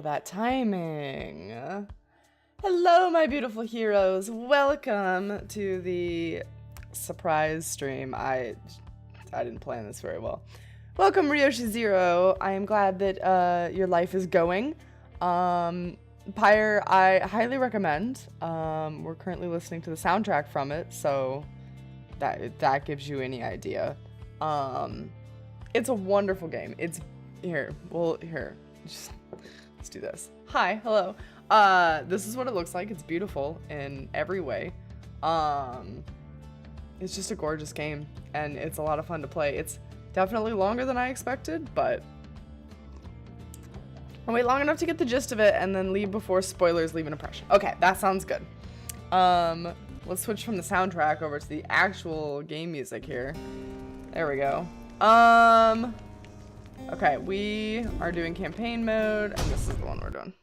that timing. Hello, my beautiful heroes. Welcome to the surprise stream. I didn't plan this very well. Welcome, Ryoshi Zero. I am glad that your life is going. Pyre, I highly recommend. We're currently listening to the soundtrack from it, so that gives you any idea. It's a wonderful game. It's here. Let's do this. Hi, hello. This is what it looks like. It's beautiful in every way. It's just a gorgeous game, and it's a lot of fun to play. It's definitely longer than I expected, but I'll wait long enough to get the gist of it and then leave before spoilers leave an impression. Okay, that sounds good. Let's switch from the soundtrack over to the actual game music here. There we go. Okay, we are doing campaign mode, and this is the one we're doing.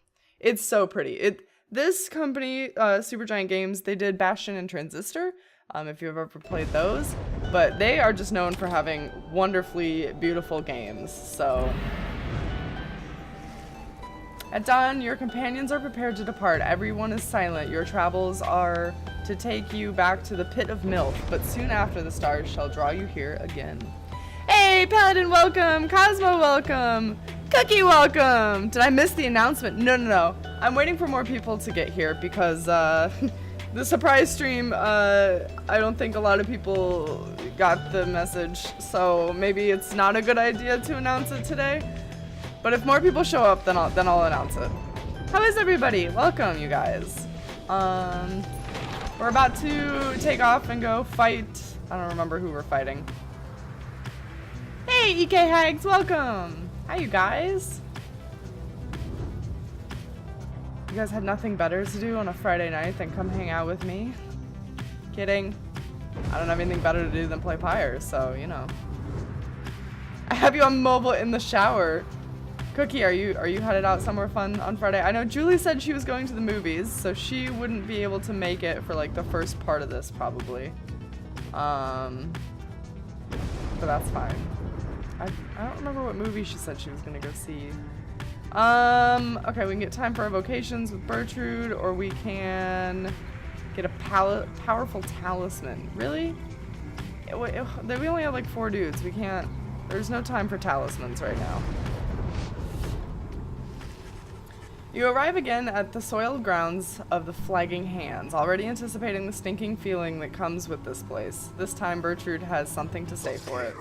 It's so pretty. This company, Supergiant Games, they did Bastion and Transistor, if you've ever played those, but they are just known for having wonderfully beautiful games, so. At dawn, your companions are prepared to depart. Everyone is silent. Your travels are to take you back to the pit of milk, but soon after the stars shall draw you here again. Hey, Paladin, welcome! Cosmo, welcome! Cookie, welcome! Did I miss the announcement? No. I'm waiting for more people to get here because, the surprise stream, I don't think a lot of people got the message, so maybe it's not a good idea to announce it today. But if more people show up, then I'll announce it. How is everybody? Welcome, you guys. We're about to take off and go fight. I don't remember who we're fighting. Hey, EK Hags, welcome. Hi, you guys. You guys had nothing better to do on a Friday night than come hang out with me? Kidding. I don't have anything better to do than play Pyre, so, you know. I have you on mobile in the shower. Cookie, are you headed out somewhere fun on Friday? I know Julie said she was going to the movies, so she wouldn't be able to make it for like the first part of this probably. But that's fine. I don't remember what movie she said she was gonna go see. Okay, we can get time for our vocations with Bertrude, or we can get a powerful talisman. Really? We only have like 4 dudes. We can't. There's no time for talismans right now. You arrive again at the soiled grounds of the Flagging Hands, already anticipating the stinking feeling that comes with this place. This time Bertrude has something to say for it.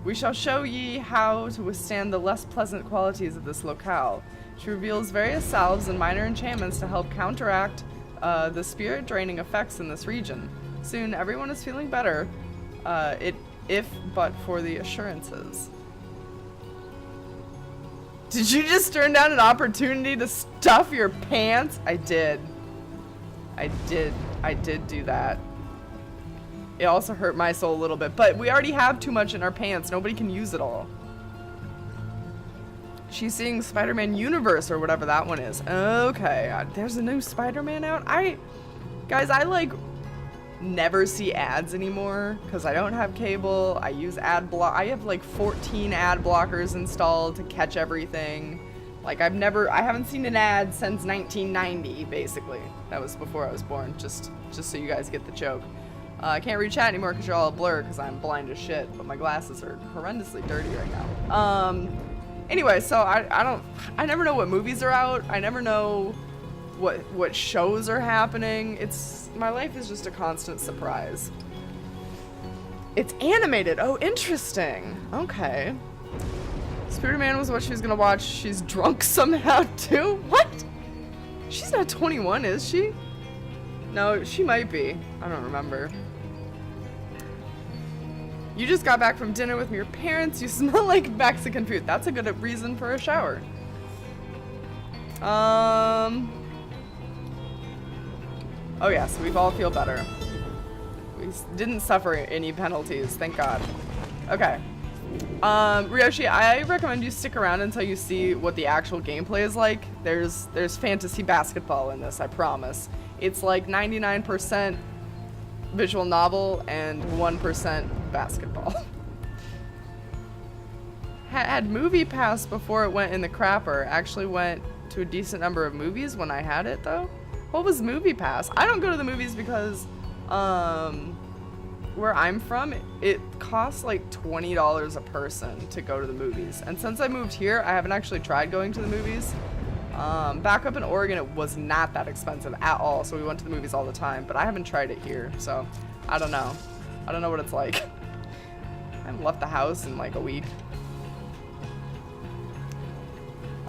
We shall show ye how to withstand the less pleasant qualities of this locale. She reveals various salves and minor enchantments to help counteract the spirit-draining effects in this region. Soon, everyone is feeling better, if but for the assurances. Did you just turn down an opportunity to stuff your pants? I did do that. It also hurt my soul a little bit, but we already have too much in our pants. Nobody can use it all. She's seeing Spider-Man Universe or whatever that one is. Okay, there's a new Spider-Man out. Guys, I like never see ads anymore because I don't have cable. I use ad block. I have like 14 ad blockers installed to catch everything. Like I haven't seen an ad since 1990, basically. That was before I was born, just so you guys get the joke. I can't read chat anymore because you're all a blur because I'm blind as shit, but my glasses are horrendously dirty right now. Anyway, so I never know what movies are out. I never know what shows are happening. My life is just a constant surprise. It's animated. Oh, interesting. Okay. Spider-Man was what she was gonna watch. She's drunk somehow too. What? She's not 21, is she? No, she might be. I don't remember. You just got back from dinner with your parents. You smell like Mexican food. That's a good reason for a shower. Oh yes, we all feel better. We didn't suffer any penalties, thank God. Okay. Ryoshi, I recommend you stick around until you see what the actual gameplay is like. There's fantasy basketball in this, I promise. It's like 99% visual novel and 1% basketball. had Movie Pass before it went in the crapper. Actually went to a decent number of movies when I had it, though. What was Movie Pass? I don't go to the movies because, where I'm from, it costs like $20 a person to go to the movies. And since I moved here, I haven't actually tried going to the movies. Back up in Oregon, it was not that expensive at all, so we went to the movies all the time, but I haven't tried it here, so I don't know. I don't know what it's like. I haven't left the house in like a week.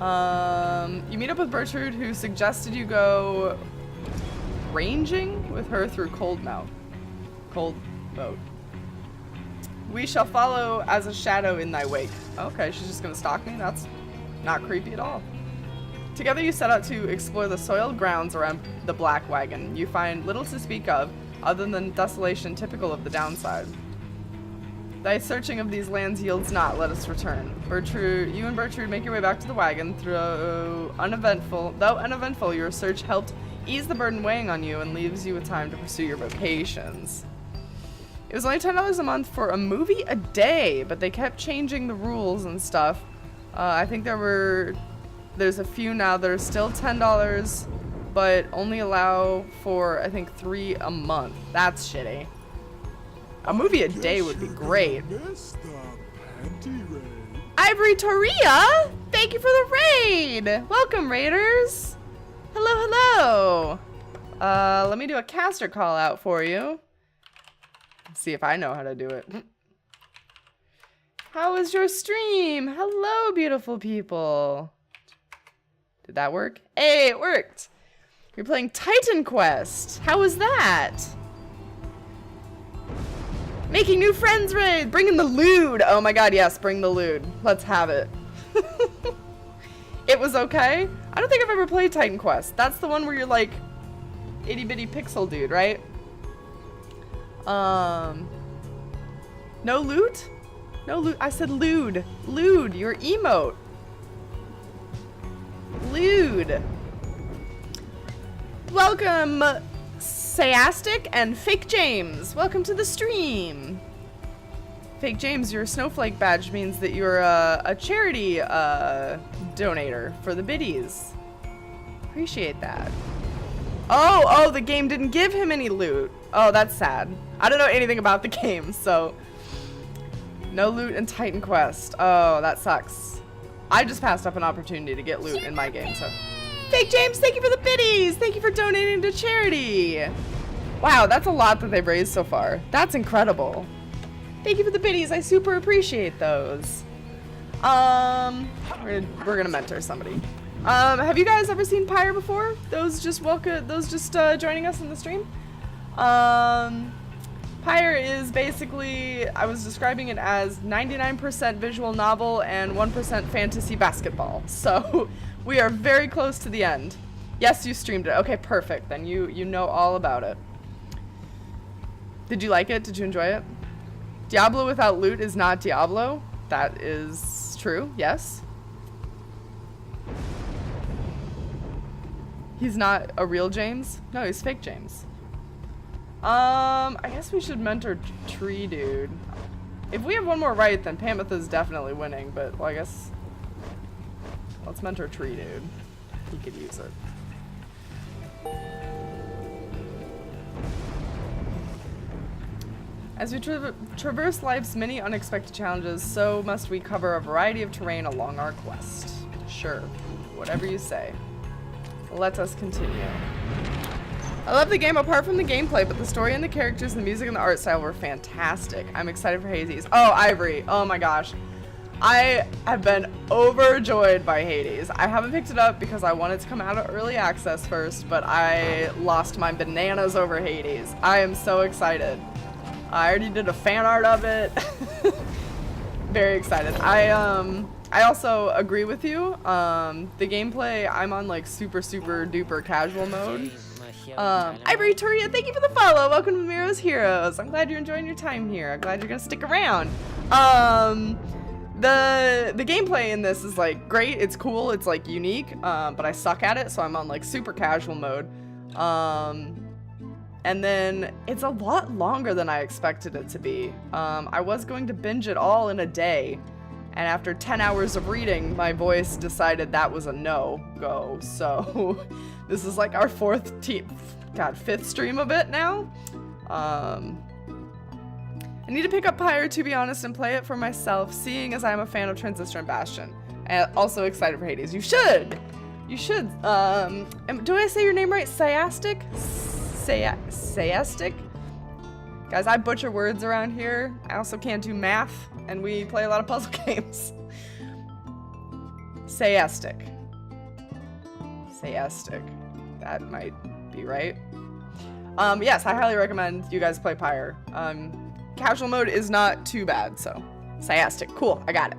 You meet up with Bertrude, who suggested you go ranging with her through Cold Moat. We shall follow as a shadow in thy wake. Okay, she's just gonna stalk me? That's not creepy at all. Together you set out to explore the soiled grounds around the Black Wagon. You find little to speak of, other than desolation typical of the downside. Thy searching of these lands yields not, let us return. You and Bertrude make your way back to the wagon. Though uneventful, your search helped ease the burden weighing on you and leaves you with time to pursue your vocations. It was only $10 a month for a movie a day, but they kept changing the rules and stuff. I think there's a few now that are still $10, but only allow for, I think, 3 a month. That's shitty. A movie a day would be great. Ivory Toria, thank you for the raid. Welcome, raiders. Hello, hello. Let me do a caster call out for you. Let's see if I know how to do it. How was your stream? Hello, beautiful people. Did that work? Hey, it worked. You're playing Titan Quest. How was that? Making new friends raid. Bringing the lewd. Oh my god, yes, bring the lewd. Let's have it. It was okay. I don't think I've ever played Titan Quest. That's the one where you're like itty bitty pixel dude, right? No loot? No loot. I said lewd. Lewd, your emote. Lewd. Welcome, Sayastic and Fake James. Welcome to the stream. Fake James, your snowflake badge means that you're a charity donator for the biddies. Appreciate that. Oh, the game didn't give him any loot. Oh, that's sad. I don't know anything about the game, so no loot in Titan Quest. Oh, that sucks. I just passed up an opportunity to get loot in my game, so. Fake James, thank you for the biddies! Thank you for donating to charity! Wow, that's a lot that they've raised so far. That's incredible. Thank you for the biddies, I super appreciate those. We're gonna mentor somebody. Have you guys ever seen Pyre before? Those just joining us in the stream? Pyre is basically, I was describing it as 99% visual novel and 1% fantasy basketball. So we are very close to the end. Yes, you streamed it. Okay, perfect. Then you know all about it. Did you like it? Did you enjoy it? Diablo without loot is not Diablo. That is true, yes. He's not a real James? No, he's fake James. I guess we should mentor Tree Dude. If we have one more right, then Pamitha's definitely winning, but well, I guess let's mentor Tree Dude. He could use it. As we traverse life's many unexpected challenges, so must we cover a variety of terrain along our quest. Sure, whatever you say. Let us continue. I love the game apart from the gameplay, but the story and the characters and the music and the art style were fantastic. I'm excited for Hades. Oh, Ivory. Oh my gosh. I have been overjoyed by Hades. I haven't picked it up because I wanted to come out of early access first, but I lost my bananas over Hades. I am so excited. I already did a fan art of it. Very excited. I also agree with you. The gameplay, I'm on like super duper casual mode. Ivory Turia, thank you for the follow. Welcome to Miro's Heroes. I'm glad you're enjoying your time here. I'm glad you're gonna stick around. The gameplay in this is like great. It's cool. It's like unique. But I suck at it, so I'm on like super casual mode. And then it's a lot longer than I expected it to be. I was going to binge it all in a day, And after 10 hours of reading, my voice decided that was a no-go. So this is like our fifth stream of it now. I need to pick up Pyre, to be honest, and play it for myself, seeing as I am a fan of Transistor and Bastion. And also excited for Hades. You should! You should. Do I say your name right? Sayastic? Sayastic? Guys, I butcher words around here. I also can't do math, and we play a lot of puzzle games. Sayastic. Sayastic. That might be right. Yes, I highly recommend you guys play Pyre. Casual mode is not too bad, so. Sayastic. Cool, I got it.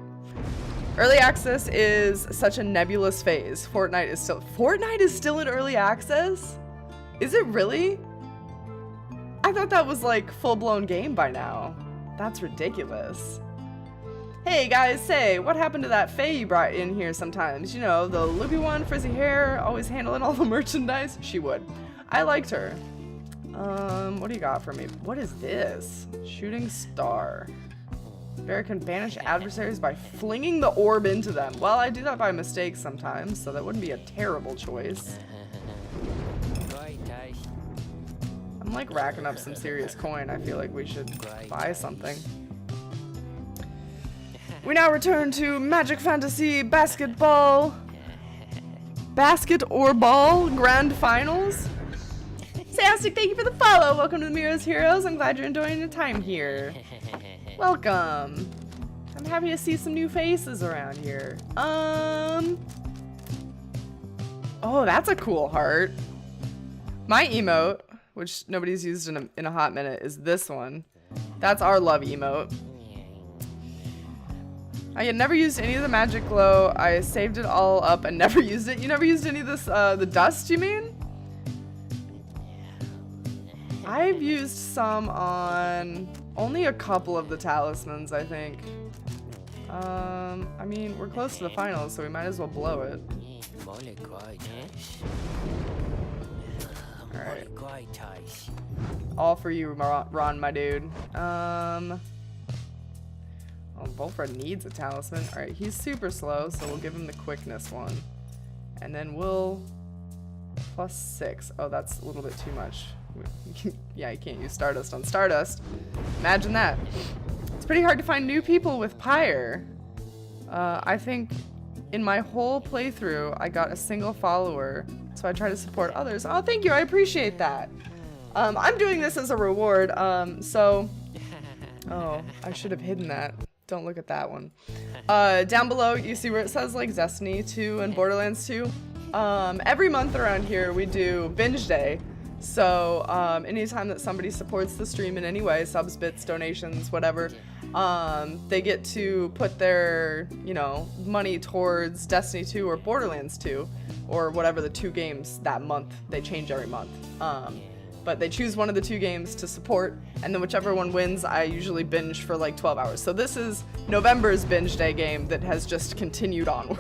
Early access is such a nebulous phase. Fortnite is still in early access? Is it really? I thought that was like full-blown game by now. That's ridiculous. Hey guys, say, what happened to that Faye you brought in here sometimes? You know, the loopy one, frizzy hair, always handling all the merchandise? She would. I liked her. What do you got for me? What is this? Shooting star. Bear can banish adversaries by flinging the orb into them. Well, I do that by mistake sometimes, so that wouldn't be a terrible choice. I'm like racking up some serious coin. I feel like we should buy something. We now return to Magic Fantasy Basketball. Basket or Ball Grand Finals. Sayastic, thank you for the follow. Welcome to the Mirror's Heroes. I'm glad you're enjoying your time here. Welcome. I'm happy to see some new faces around here. Oh, that's a cool heart. My emote, which nobody's used in a hot minute, is this one. That's our love emote. I had never used any of the magic glow. I saved it all up and never used it. You never used any of this, the dust, you mean? I've used some on only a couple of the talismans, I think. I mean, we're close to the finals, so we might as well blow it. Alright. All for you, Ron, my dude. Oh, Volfred needs a talisman. Alright, he's super slow, so we'll give him the quickness one. And then we'll... +6. Oh, that's a little bit too much. Yeah, you can't use Stardust on Stardust. Imagine that. It's pretty hard to find new people with Pyre. I think in my whole playthrough, I got a single follower, so I try to support others. Oh, thank you. I appreciate that. I'm doing this as a reward, so... Oh, I should have hidden that. Don't look at that one. Down below, you see where it says, like, Destiny 2 and Borderlands 2? Every month around here, we do binge day. So, anytime that somebody supports the stream in any way, subs, bits, donations, whatever, they get to put their, you know, money towards Destiny 2 or Borderlands 2, or whatever the two games that month. They change every month. But they choose one of the two games to support, and then whichever one wins, I usually binge for like 12 hours. So this is November's binge day game that has just continued onward.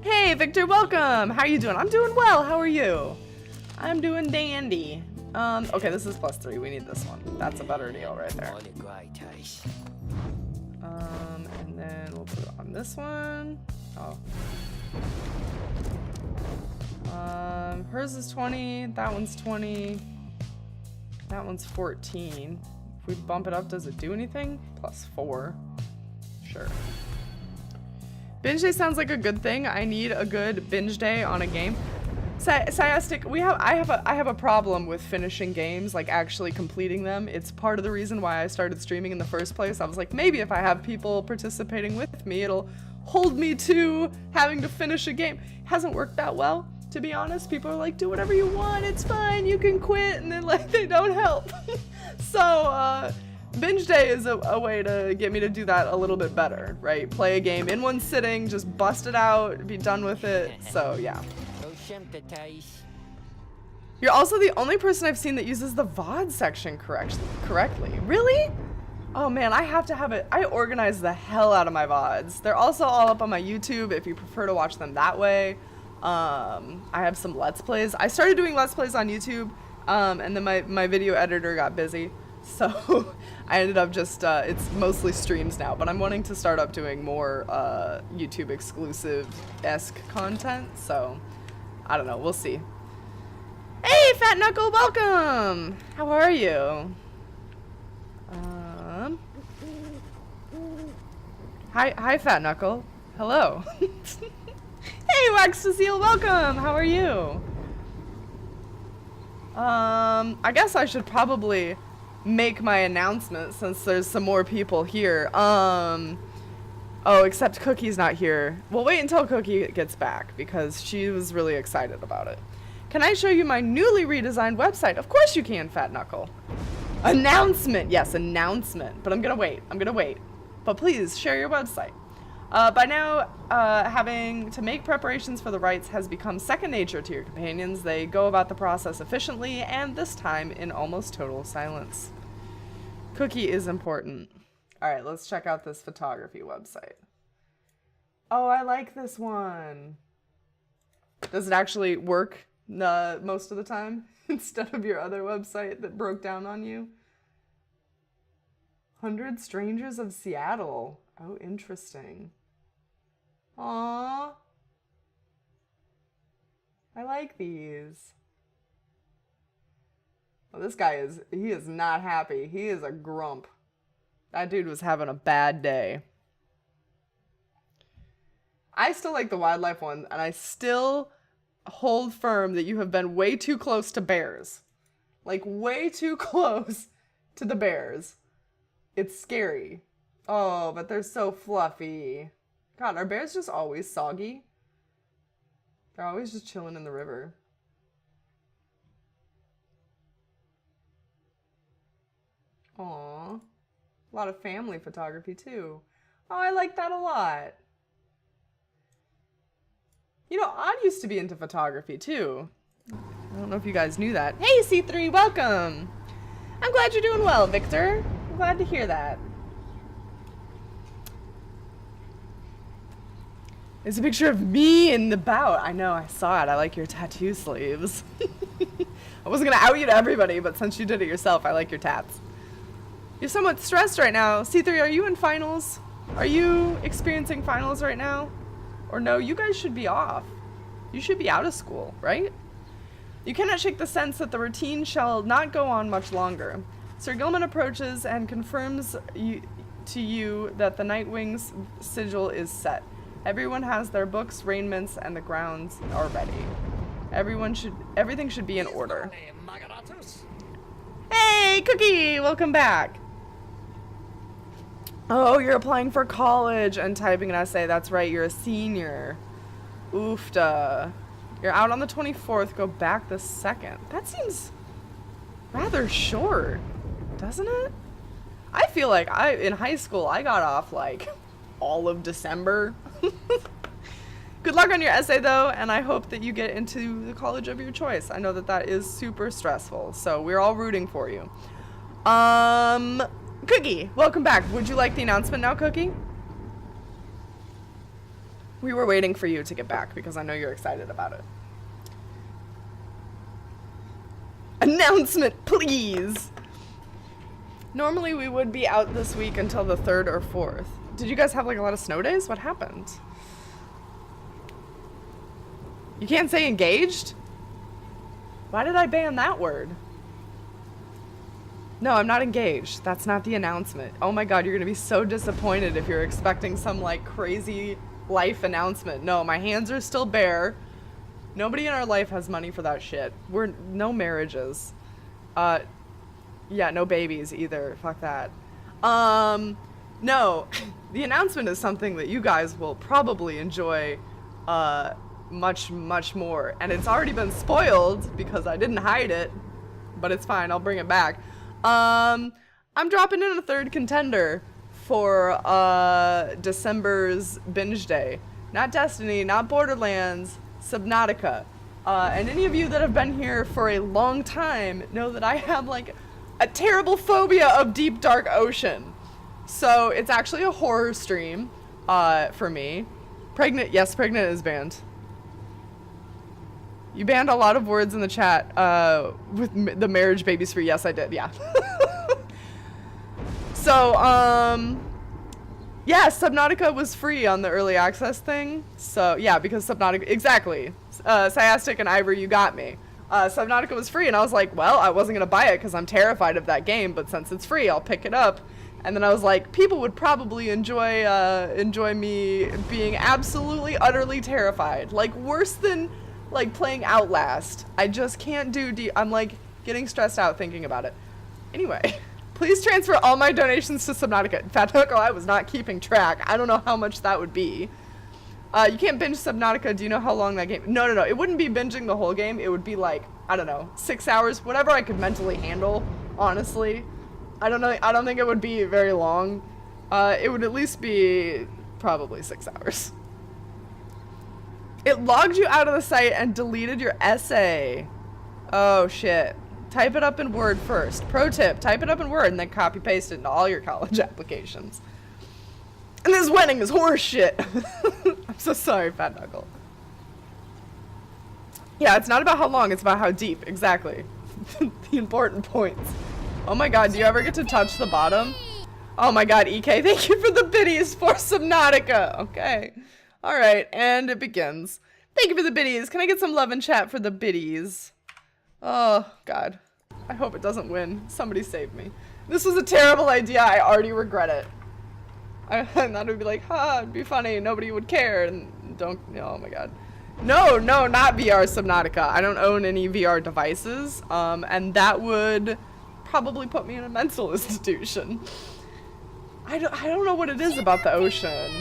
Hey, Victor, welcome. How are you doing? I'm doing well. How are you? I'm doing dandy. Okay, this is +3. We need this one. That's a better deal right there. And then we'll put it on this one. Oh. Hers is 20. That one's 20. That one's 14. If we bump it up, does it do anything? +4. Sure. Binge day sounds like a good thing. I need a good binge day on a game. Sayastic, I have a problem with finishing games, like actually completing them. It's part of the reason why I started streaming in the first place. I was like, maybe if I have people participating with me, it'll hold me to having to finish a game. Hasn't worked that well, to be honest. People are like, do whatever you want, it's fine, you can quit, and then like they don't help. So binge day is a way to get me to do that a little bit better, right? Play a game in one sitting, just bust it out, be done with it. So yeah. You're also the only person I've seen that uses the VOD section correctly. Really? Oh man, I have to have it. I organize the hell out of my VODs. They're also all up on my YouTube if you prefer to watch them that way. I have some Let's Plays. I started doing Let's Plays on YouTube, and then my video editor got busy. So I ended up just, it's mostly streams now, but I'm wanting to start up doing more YouTube exclusive-esque content, so I don't know, we'll see. Hey, Fat Knuckle, welcome! How are you? Hi, Fat Knuckle. Hello. Hey, Wax Cecile, welcome! How are you? I guess I should probably make my announcement since there's some more people here. Oh, except Cookie's not here. We'll wait until Cookie gets back because she was really excited about it. Can I show you my newly redesigned website? Of course you can, Fat Knuckle. Announcement! Yes, announcement. But I'm gonna wait. But please, share your website. By now, having to make preparations for the rites has become second nature to your companions. They go about the process efficiently, and this time in almost total silence. Cookie is important. Alright, let's check out this photography website. Oh, I like this one. Does it actually work most of the time instead of your other website that broke down on you? 100 Strangers of Seattle. Oh, interesting. Aww. I like these. Well, this guy he is not happy. He is a grump. That dude was having a bad day. I still like the wildlife one, and I still hold firm that you have been way too close to bears. Like, way too close to the bears. It's scary. Oh, but they're so fluffy. God, are bears just always soggy? They're always just chilling in the river. Aww. A lot of family photography, too. Oh, I like that a lot. You know, Odd used to be into photography, too. I don't know if you guys knew that. Hey, C3, welcome! I'm glad you're doing well, Victor. I'm glad to hear that. It's a picture of me in the bout. I know, I saw it. I like your tattoo sleeves. I wasn't gonna out you to everybody, but since you did it yourself, I like your tats. You're somewhat stressed right now. C3, are you in finals? Are you experiencing finals right now? Or no, you guys should be off. You should be out of school, right? You cannot shake the sense that the routine shall not go on much longer. Sir Gilman approaches and confirms to you that the Nightwing's sigil is set. Everyone has their books, raiments, and the grounds are ready. Everything should be in order. Hey, Cookie! Welcome back. Oh, you're applying for college and typing an essay. That's right, you're a senior. Oofda. You're out on the 24th, go back the 2nd. That seems rather short, doesn't it? I feel like in high school, I got off like all of December. Good luck on your essay though, and I hope that you get into the college of your choice. I know that that is super stressful, so we're all rooting for you. Cookie, welcome back. Would you like the announcement now, Cookie? We were waiting for you to get back because I know you're excited about it. Announcement, please! Normally we would be out this week until the 3rd or 4th. Did you guys have like a lot of snow days? What happened? You can't say engaged? Why did I ban that word? No, I'm not engaged. That's not the announcement. Oh my god, you're gonna be so disappointed if you're expecting some like crazy life announcement. No, my hands are still bare. Nobody in our life has money for that shit. No marriages. Yeah, no babies either. Fuck that. No, the announcement is something that you guys will probably enjoy much, much more. And it's already been spoiled because I didn't hide it, but it's fine, I'll bring it back. I'm dropping in a 3rd contender for December's binge day. Not Destiny, not Borderlands, Subnautica. And any of you that have been here for a long time know that I have like a terrible phobia of deep dark ocean. So it's actually a horror stream for me. Pregnant, yes, pregnant is banned. You banned a lot of words in the chat with the marriage babies free. Yes, I did, yeah. So, yeah, Subnautica was free on the early access thing. So, yeah, because Subnautica, exactly. Syastic and Ivor, you got me. Subnautica was free, and I was like, well, I wasn't going to buy it because I'm terrified of that game, but since it's free, I'll pick it up. And then I was like, people would probably enjoy me being absolutely, utterly terrified. Like, worse than, like, playing Outlast. I just can't do I'm, like, getting stressed out thinking about it. Anyway, please transfer all my donations to Subnautica. Fat Knuckle, I was not keeping track. I don't know how much that would be. You can't binge Subnautica. Do you know how long that game? No. It wouldn't be binging the whole game. It would be like, I don't know, 6 hours, whatever I could mentally handle, honestly. I don't know. I don't think it would be very long. It would at least be probably 6 hours. It logged you out of the site and deleted your essay. Oh, shit. Type it up in Word first. Pro tip, type it up in Word and then copy paste it into all your college applications. And this wedding is horse shit. I'm so sorry, Fat Knuckle. Yeah, it's not about how long, it's about how deep. Exactly. The important points. Oh my god, do you ever get to touch the bottom? Oh my god, EK, thank you for the biddies for Subnautica. Okay. Alright, and it begins. Thank you for the biddies. Can I get some love in chat for the biddies? Oh, god. I hope it doesn't win. Somebody save me. This was a terrible idea. I already regret it. I thought it would be like, it'd be funny. Nobody would care. And oh my god. No, not VR Subnautica. I don't own any VR devices. And that would probably put me in a mental institution. I don't know what it is about the ocean.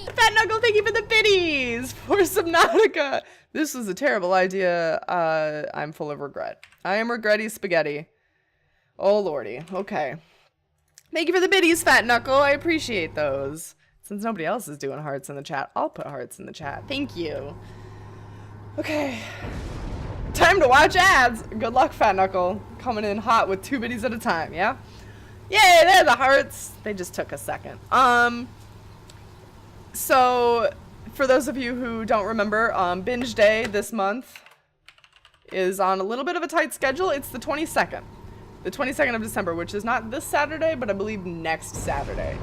Fat Knuckle, thank you for the biddies for Subnautica. This was a terrible idea. I'm full of regret. I am regretty spaghetti. Oh lordy. Okay. Thank you for the biddies, Fat Knuckle. I appreciate those. Since nobody else is doing hearts in the chat, I'll put hearts in the chat. Thank you. Okay. Time to watch ads. Good luck, Fat Knuckle. Coming in hot with 2 biddies at a time, yeah? Yay, there are the hearts. They just took a second. So, for those of you who don't remember, Binge Day this month is on a little bit of a tight schedule. It's the 22nd. The 22nd of December, which is not this Saturday, but I believe next Saturday.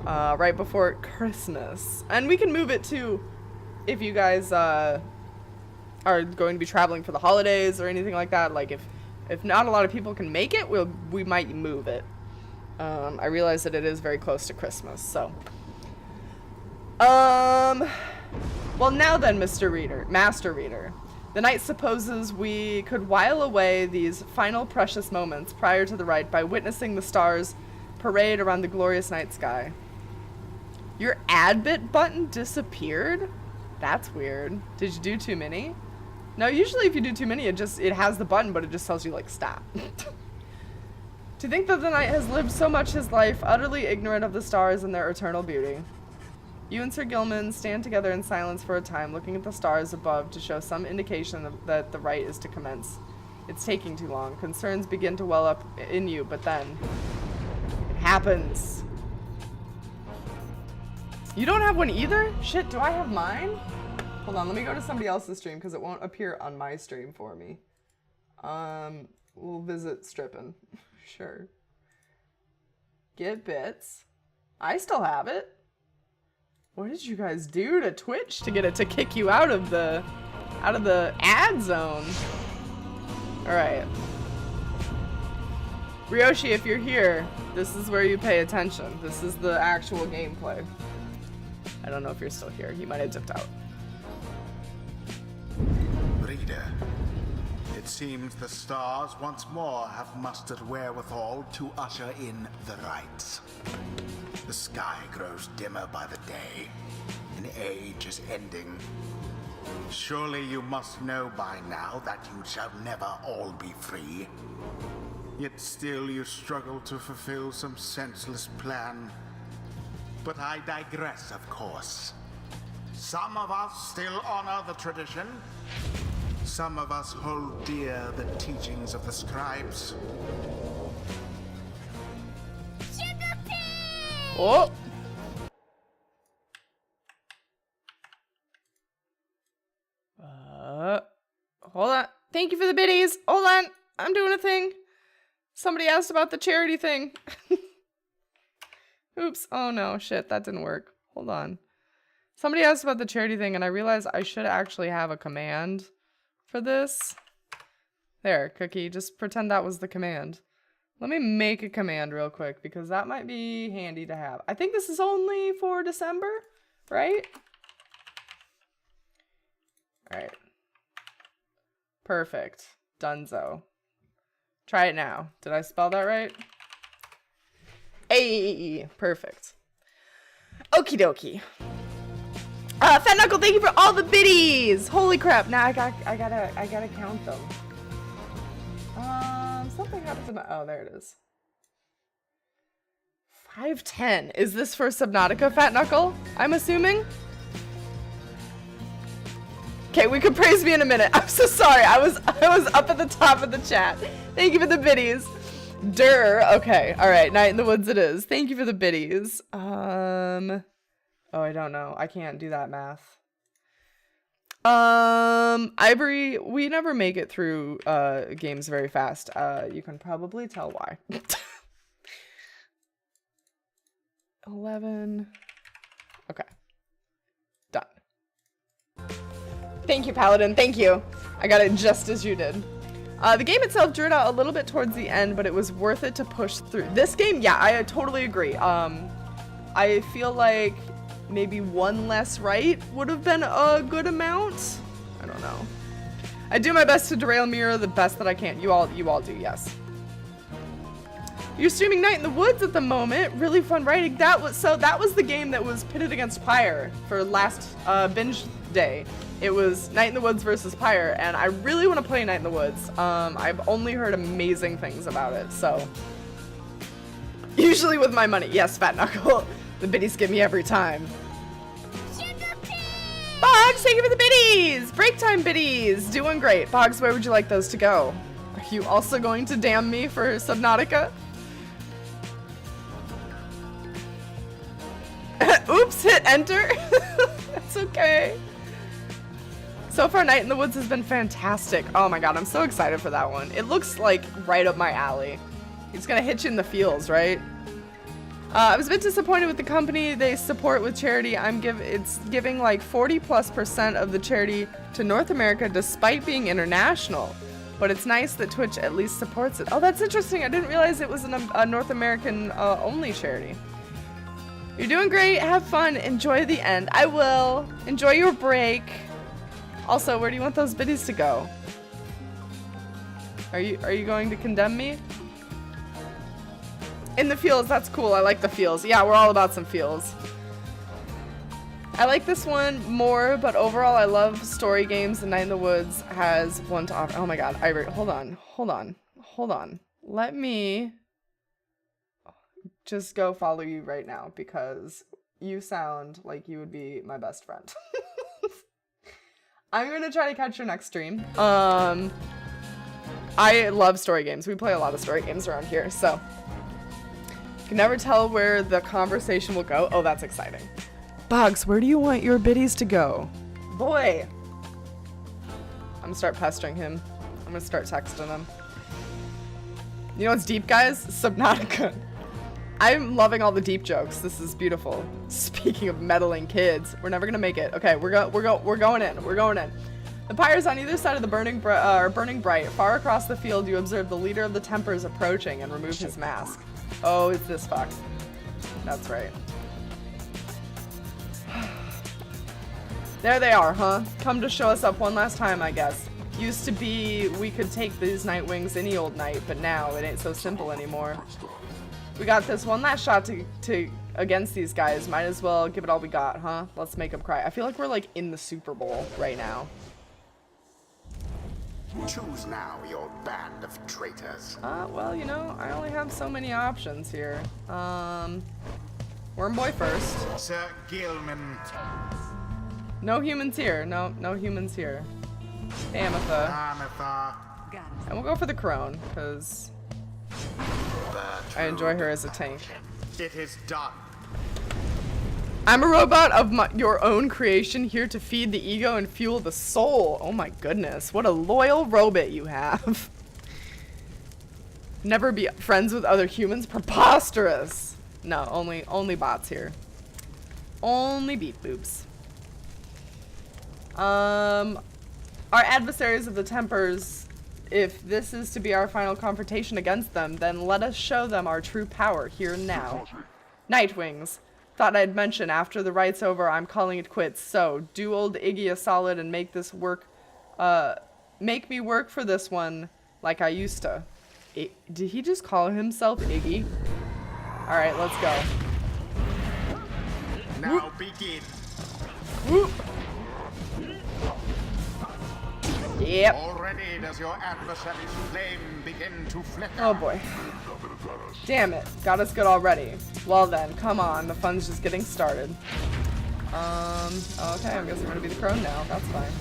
Right before Christmas. And we can move it too if you guys are going to be traveling for the holidays or anything like that. Like if not a lot of people can make it, we might move it. I realize that it is very close to Christmas, so. Well now then, Master Reader. The knight supposes we could while away these final precious moments prior to the rite by witnessing the stars parade around the glorious night sky. Your adbit button disappeared? That's weird. Did you do too many? No, usually if you do too many, it has the button, but it just tells you, like, stop. To think that the knight has lived so much his life, utterly ignorant of the stars and their eternal beauty. You and Sir Gilman stand together in silence for a time, looking at the stars above to show some indication that the rite is to commence. It's taking too long. Concerns begin to well up in you, but then it happens. You don't have one either? Shit, do I have mine? Hold on, let me go to somebody else's stream because it won't appear on my stream for me. We'll visit Strippin'. Sure. Get bits. I still have it. What did you guys do to Twitch to get it to kick you out of the ad zone? All right. Ryoshi, if you're here, this is where you pay attention. This is the actual gameplay. I don't know if you're still here. He might have dipped out. Reader, it seems the stars once more have mustered wherewithal to usher in the rites. The sky grows dimmer by the day. An age is ending. Surely you must know by now that you shall never all be free. Yet still you struggle to fulfill some senseless plan. But I digress, of course. Some of us still honor the tradition. Some of us hold dear the teachings of the scribes. Oh! Hold on. Thank you for the biddies. Hold on. I'm doing a thing. Somebody asked about the charity thing. Oops. Oh no, shit, that didn't work. Hold on. Somebody asked about the charity thing, and I realized I should actually have a command for this. There, Cookie, just pretend that was the command. Let me make a command real quick, because that might be handy to have. I think this is only for December, right? Alright. Perfect. Dunzo. Try it now. Did I spell that right? Hey, perfect. Okie dokie. Fat Knuckle, thank you for all the biddies. Holy crap! Now I gotta count them. Something happened to my. Oh, there it is. 510. Is this for Subnautica, Fat Knuckle? I'm assuming. Okay, we could praise me in a minute. I'm so sorry. I was up at the top of the chat. Thank you for the biddies. Okay. All right. Night in the Woods it is. Thank you for the biddies. Oh, I don't know. I can't do that math. Ivory, we never make it through games very fast. You can probably tell why. 11. Okay. Done. Thank you, Paladin. Thank you. I got it just as you did. The game itself drew it out a little bit towards the end, but it was worth it to push through. This game, yeah, I totally agree. I feel like maybe one less right would have been a good amount. I don't know. I do my best to derail Mira the best that I can. You all do, yes. You're streaming Night in the Woods at the moment. Really fun writing. That was the game that was pitted against Pyre for last binge day. It was Night in the Woods versus Pyre, and I really want to play Night in the Woods. I've only heard amazing things about it, so. Usually with my money. Yes, Fat Knuckle. The biddies give me every time. Boggs, thank you for the biddies! Break time biddies! Doing great. Boggs, where would you like those to go? Are you also going to damn me for Subnautica? Oops, hit enter. That's okay. So far, Night in the Woods has been fantastic. Oh my god, I'm so excited for that one. It looks like right up my alley. It's gonna hit you in the feels, right? I was a bit disappointed with the company they support with charity. It's giving like 40+% of the charity to North America despite being international. But it's nice that Twitch at least supports it. Oh, that's interesting. I didn't realize it was a North American only charity. You're doing great. Have fun. Enjoy the end. I will. Enjoy your break. Also, where do you want those biddies to go? Are you going to condemn me? In the feels, that's cool. I like the feels. Yeah, we're all about some feels. I like this one more, but overall I love story games, and Night in the Woods has one to offer. Oh my god, Ivory, hold on. Let me just go follow you right now, because you sound like you would be my best friend. I'm gonna try to catch your next stream. I love story games. We play a lot of story games around here, so. Can never tell where the conversation will go. Oh, that's exciting. Boggs, where do you want your biddies to go? Boy. I'm gonna start pestering him. I'm gonna start texting him. You know what's deep, guys? Subnautica. I'm loving all the deep jokes. This is beautiful. Speaking of meddling kids, we're never gonna make it. Okay, we're going in. We're going in. The Pyre's on either side of the burning bright. Far across the field, you observe the leader of the Tempers approaching and remove his mask. Oh, it's this fuck. That's right. There they are, huh? Come to show us up one last time, I guess. Used to be we could take these night wings any old night, but now it ain't so simple anymore. We got this one last shot to against these guys. Might as well give it all we got, huh? Let's make them cry. I feel like we're like in the Super Bowl right now. Choose now your band of traitors. Well, you know, I only have so many options here. Worm Boy first. Sir Gilman. No humans here. No humans here. Ametha. And we'll go for the Crone, because I enjoy her as a tank. It is done. I'm a robot of your own creation, here to feed the ego and fuel the soul. Oh my goodness, what a loyal robot you have. Never be friends with other humans? Preposterous. No, only bots here. Only beat boobs. Our adversaries of the Tempers, if this is to be our final confrontation against them, then let us show them our true power here and now. Nightwings. Thought I'd mention after the Rites over, I'm calling it quits. So, do old Iggy a solid and make this work, make me work for this one like I used to. Did he just call himself Iggy? Alright, let's go. Now begin. Whoop. Yep. Already does your adversary's flame begin to flicker. Oh boy. Damn it. Got us good already. Well then, come on. The fun's just getting started. Okay, I guess I'm gonna be the crone now. That's fine.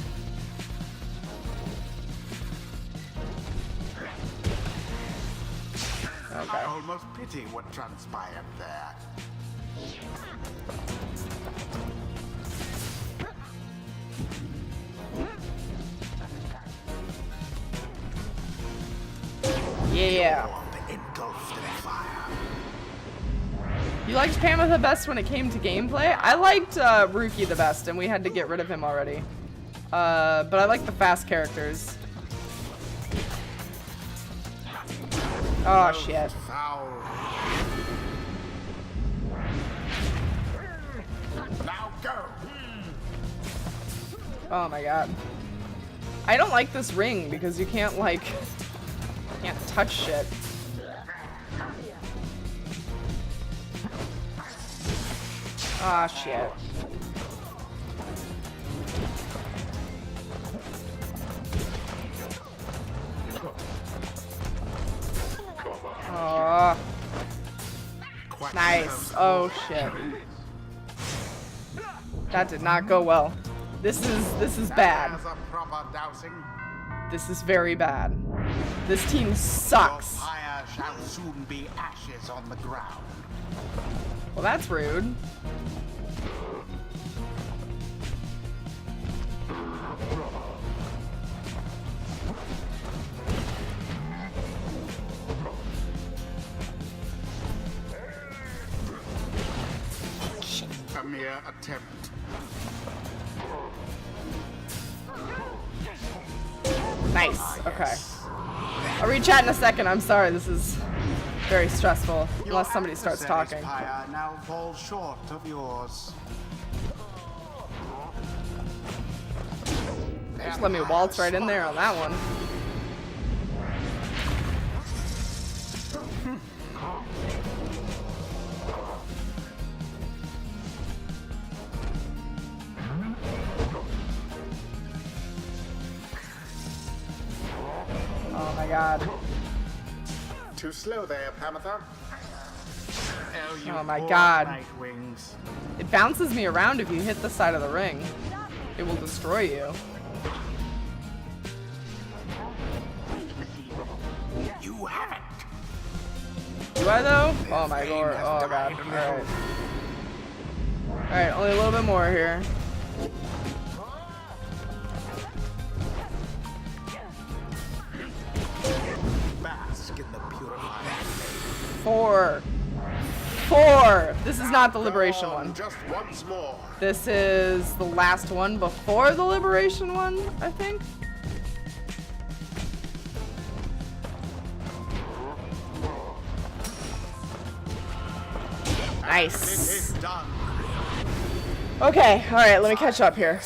Okay. I almost pity what transpired there. Yeah. Engulfed in fire. You liked Pamela the best when it came to gameplay? I liked Rookie the best, and we had to get rid of him already. But I like the fast characters. Oh shit. Foul. Now go. Oh my god. I don't like this ring because you can't like can't touch shit. Ah shit. Oh. Nice. Oh shit. That did not go well. This is bad. There's a proper dousing. This is very bad. This team sucks. Your pyre shall soon be ashes on the ground. Well, that's rude. A mere attempt. Nice. Okay. I'll re-chat in a second. I'm sorry. This is very stressful. Unless somebody starts talking. Pyre now falls short of yours. Just let me waltz right in there on that one. Oh my god. Too slow there, Panther. Oh my god. Nightwings. It bounces me around if you hit the side of the ring. It will destroy you. You have it. Do I though? Oh my lord. Oh god. Alright. Alright, only a little bit more here. Bask in the purified flame. 4. This is not the liberation one. Just once more. This is the last one before the liberation one, I think. Nice. Okay, alright, let me catch up here.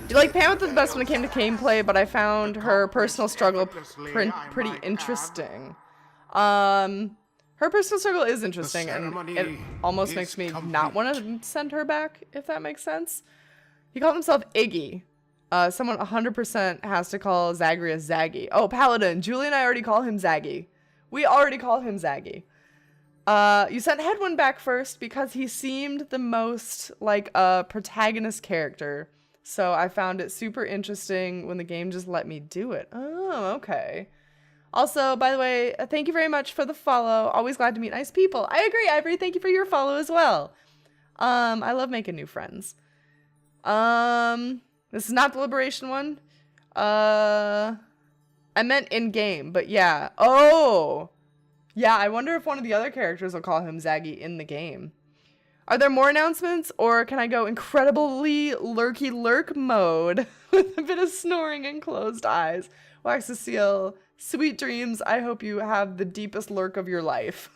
You like Pam with the best when it came to gameplay, but I found her personal struggle pretty interesting. Her personal struggle is interesting, and it almost makes me not want to send her back, if that makes sense. He called himself Iggy. Someone 100% has to call Zagreus Zaggy. Oh, Paladin. Julie and I already call him Zaggy. We already call him Zaggy. You sent Headwind back first because he seemed the most like a protagonist character. So I found it super interesting when the game just let me do it. Oh, okay. Also, by the way, thank you very much for the follow. Always glad to meet nice people. I agree, Ivory. Thank you for your follow as well. I love making new friends. This is not the liberation one. I meant in game, but yeah. Oh, Yeah, I wonder if one of the other characters will call him Zaggy in the game. Are there more announcements, or can I go incredibly lurky lurk mode with a bit of snoring and closed eyes? Wax Cecile, sweet dreams. I hope you have the deepest lurk of your life.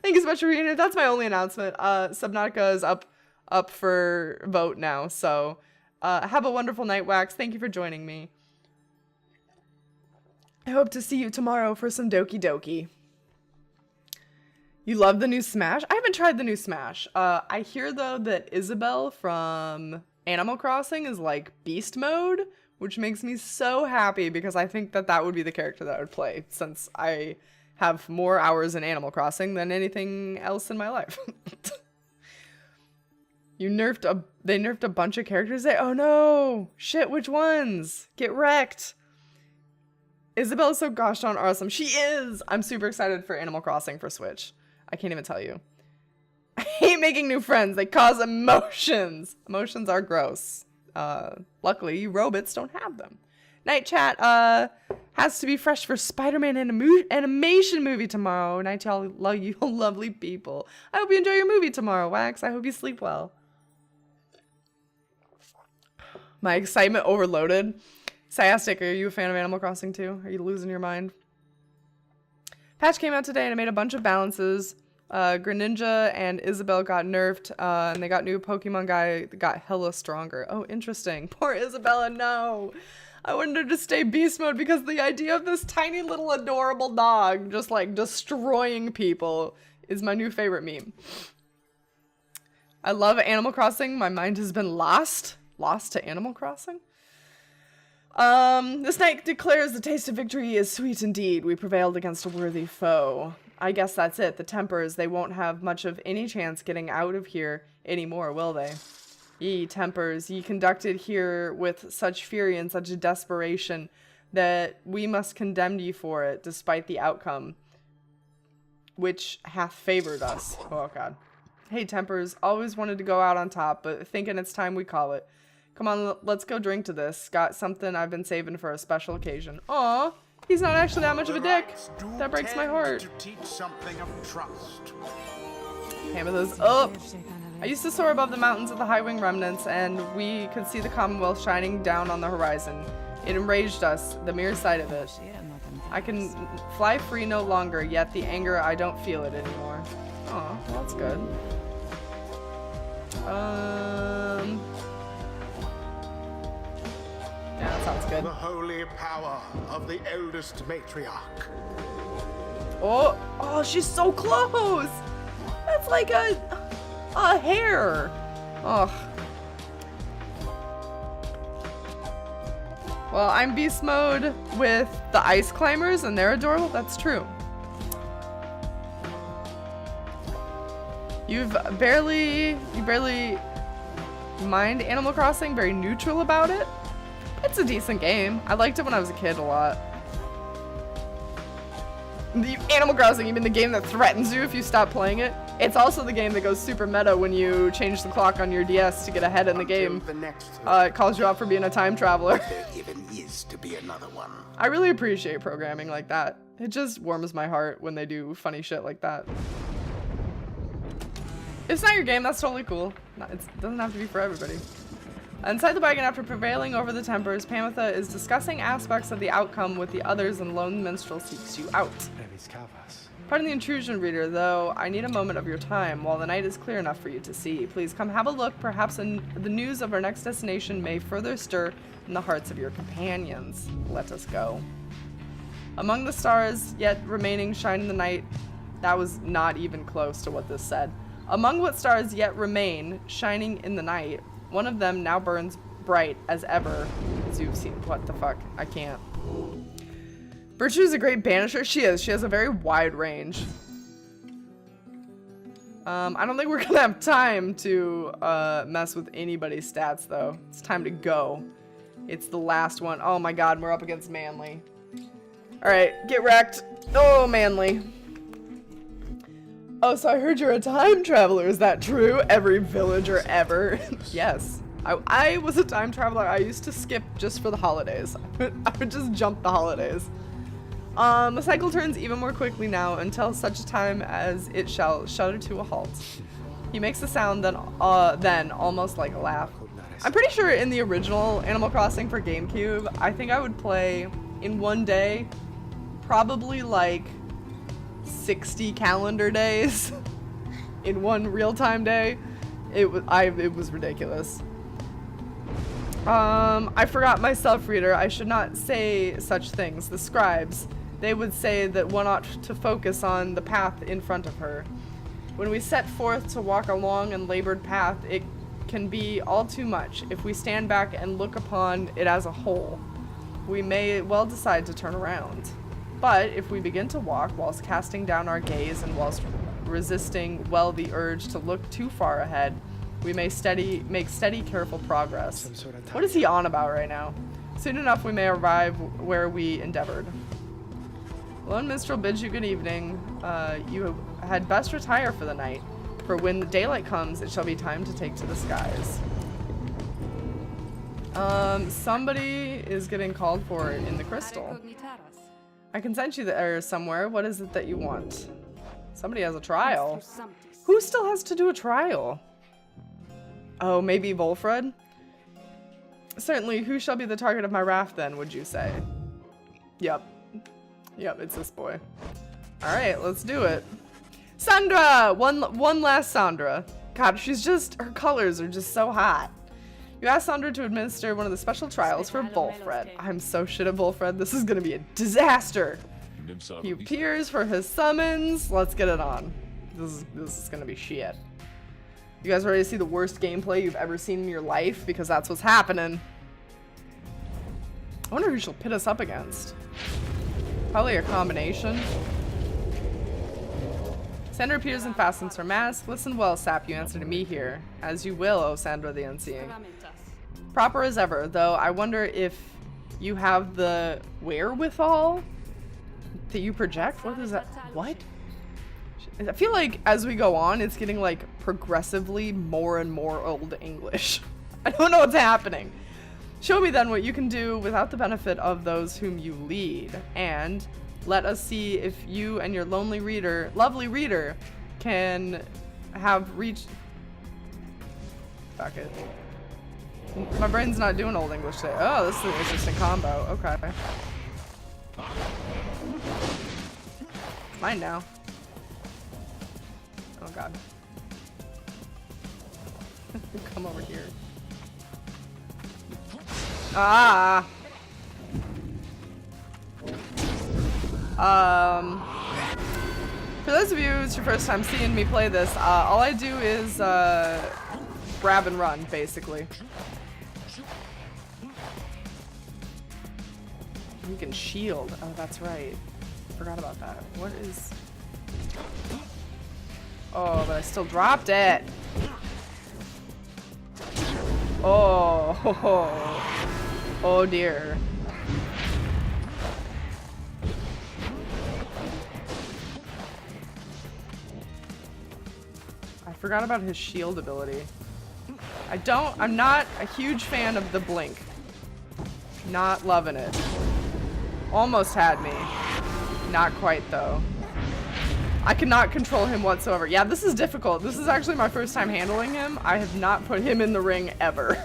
Thank you so much for reading it. That's my only announcement. Subnautica is up for vote now, so have a wonderful night, Wax. Thank you for joining me. I hope to see you tomorrow for some Doki Doki. You love the new Smash? I haven't tried the new Smash. I hear, though, that Isabelle from Animal Crossing is like beast mode, which makes me so happy because I think that that would be the character that I would play, since I have more hours in Animal Crossing than anything else in my life. They nerfed a bunch of characters there? Oh no! Shit, which ones? Get wrecked! Isabelle's so gosh darn awesome. She is! I'm super excited for Animal Crossing for Switch. I can't even tell you. I hate making new friends. They cause emotions. Emotions are gross. Luckily, you robots don't have them. Night chat has to be fresh for Spider-Man animation movie tomorrow. Night y'all, love you lovely people. I hope you enjoy your movie tomorrow, Wax. I hope you sleep well. My excitement overloaded. Siastic, are you a fan of Animal Crossing too? Are you losing your mind? Patch came out today and it made a bunch of balances. Greninja and Isabelle got nerfed, and they got new Pokemon guy that got hella stronger. Oh, interesting. Poor Isabella, no. I wanted her to stay beast mode because the idea of this tiny little adorable dog just like destroying people is my new favorite meme. I love Animal Crossing. My mind has been lost to Animal Crossing. This night declares the taste of victory is sweet indeed. We prevailed against a worthy foe. I guess that's it. The Tempers, they won't have much of any chance getting out of here anymore, will they? Ye Tempers, ye conducted here with such fury and such desperation that we must condemn ye for it, despite the outcome, which hath favored us. Oh, God. Hey, Tempers, always wanted to go out on top, but thinking it's time we call it. Come on, let's go drink to this. Got something I've been saving for a special occasion. Aw, he's not actually that much of a dick. That breaks my heart. To teach something of trust. Amethyst up. I used to soar above the mountains of the High Wing remnants, and we could see the Commonwealth shining down on the horizon. It enraged us, the mere sight of it. I can fly free no longer, yet the anger, I don't feel it anymore. Aw, well, that's good. Yeah, that sounds good. The holy power of the eldest matriarch. Oh, she's so close. That's like a hair. Ugh. Well, I'm beast mode with the ice climbers and they're adorable. That's true. You barely mind Animal Crossing, very neutral about it. It's a decent game. I liked it when I was a kid a lot. The Animal Crossing, you mean the game that threatens you if you stop playing it? It's also the game that goes super meta when you change the clock on your DS to get ahead in the game. It calls you out for being a time traveler. There even is to be another one. I really appreciate programming like that. It just warms my heart when they do funny shit like that. If it's not your game, that's totally cool. It doesn't have to be for everybody. Inside the wagon, after prevailing over the Tempers, Pamitha is discussing aspects of the outcome with the others, and Lone Minstrel seeks you out. Pardon the intrusion, reader, though I need a moment of your time. While the night is clear enough for you to see, please come have a look. Perhaps the news of our next destination may further stir in the hearts of your companions. Let us go. Among the stars yet remaining shine in the night. That was not even close to what this said. Among what stars yet remain shining in the night, one of them now burns bright as ever. As you've seen, what the fuck? I can't. Virtue is a great banisher. She is. She has a very wide range. I don't think we're gonna have time to mess with anybody's stats though. It's time to go. It's the last one. Oh my god, we're up against Manly. Alright, get wrecked. Oh, Manly. Oh, so I heard you're a time traveler. Is that true? Every villager ever. Yes. I was a time traveler. I used to skip just for the holidays. I would just jump the holidays. The cycle turns even more quickly now until such a time as it shall shudder to a halt. He makes a sound then almost like a laugh. I'm pretty sure in the original Animal Crossing for GameCube, I think I would play in one day probably like 60 calendar days in one real-time day. It was ridiculous. I forgot my self-reader. I should not say such things. The scribes, they would say that one ought to focus on the path in front of her. When we set forth to walk a long and labored path, it can be all too much. If we stand back and look upon it as a whole, we may well decide to turn around. But if we begin to walk whilst casting down our gaze and whilst resisting well the urge to look too far ahead, we may make steady, careful progress. What is he on about right now? Soon enough we may arrive where we endeavored. Lone Minstrel bids you good evening. You had best retire for the night, for when the daylight comes, it shall be time to take to the skies. Somebody is getting called for in the crystal. I can send you there somewhere. What is it that you want? Somebody has a trial. Who still has to do a trial? Oh, maybe Volfred? Certainly, who shall be the target of my wrath then, would you say? Yep. Yep, it's this boy. Alright, let's do it. Sandra! One last Sandra. God, her colors are just so hot. You asked Sandra to administer one of the special trials for Volfred. I'm so shit at Volfred, this is gonna be a disaster. He appears for his summons. Let's get it on. This is gonna be shit. You guys ready to see the worst gameplay you've ever seen in your life? Because that's what's happening. I wonder who she'll pit us up against. Probably a combination. Sandra appears and fastens her mask. Listen well, Sap, you answer to me here. As you will, O Sandra the Unseeing. Proper as ever, though I wonder if you have the wherewithal that you project? What is that? What? I feel like as we go on, it's getting like progressively more and more Old English. I don't know what's happening. Show me then what you can do without the benefit of those whom you lead, and let us see if you and your lovely reader, can have reached. Fuck it. My brain's not doing Old English today. Oh, this is an interesting combo. Okay. Mine now. Oh god. Come over here. Ah. For those of you it's your first time seeing me play this, all I do is grab and run, basically. You can shield. Oh, that's right. Forgot about that. What is... Oh, but I still dropped it. Oh, oh dear. I forgot about his shield ability. I'm not a huge fan of the blink. Not loving it. Almost had me. Not quite though. I cannot control him whatsoever. Yeah, this is difficult. This is actually my first time handling him. I have not put him in the ring ever.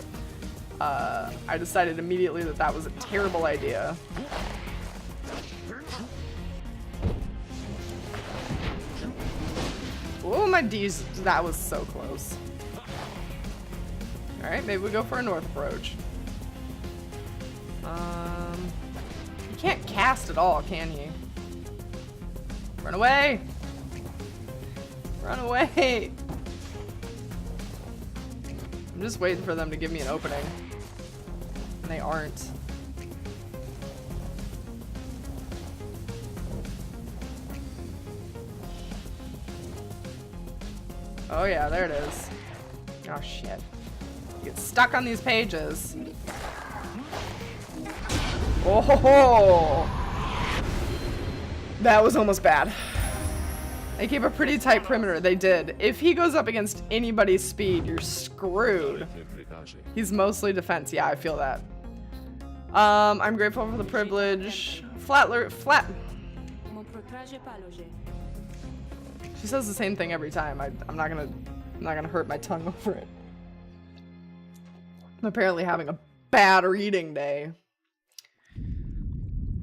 I decided immediately that that was a terrible idea. Oh, my D's. That was so close. Alright, maybe we go for a north approach. You can't cast at all, can you? Run away! Run away! I'm just waiting for them to give me an opening. And they aren't. Oh yeah, there it is. Oh shit. You get stuck on these pages. Oh ho ho! That was almost bad. They keep a pretty tight perimeter. They did. If he goes up against anybody's speed, you're screwed. He's mostly defense. Yeah, I feel that. I'm grateful for the privilege. She says the same thing every time. I'm not gonna hurt my tongue over it. I'm apparently having a bad reading day.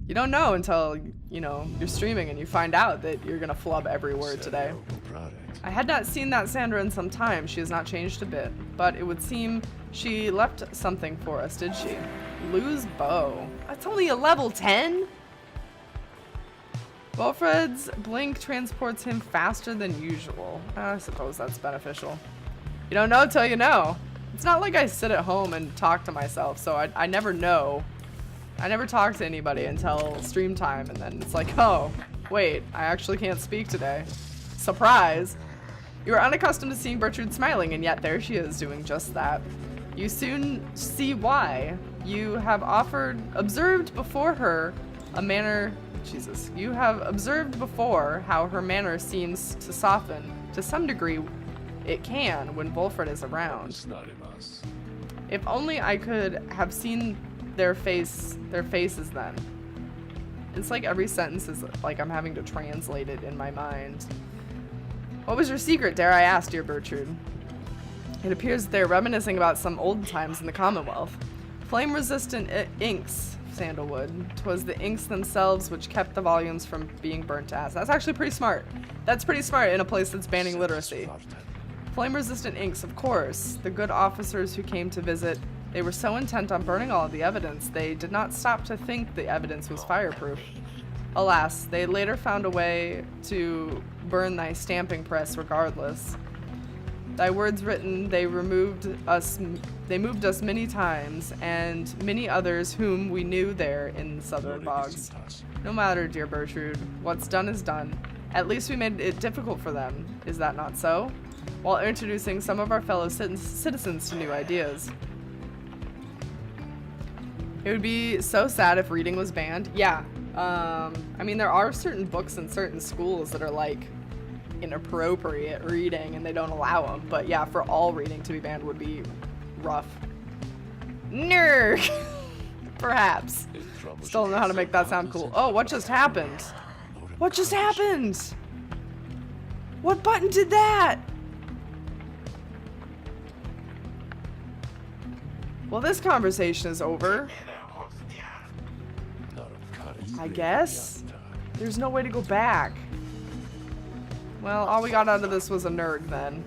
You don't know until, you know, you're streaming and you find out that you're gonna flub every word today. I had not seen that Sandra in some time. She has not changed a bit, but it would seem she left something for us, did she? Lou's bow. That's only a level 10? Wilfred's blink transports him faster than usual. I suppose that's beneficial. You don't know till you know. It's not like I sit at home and talk to myself, so I never know. I never talk to anybody until stream time, and then it's like, oh, wait, I actually can't speak today. Surprise! You are unaccustomed to seeing Bertrude smiling, and yet there she is doing just that. You soon see why. You have observed before her a manner. Jesus. You have observed before how her manner seems to soften. To some degree, it can when Wilfred is around. If only I could have seen their faces then. It's like every sentence is like I'm having to translate it in my mind. What was your secret, dare I ask, dear Bertrude? It appears they're reminiscing about some old times in the Commonwealth. Flame-resistant inks, sandalwood. 'Twas the inks themselves which kept the volumes from being burnt to ash. That's actually pretty smart. That's pretty smart in a place that's banning literacy. Flame-resistant inks, of course. The good officers who came to visit, they were so intent on burning all of the evidence, they did not stop to think the evidence was fireproof. Alas, they later found a way to burn thy stamping press regardless. Thy words written, they moved us many times, and many others whom we knew there in southern Boggs. No matter, dear Bertrude, what's done is done. At least we made it difficult for them, is that not so? While introducing some of our fellow citizens to new ideas. It would be so sad if reading was banned. Yeah, I mean, there are certain books in certain schools that are like inappropriate reading and they don't allow them, but yeah, for all reading to be banned would be rough. Nerd. Perhaps. Still don't know how to make that sound cool. Oh, what just happened? What just happened? What button did that? Well, this conversation is over. I guess? There's no way to go back. Well, all we got out of this was a nerd then.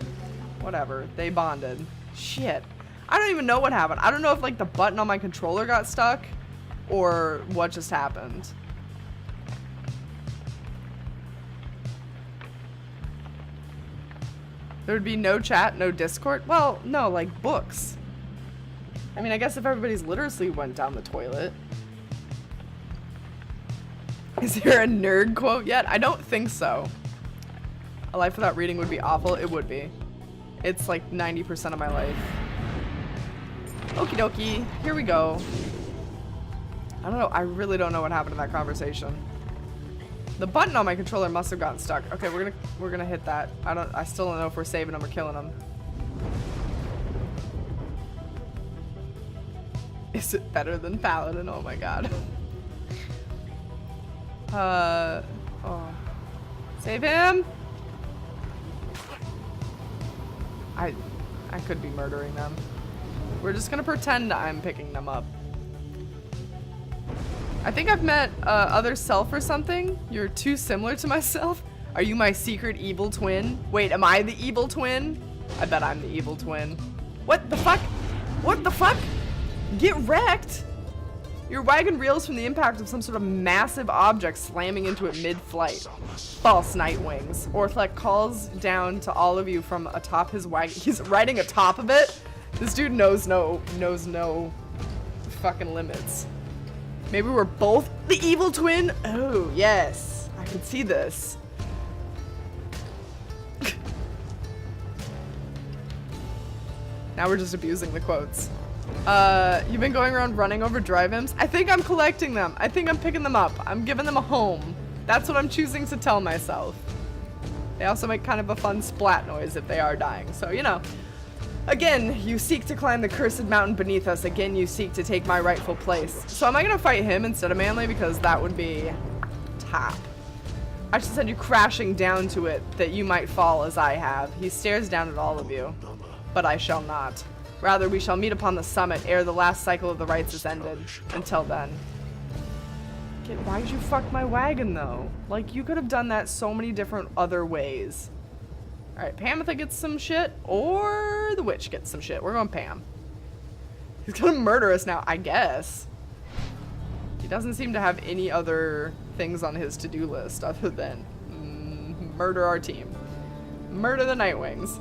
Whatever. They bonded. Shit. I don't even know what happened. I don't know if like the button on my controller got stuck or what just happened. There would be no chat, no Discord? Well, no, like books. I mean, I guess if everybody's literacy went down the toilet. Is there a nerd quote yet? I don't think so. A life without reading would be awful. It would be. It's like 90% of my life. Okie dokie. Here we go. I don't know. I really don't know what happened in that conversation. The button on my controller must have gotten stuck. Okay, we're gonna hit that. I still don't know if we're saving them or killing them. Is it better than Paladin? Oh my god. Oh. Save him! I could be murdering them. We're just gonna pretend I'm picking them up. I think I've met other self or something. You're too similar to myself. Are you my secret evil twin? Wait, am I the evil twin? I bet I'm the evil twin. What the fuck? What the fuck? Get wrecked! Your wagon reels from the impact of some sort of massive object slamming into it mid-flight. False night wings. Orthlek calls down to all of you from atop his wagon. He's riding atop of it? This dude knows no fucking limits. Maybe we're both the evil twin? Oh, yes. I can see this. Now we're just abusing the quotes. You've been going around running over drive-ins? I think I'm collecting them. I think I'm picking them up. I'm giving them a home. That's what I'm choosing to tell myself. They also make kind of a fun splat noise if they are dying. So, you know. Again, you seek to climb the cursed mountain beneath us. Again, you seek to take my rightful place. So am I going to fight him instead of Manly? Because that would be top. I should send you crashing down to it, that you might fall as I have. He stares down at all of you. But I shall not. Rather, we shall meet upon the summit ere the last cycle of the rites is ended. Until then. Why'd you fuck my wagon, though? Like, you could have done that so many different other ways. Alright, Pamitha gets some shit, or the witch gets some shit. We're going Pam. He's gonna murder us now, I guess. He doesn't seem to have any other things on his to-do list other than murder our team. Murder the Nightwings.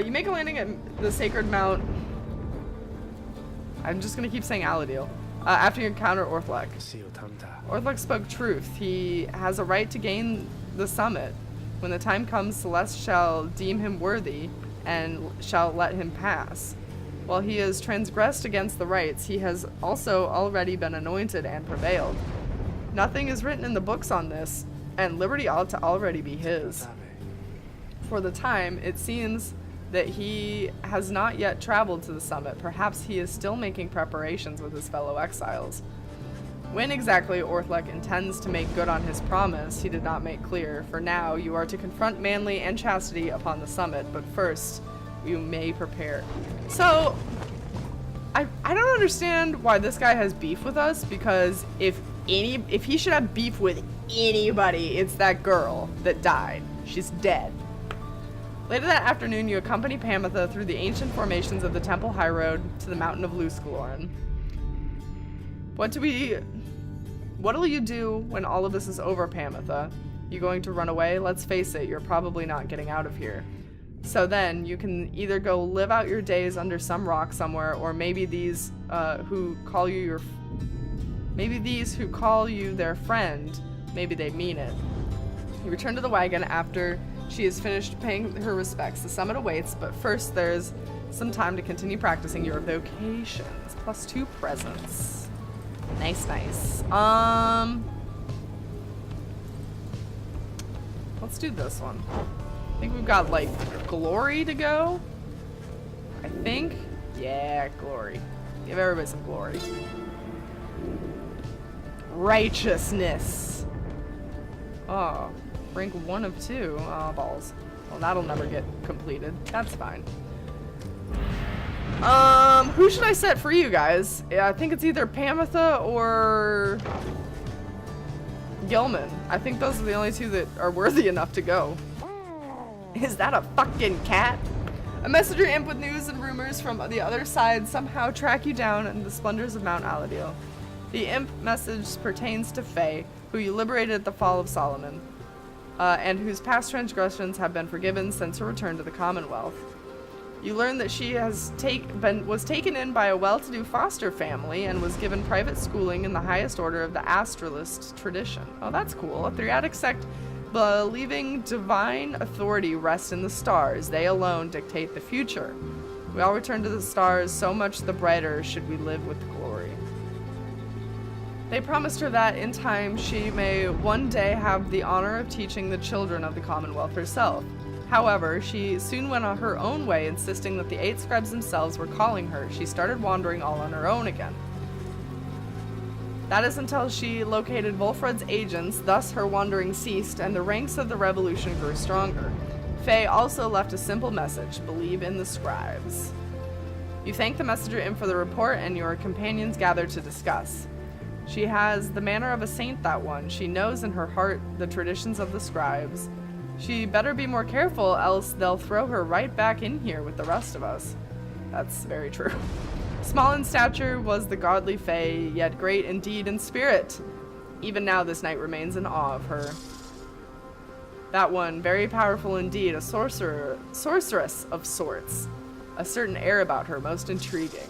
You make a landing at the Sacred Mount. I'm just gonna keep saying Aladil. After you encounter Orthlek. Orthlek spoke truth. He has a right to gain the summit. When the time comes, Celeste shall deem him worthy and shall let him pass. While he has transgressed against the rites, he has also already been anointed and prevailed. Nothing is written in the books on this, and liberty ought to already be his. For the time, it seems that he has not yet traveled to the summit. Perhaps he is still making preparations with his fellow exiles. When exactly Orthlek intends to make good on his promise, he did not make clear. For now, you are to confront Manly and Chastity upon the summit, but first, you may prepare. So, I don't understand why this guy has beef with us, because if he should have beef with anybody, it's that girl that died. She's dead. Later that afternoon, you accompany Pamitha through the ancient formations of the Temple High Road to the Mountain of Luscaloran. What'll you do when all of this is over, Pamitha? You going to run away? Let's face it, you're probably not getting out of here. So then, you can either go live out your days under some rock somewhere, or maybe these who call you their friend, maybe they mean it. You return to the wagon after she has finished paying her respects. The summit awaits, but first there's some time to continue practicing your vocations. +2 presents. Nice, nice. Let's do this one. I think we've got, like, glory to go. I think. Yeah, glory. Give everybody some glory. Righteousness. Oh. Rank 1 of 2. Oh, balls. Well, that'll never get completed. That's fine. Who should I set for you guys? I think it's either Pamitha or Gilman. I think those are the only two that are worthy enough to go. Is that a fucking cat? A messenger imp with news and rumors from the other side somehow track you down in the splendors of Mount Aladil. The imp message pertains to Faye, who you liberated at the fall of Solomon. And whose past transgressions have been forgiven since her return to the Commonwealth. You learn that she was taken in by a well-to-do foster family and was given private schooling in the highest order of the Astralist tradition. Oh, that's cool. A Theriatic sect believing divine authority rests in the stars. They alone dictate the future. We all return to the stars, so much the brighter should we live with glory. They promised her that, in time, she may one day have the honor of teaching the children of the Commonwealth herself. However, she soon went on her own way, insisting that the 8 scribes themselves were calling her. She started wandering all on her own again. That is until she located Wolfred's agents, thus her wandering ceased, and the ranks of the revolution grew stronger. Faye also left a simple message: believe in the scribes. You thank the messenger imp for the report, and your companions gather to discuss. She has the manner of a saint, that one. She knows in her heart the traditions of the scribes. She better be more careful, else they'll throw her right back in here with the rest of us. That's very true. Small in stature was the godly Faye, yet great indeed in spirit. Even now this knight remains in awe of her. That one, very powerful indeed, a sorceress of sorts. A certain air about her, most intriguing.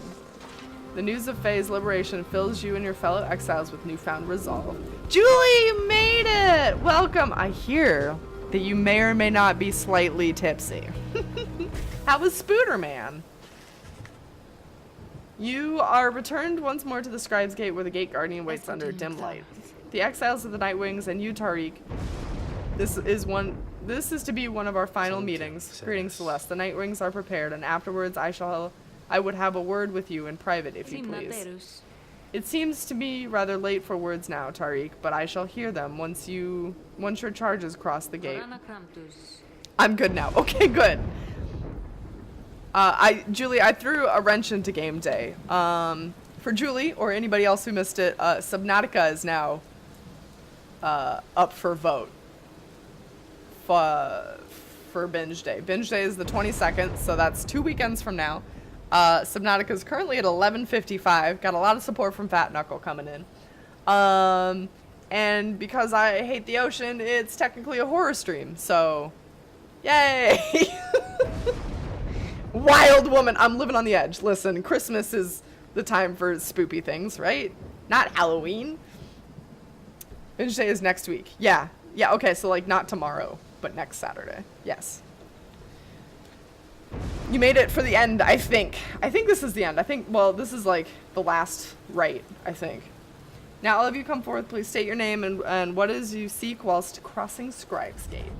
The news of Faye's liberation fills you and your fellow exiles with newfound resolve. Julie, you made it! Welcome! I hear that you may or may not be slightly tipsy. How was Spooderman? You are returned once more to the Scribe's Gate, where the gate guardian waits under dim light. The exiles of the Nightwings and you, Tariq. This is to be one of our final meetings. Greetings, Celeste. The Nightwings are prepared, and afterwards I would have a word with you in private, if you please. It seems to be rather late for words now, Tariq, but I shall hear them once your charges cross the gate. I'm good now. Okay, good. Julie, I threw a wrench into game day. For Julie, or anybody else who missed it, Subnautica is now up for vote for binge day. Binge day is the 22nd, so that's 2 weekends from now. Subnautica is currently at 11:55. Got a lot of support from Fat Knuckle coming in. And because I hate the ocean, it's technically a horror stream, so yay! Wild woman, I'm living on the edge. Listen, Christmas is the time for spoopy things, right? Not Halloween. Binge day is next week. Yeah, okay, so like not tomorrow, but next Saturday. Yes. You made it for the end, I think. I think this is the end. Well, this is like the last rite, I think. Now, all of you come forth, please state your name and what is you seek whilst crossing Scribe's Gate.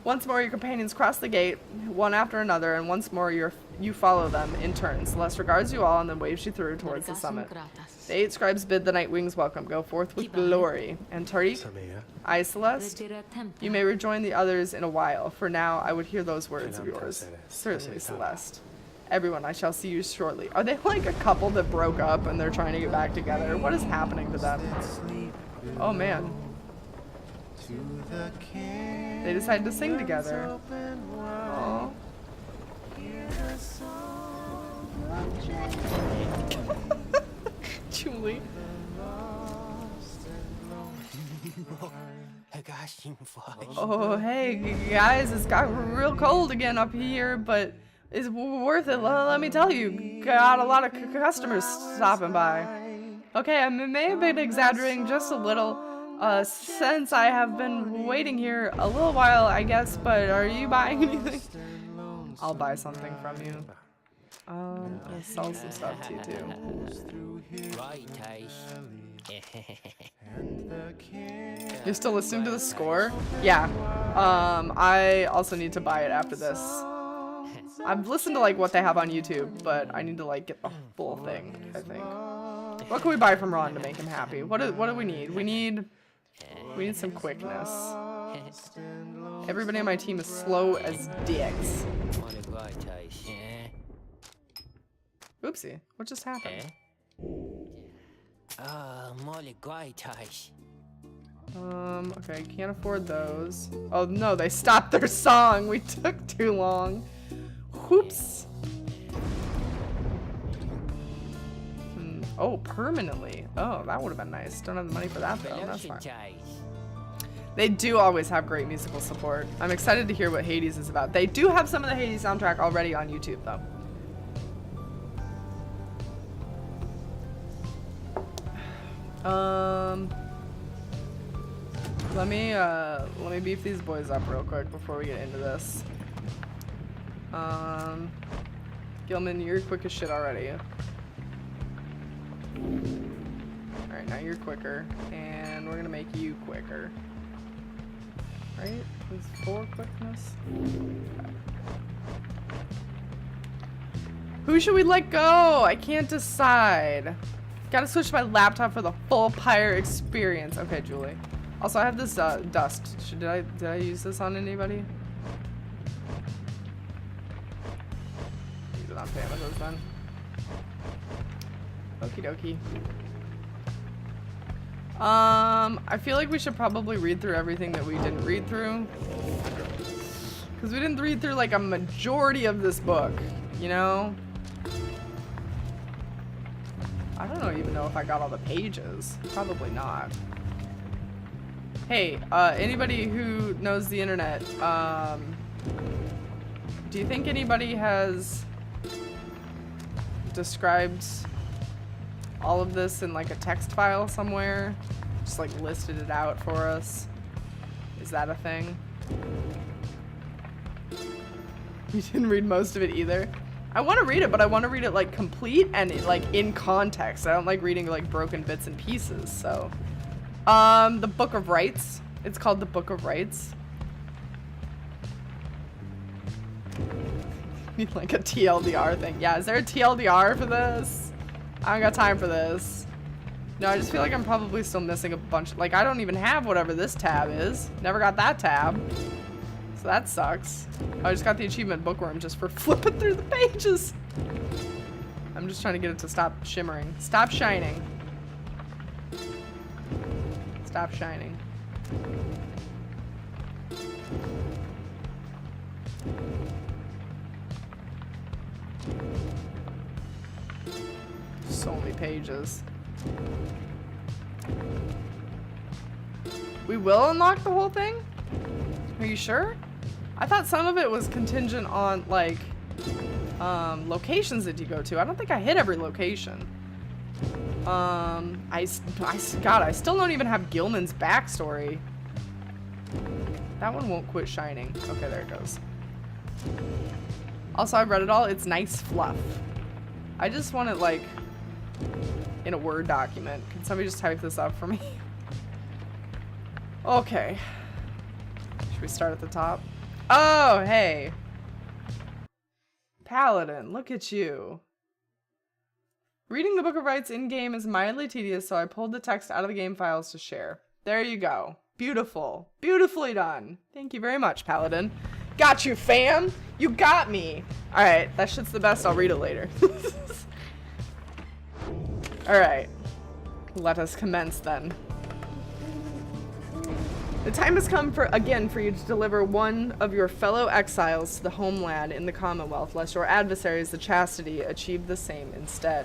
Once more, your companions cross the gate, one after another, and once more you follow them in turn. Celeste regards you all and then waves you through towards the summit. The 8 scribes bid the Night Wings welcome. Go forth with glory. And Tariq, I, Celeste, you may rejoin the others in a while. For now, I would hear those words of yours. Certainly, Celeste. Everyone, I shall see you shortly. Are they like a couple that broke up and they're trying to get back together? What is happening to them? Oh, man. They decided to sing together. Aww. Julie. Oh, hey, guys, it's got real cold again up here, but it's worth it. Let me tell you, got a lot of customers stopping by. Okay, I may have been exaggerating just a little. Since I have been waiting here a little while, I guess, but are you buying anything? I'll buy something from you. I'll sell some stuff to you too. You're still listening to the score? Yeah. I also need to buy it after this. I've listened to like what they have on YouTube, but I need to like get the full thing, I think. What can we buy from Ron to make him happy? What do we need? We need some quickness. Everybody on my team is slow as dicks. Oopsie, what just happened? Okay, can't afford those. Oh no, they stopped their song. We took too long. Whoops. Oh, permanently. Oh, that would have been nice. Don't have the money for that though. That's fine. They do always have great musical support. I'm excited to hear what Hades is about. They do have some of the Hades soundtrack already on YouTube though. Let me beef these boys up real quick before we get into this. Gilman, you're quick as shit already. Alright, now you're quicker, and we're gonna make you quicker. Right? Is 4 quickness? Okay. Who should we let go? I can't decide. Gotta switch my laptop for the full Pyre experience. Okay, Julie. Also, I have this dust. Did I use this on anybody? Use it on Thanatos then. Okie dokie. I feel like we should probably read through everything that we didn't read through. Because we didn't read through like a majority of this book, you know? I don't even know if I got all the pages. Probably not. Hey, anybody who knows the internet, do you think anybody has described all of this in like a text file somewhere? Just like listed it out for us? Is that a thing? You didn't read most of it either? I want to read it, but I want to read it like complete and like in context. I don't like reading like broken bits and pieces, so. The Book of Rites. It's called the Book of Rites. Like a TLDR thing. Yeah, is there a TLDR for this? I don't got time for this. No, I just feel like I'm probably still missing a bunch. Like, I don't even have whatever this tab is. Never got that tab. So that sucks. I just got the achievement bookworm just for flipping through the pages. I'm just trying to get it to stop shimmering. Stop shining. Stop shining. So many pages. We will unlock the whole thing? Are you sure? I thought some of it was contingent on, like, locations that you go to. I don't think I hit every location. God, I still don't even have Gilman's backstory. That one won't quit shining. Okay, there it goes. Also, I've read it all. It's nice fluff. I just want it, like, in a Word document. Can somebody just type this up for me? Okay. Should we start at the top? Oh, hey. Paladin, look at you. Reading the Book of Rites in-game is mildly tedious, so I pulled the text out of the game files to share. There you go. Beautiful. Beautifully done. Thank you very much, Paladin. Got you, fam! You got me! Alright, that shit's the best. I'll read it later. Alright. Let us commence then. The time has come again for you to deliver one of your fellow exiles to the homeland in the Commonwealth, lest your adversaries, the Chastity, achieve the same instead.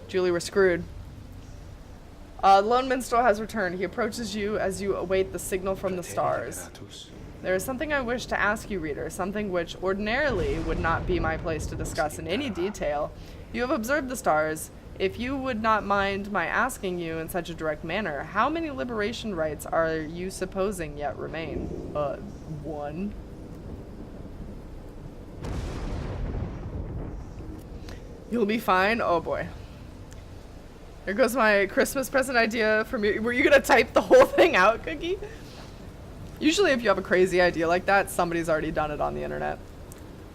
Julie, we're screwed. The lone minstrel has returned. He approaches you as you await the signal from the stars. There is something I wish to ask you, reader, something which ordinarily would not be my place to discuss in any detail. You have observed the stars. If you would not mind my asking you in such a direct manner, how many liberation rites are you supposing yet remain? One. You'll be fine? Oh boy. Here goes my Christmas present idea from you. Were you gonna type the whole thing out, Cookie? Usually if you have a crazy idea like that, somebody's already done it on the internet.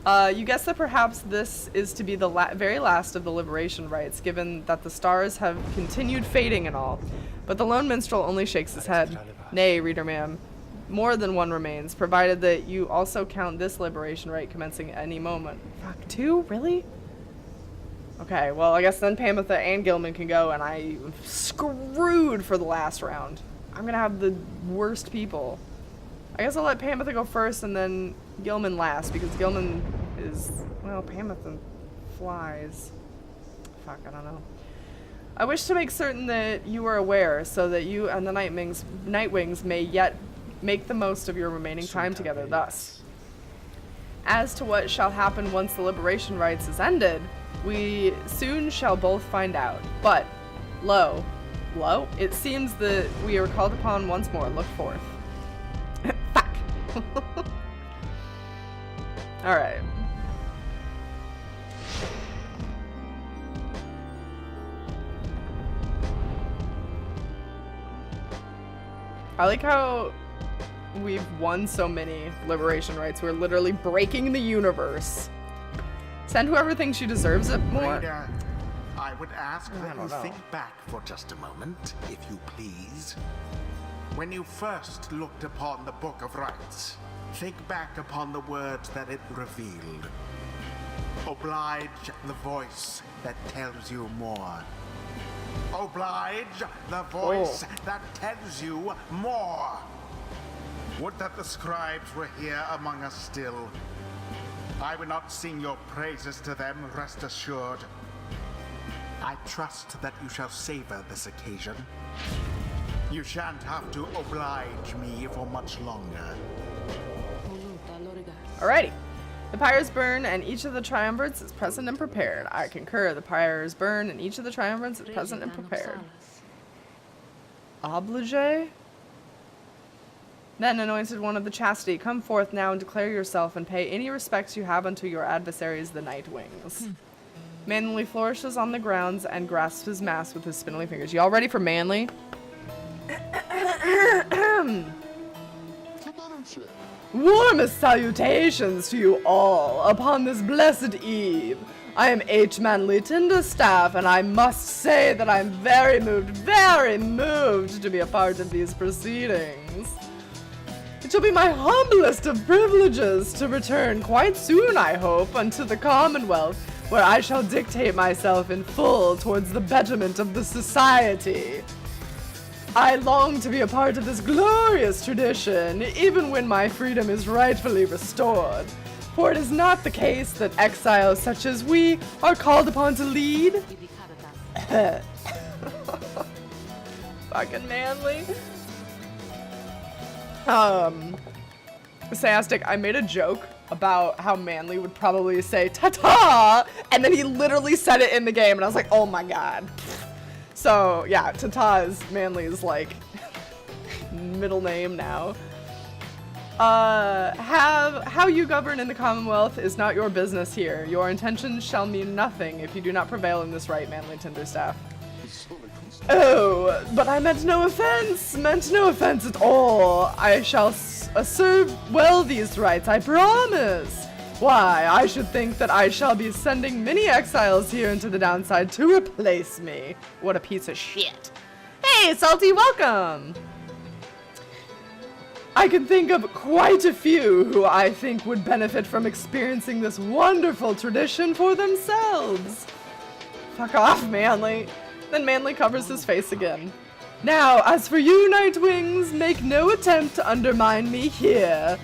You guess that perhaps this is to be the very last of the liberation rites, given that the stars have continued fading and all. But the lone minstrel only shakes his head. Nay, reader ma'am, more than one remains, provided that you also count this liberation rite commencing any moment. Fuck, 2? Really? Okay, well, I guess then Pamitha and Gilman can go, and I'm screwed for the last round. I'm gonna have the worst people. I guess I'll let Pamitha go first and then Gilman last, because Gilman is, well, Pamitha flies. Fuck, I don't know. I wish to make certain that you are aware, so that you and the Nightwings may yet make the most of your remaining time together thus. As to what shall happen once the liberation rites is ended, we soon shall both find out. But, lo, it seems that we are called upon once more. Look forth. Fuck. Alright. I like how we've won so many liberation rights. We're literally breaking the universe. Send whoever thinks she deserves it more. Reader, I would ask that you think back for just a moment, if you please. When you first looked upon the Book of Rites, think back upon the words that it revealed. Oblige the voice that tells you more. Oblige the voice that tells you more. Would that the scribes were here among us still. I would not sing your praises to them, rest assured. I trust that you shall savor this occasion. You shan't have to oblige me for much longer. Alrighty. The pyres burn, and each of the triumvirates is present and prepared. I concur. The pyres burn, and each of the triumvirates is present and prepared. Oblige? Then, anointed one of the Chastity, come forth now and declare yourself, and pay any respects you have unto your adversaries, the Nightwings. Manly flourishes on the grounds and grasps his mask with his spindly fingers. Y'all ready for Manly? Warmest salutations to you all upon this blessed eve. I am H. Manly Tinderstaff, and I must say that I'm very moved to be a part of these proceedings. It shall be my humblest of privileges to return quite soon, I hope, unto the Commonwealth, where I shall dictate myself in full towards the betterment of the society. I long to be a part of this glorious tradition, even when my freedom is rightfully restored. For it is not the case that exiles such as we are called upon to lead. Fucking manly. Sayastic, I made a joke about how Manly would probably say ta-ta, and then he literally said it in the game, and I was like, oh my god. So yeah, ta-ta is Manly's like middle name now. How you govern in the Commonwealth is not your business here. Your intentions shall mean nothing if you do not prevail in this right, Manly Tinderstaff. Oh, but I meant no offense at all. I shall serve well these rights, I promise. Why, I should think that I shall be sending many exiles here into the downside to replace me. What a piece of shit. Hey, Salty, welcome. I can think of quite a few who I think would benefit from experiencing this wonderful tradition for themselves. Fuck off, Manly. Then Manly covers his face again. Now, as for you, Nightwings, make no attempt to undermine me here,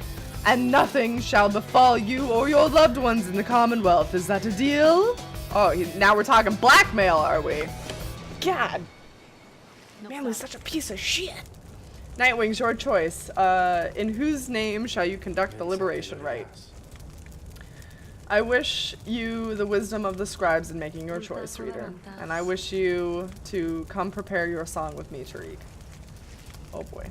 and nothing shall befall you or your loved ones in the Commonwealth. Is that a deal? Oh, now we're talking blackmail, are we? God. Manly's such a piece of shit. Nightwings, your choice. In whose name shall you conduct the liberation rite? I wish you the wisdom of the scribes in making your choice, reader. And I wish you to come prepare your song with me, Tariq. Oh boy.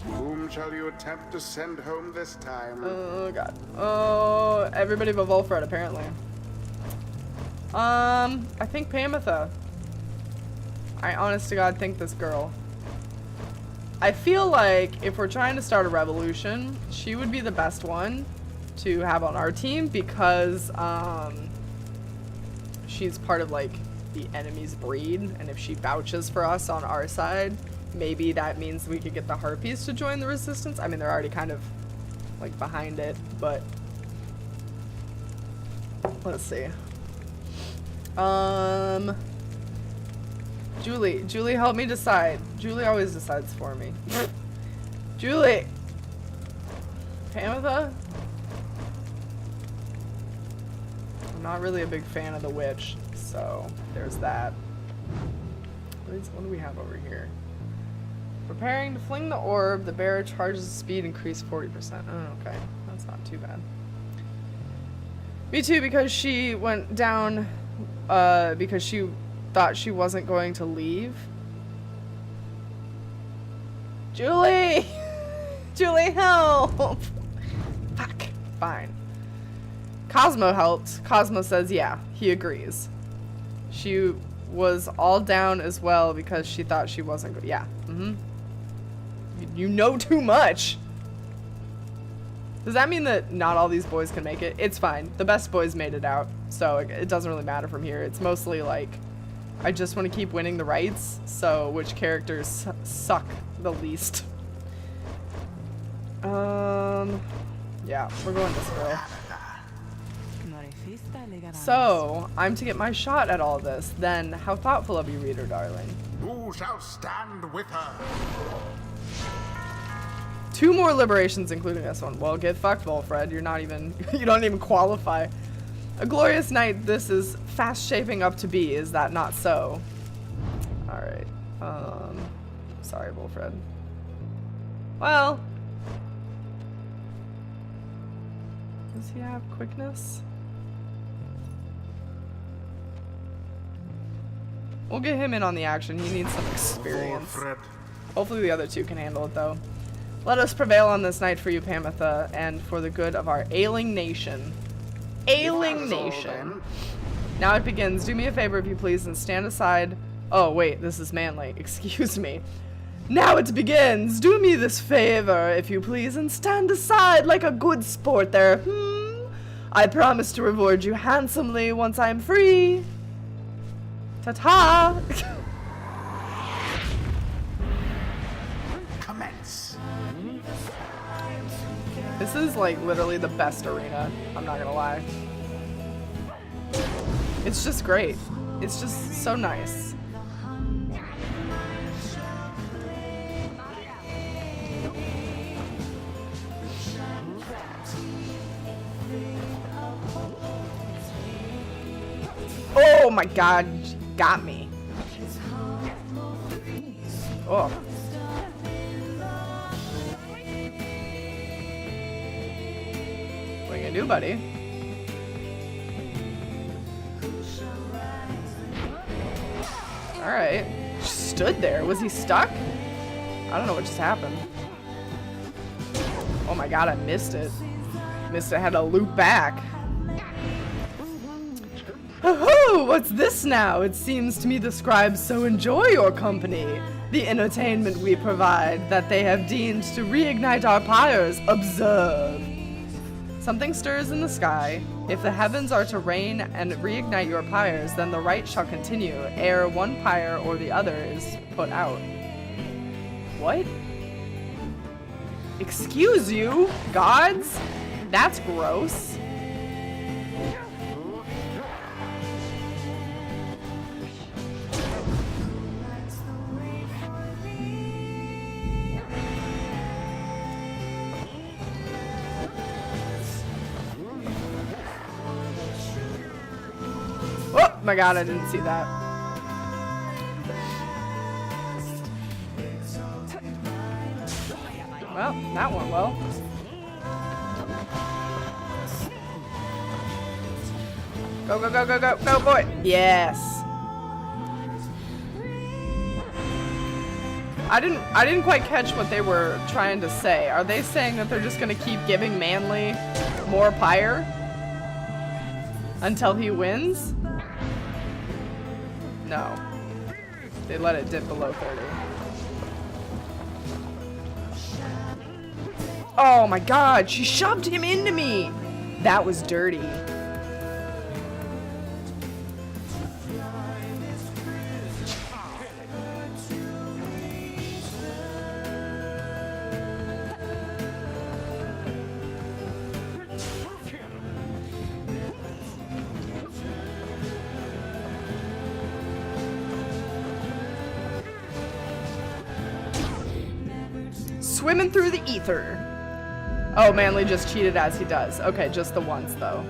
Whom shall you attempt to send home this time? Oh god. Oh, everybody but Volfred, apparently. I think Pamitha. I honest to god think this girl. I feel like if we're trying to start a revolution, she would be the best one to have on our team because she's part of like the enemy's breed, and if she vouches for us on our side, maybe that means we could get the Harpies to join the resistance. I mean, they're already kind of like behind it, but let's see. Julie, help me decide. Julie always decides for me. Julie! Pamitha? I'm not really a big fan of the witch, so there's that. What do we have over here? Preparing to fling the orb, the bearer charges speed increased 40%. Oh, okay. That's not too bad. Me too, because she went down, because she thought she wasn't going to leave. Julie! Julie, help! Fuck. Fine. Cosmo helped. Cosmo says, yeah, he agrees. She was all down as well because she thought she wasn't good. Yeah. You know too much. Does that mean that not all these boys can make it? It's fine. The best boys made it out, so it doesn't really matter from here. It's mostly like, I just want to keep winning the rights, so which characters suck the least. Yeah, we're going this girl. So, I'm to get my shot at all this. Then, how thoughtful of you, reader, darling. Who shall stand with her? 2 more liberations, including this one. Well, get fucked, Volfred. You're not even, you don't even qualify. A glorious night this is fast shaping up to be, is that not so? Alright. Sorry, Volfred. Well. Does he have quickness? We'll get him in on the action. He needs some experience. Volfred. Hopefully the other 2 can handle it, though. Let us prevail on this night for you, Pamitha, and for the good of our ailing nation. Ailing nation. Now it begins. Do me a favor, if you please, and stand aside. Oh, wait, this is Manly. Excuse me. Now it begins. Do me this favor, if you please, and stand aside like a good sport there. I promise to reward you handsomely once I am free. Ta-ta! Commence. This is like literally the best arena. I'm not gonna lie. It's just great. It's just so nice. Oh my god, she got me. Oh. What are you gonna do, buddy? Alright. Stood there. Was he stuck? I don't know what just happened. Oh my god, I missed it. Missed it, had to loop back. Oh, what's this now? It seems to me the scribes so enjoy your company, the entertainment we provide, that they have deemed to reignite our pyres. Observe. Something stirs in the sky. If the heavens are to rain and reignite your pyres, then the rite shall continue, ere one pyre or the other is put out. What? Excuse you, gods? That's gross. Oh my god, I didn't see that. Well, that went well. Go, go, go, go, go, go, boy! Yes! I didn't quite catch what they were trying to say. Are they saying that they're just gonna keep giving Manly more pyre? Until he wins? No. They let it dip below 30. Oh my god, she shoved him into me! That was dirty. Swimming through the ether. Oh, Manly just cheated as he does. Okay, just the once, though.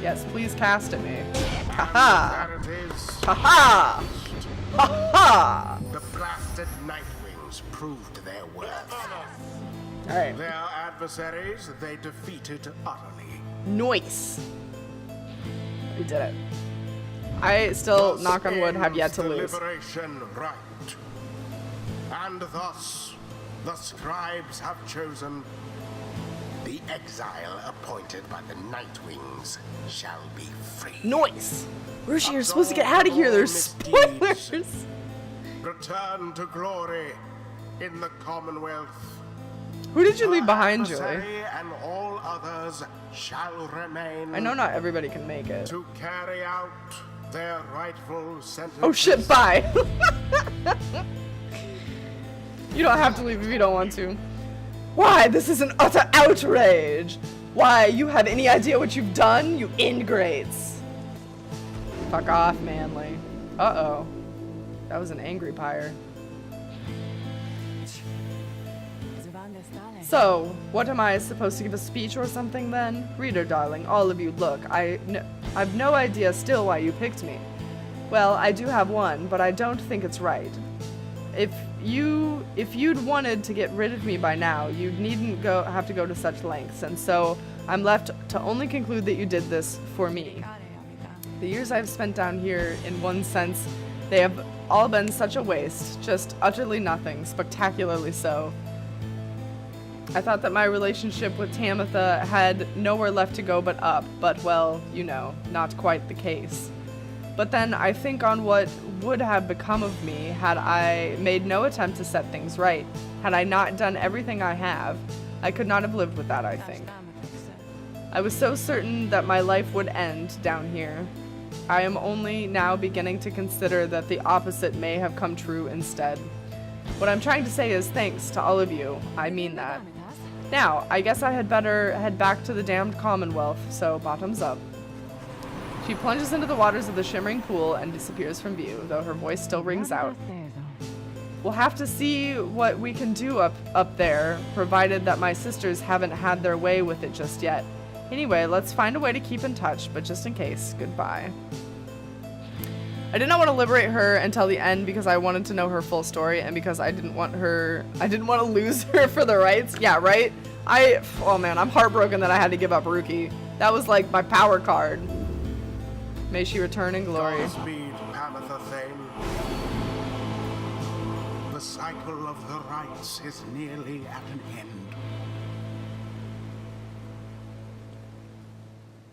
Yes, please cast at me. Ha-ha! Ha-ha! Ha-ha! The blasted Nightwings proved their worth. Alright. Their adversaries they defeated utterly. Nice. We did it. I still, knock on wood, have yet to lose. Liberation right. And thus, the scribes have chosen the exile appointed by the Nightwings shall be free. Nice! Rishi, you're supposed to get out of here. There's spoilers. Return to glory in the Commonwealth. Who did you leave behind, Julie? And all others shall remain. I know not everybody can make it. To carry out their rightful sentences. Oh shit, bye! You don't have to leave if you don't want to. Why, this is an utter outrage! Why, you have any idea what you've done, you ingrates? Fuck off, Manly. Uh-oh. That was an angry pyre. So, what am I supposed to give a speech or something then? Reader darling, all of you, look, I've no idea still why you picked me. Well, I do have one, but I don't think it's right. If you'd wanted to get rid of me by now, you needn't have to go to such lengths, and so I'm left to only conclude that you did this for me. The years I've spent down here, in one sense, they have all been such a waste, just utterly nothing, spectacularly so. I thought that my relationship with Tamitha had nowhere left to go but up, but well, you know, not quite the case. But then I think on what would have become of me had I made no attempt to set things right. Had I not done everything I have, I could not have lived with that, I think. I was so certain that my life would end down here. I am only now beginning to consider that the opposite may have come true instead. What I'm trying to say is thanks to all of you. I mean that. Now, I guess I had better head back to the damned Commonwealth, so bottoms up. She plunges into the waters of the shimmering pool and disappears from view, though her voice still rings out. We'll have to see what we can do up there, provided that my sisters haven't had their way with it just yet. Anyway, let's find a way to keep in touch, but just in case, goodbye. I did not want to liberate her until the end because I wanted to know her full story and because I didn't want to lose her for the rights. Yeah, right? Oh man, I'm heartbroken that I had to give up Ruki. That was like my power card. May she return in glory. Godspeed, Pamitha Thane. The cycle of the rites is nearly at an end.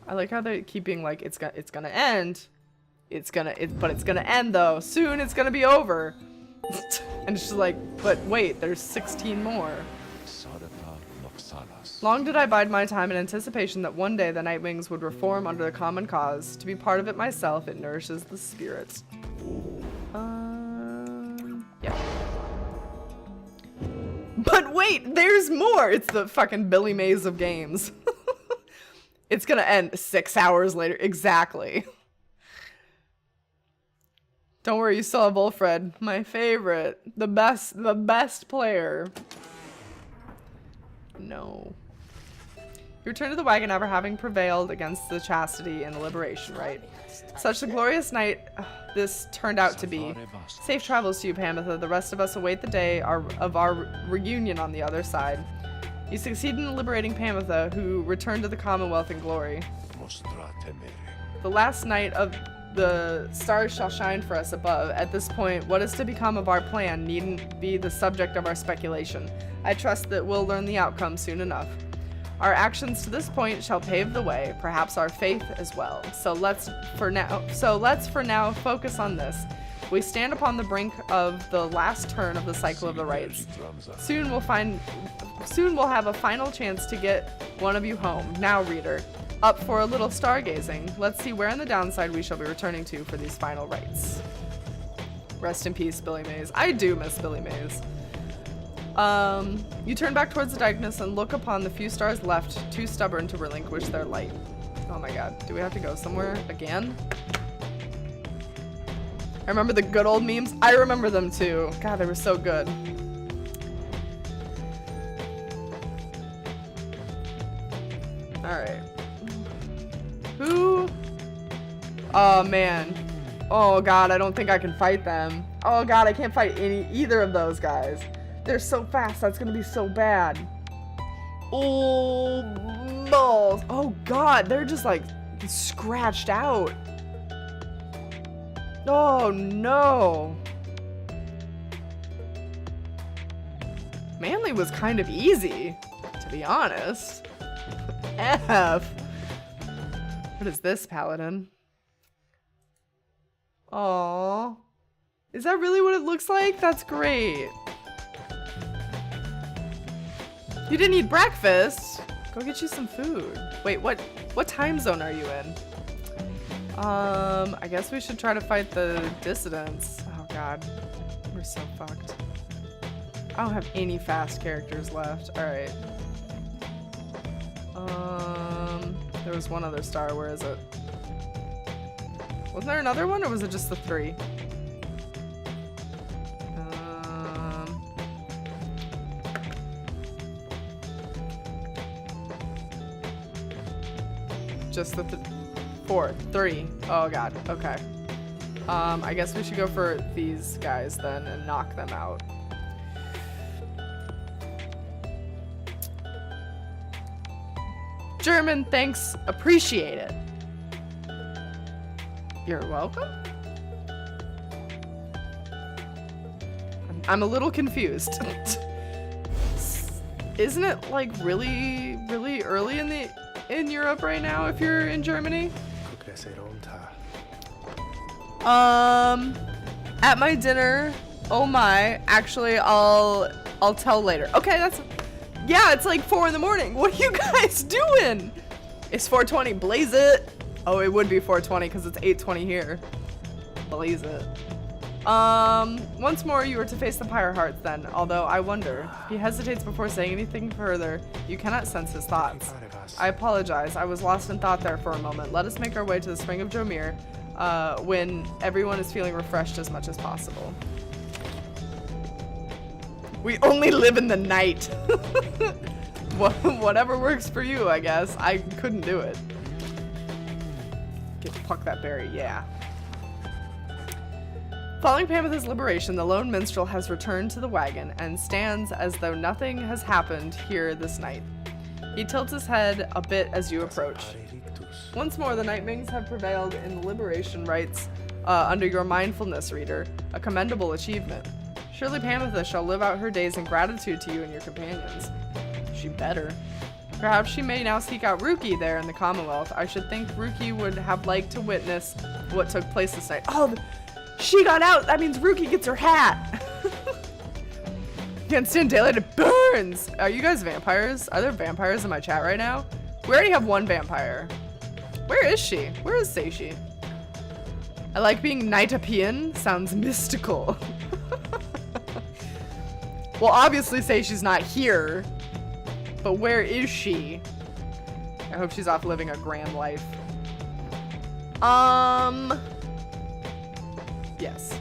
I like how they're keeping like it's gonna end. But it's gonna end though. Soon it's gonna be over. And she's like, but wait, there's 16 more. Long did I bide my time in anticipation that one day the Nightwings would reform under the common cause. To be part of it myself, it nourishes the spirit. Yeah. But wait, there's more! It's the fucking Billy Mays of games. It's gonna end 6 hours later. Exactly. Don't worry, you still have Wolfred. My favorite. The best player. No. You return to the wagon after having prevailed against the chastity and the liberation rite. Such a glorious night this turned out to be. Safe travels to you, Pamitha. The rest of us await the day of our reunion on the other side. You succeed in liberating Pamitha, who returned to the Commonwealth in glory. The last night of the stars shall shine for us above. At this point, what is to become of our plan needn't be the subject of our speculation. I trust that we'll learn the outcome soon enough. Our actions to this point shall pave the way, perhaps our faith as well. So let's for now focus on this. We stand upon the brink of the last turn of the cycle of the rites. Soon we'll have a final chance to get one of you home. Now, reader, up for a little stargazing. Let's see where in the downside we shall be returning to for these final rites. Rest in peace, Billy Mays. I do miss Billy Mays. You turn back towards the darkness and look upon the few stars left, too stubborn to relinquish their light. Oh my god, do we have to go somewhere again? I remember the good old memes. I remember them too. God, they were so good. Alright. Who? Oh man. Oh god, I don't think I can fight them. Oh god, I can't fight either of those guys. They're so fast, that's gonna be so bad. Oh, balls. Oh god, they're just like scratched out. Oh no. Manly was kind of easy, to be honest. F. What is this, Paladin? Aww. Is that really what it looks like? That's great. You didn't eat breakfast? Go get you some food. Wait, what time zone are you in? I guess we should try to fight the dissidents. Oh god. We're so fucked. I don't have any fast characters left. Alright. There was one other star. Where is it? Wasn't there another one, or was it just the 3? Just the 4, 3. Oh god, okay. I guess we should go for these guys then and knock them out. German, thanks, appreciate it. You're welcome? I'm a little confused. Isn't it like really early in Europe right now if you're in Germany? At my dinner. Oh my. Actually, I'll tell later. Okay, yeah, it's like 4 in the morning. What are you guys doing? It's 4:20. Blaze it. Oh, it would be 4:20 because it's 8:20 here. Blaze it. Once more you are to face the Pyre hearts then, although I wonder. He hesitates before saying anything further. You cannot sense his thoughts. I apologize. I was lost in thought there for a moment. Let us make our way to the Spring of Jomir, when everyone is feeling refreshed as much as possible. We only live in the night. Whatever works for you, I guess. I couldn't do it. Get to pluck that berry, yeah. Following Pameth's liberation, the lone minstrel has returned to the wagon and stands as though nothing has happened here this night. He tilts his head a bit as you approach. Once more, the Nightwings have prevailed in the liberation rites under your mindfulness, reader, a commendable achievement. Surely Pametha shall live out her days in gratitude to you and your companions. She better. Perhaps she may now seek out Ruki there in the Commonwealth. I should think Ruki would have liked to witness what took place this night. Oh, she got out! That means Ruki gets her hat! Can't stand daylight, it burns! Are you guys vampires? Are there vampires in my chat right now? We already have one vampire. Where is she? Where is Seishi? I like being Nightapian. Sounds mystical. Well, obviously Seishi's not here. But where is she? I hope she's off living a grand life. Yes.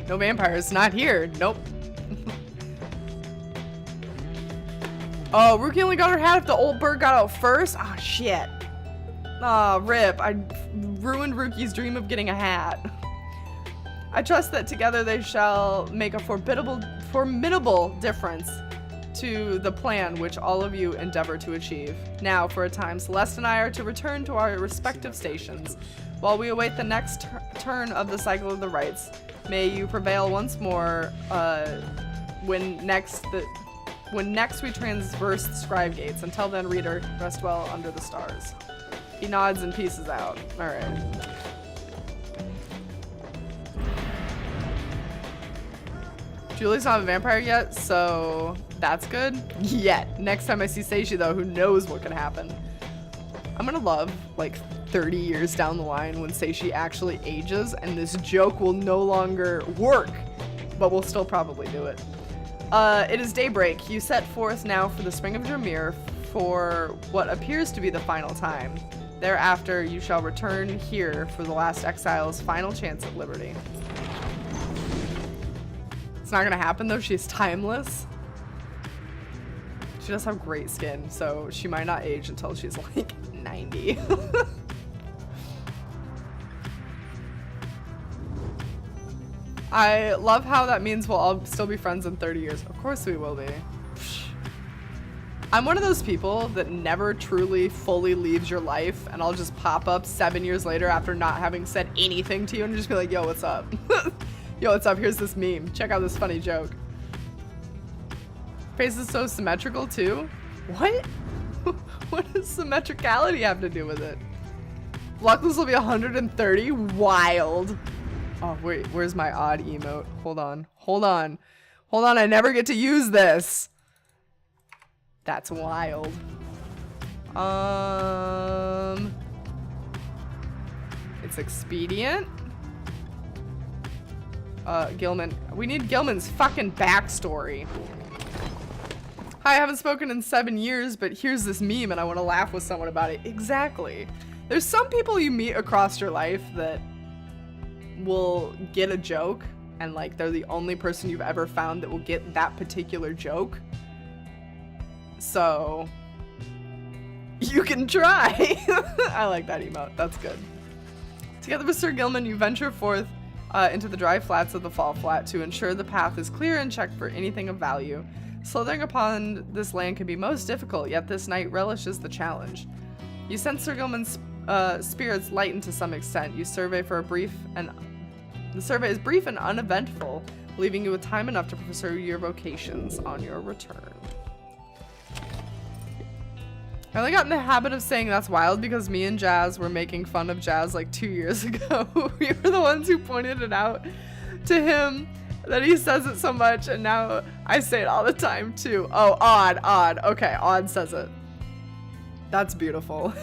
No vampires. Not here. Nope. Oh, Ruki only got her hat if the old bird got out first? Ah, oh, shit. Ah, oh, rip. I ruined Ruki's dream of getting a hat. I trust that together they shall make a formidable difference to the plan which all of you endeavor to achieve. Now, for a time, Celeste and I are to return to our respective stations. While we await the next turn of the cycle of the rites, may you prevail once more when next we transverse the scribe gates. Until then, reader, rest well under the stars. He nods and pieces out. All right. Julie's not a vampire yet, so that's good. Yet. Next time I see Seishi, though, who knows what can happen. I'm gonna love, like, 30 years down the line when Seishi actually ages and this joke will no longer work, but we'll still probably do it. It is daybreak. You set forth now for the Spring of Jomir for what appears to be the final time. Thereafter, you shall return here for the last exile's final chance at liberty. It's not gonna happen though, she's timeless. She does have great skin, so she might not age until she's like 90. I love how that means we'll all still be friends in 30 years. Of course we will be. I'm one of those people that never truly fully leaves your life, and I'll just pop up 7 years later after not having said anything to you and just be like, yo, what's up? Yo, what's up? Here's this meme. Check out this funny joke. Face is so symmetrical too? What? What does symmetricality have to do with it? Luckless will be 130? Wild. Oh, wait, where's my odd emote? Hold on. Hold on. Hold on, I never get to use this. That's wild. It's expedient. Gilman. We need Gilman's fucking backstory. Hi, I haven't spoken in 7 years, but here's this meme and I want to laugh with someone about it. Exactly. There's some people you meet across your life that will get a joke and like they're the only person you've ever found that will get that particular joke. So you can try. I like that emote. That's good. Together with Sir Gilman, you venture forth into the dry flats of the Fall Flat to ensure the path is clear and check for anything of value. Slithering upon this land can be most difficult, yet this knight relishes the challenge. You sense Sir Gilman's spirits lighten to some extent. You survey for a brief and the survey is brief and uneventful, leaving you with time enough to pursue your vocations on your return. I only got in the habit of saying that's wild because me and Jazz were making fun of Jazz like 2 years ago. We were the ones who pointed it out to him that he says it so much, and now I say it all the time too. Oh, Odd. Okay, Odd says it. That's beautiful.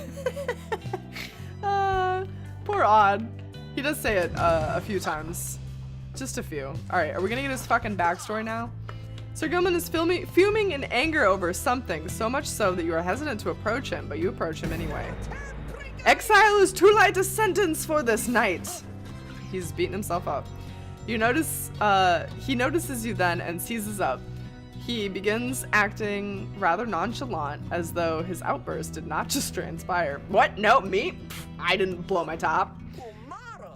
Poor Odd. He does say it a few times. Just a few. Alright, are we gonna get his fucking backstory now? Sir Gilman is fuming in anger over something, so much so that you are hesitant to approach him, but you approach him anyway. Exile is too light a sentence for this night. He's beating himself up. You notice, he notices you then and seizes up. He begins acting rather nonchalant, as though his outburst did not just transpire. What? No, me? Pff, I didn't blow my top.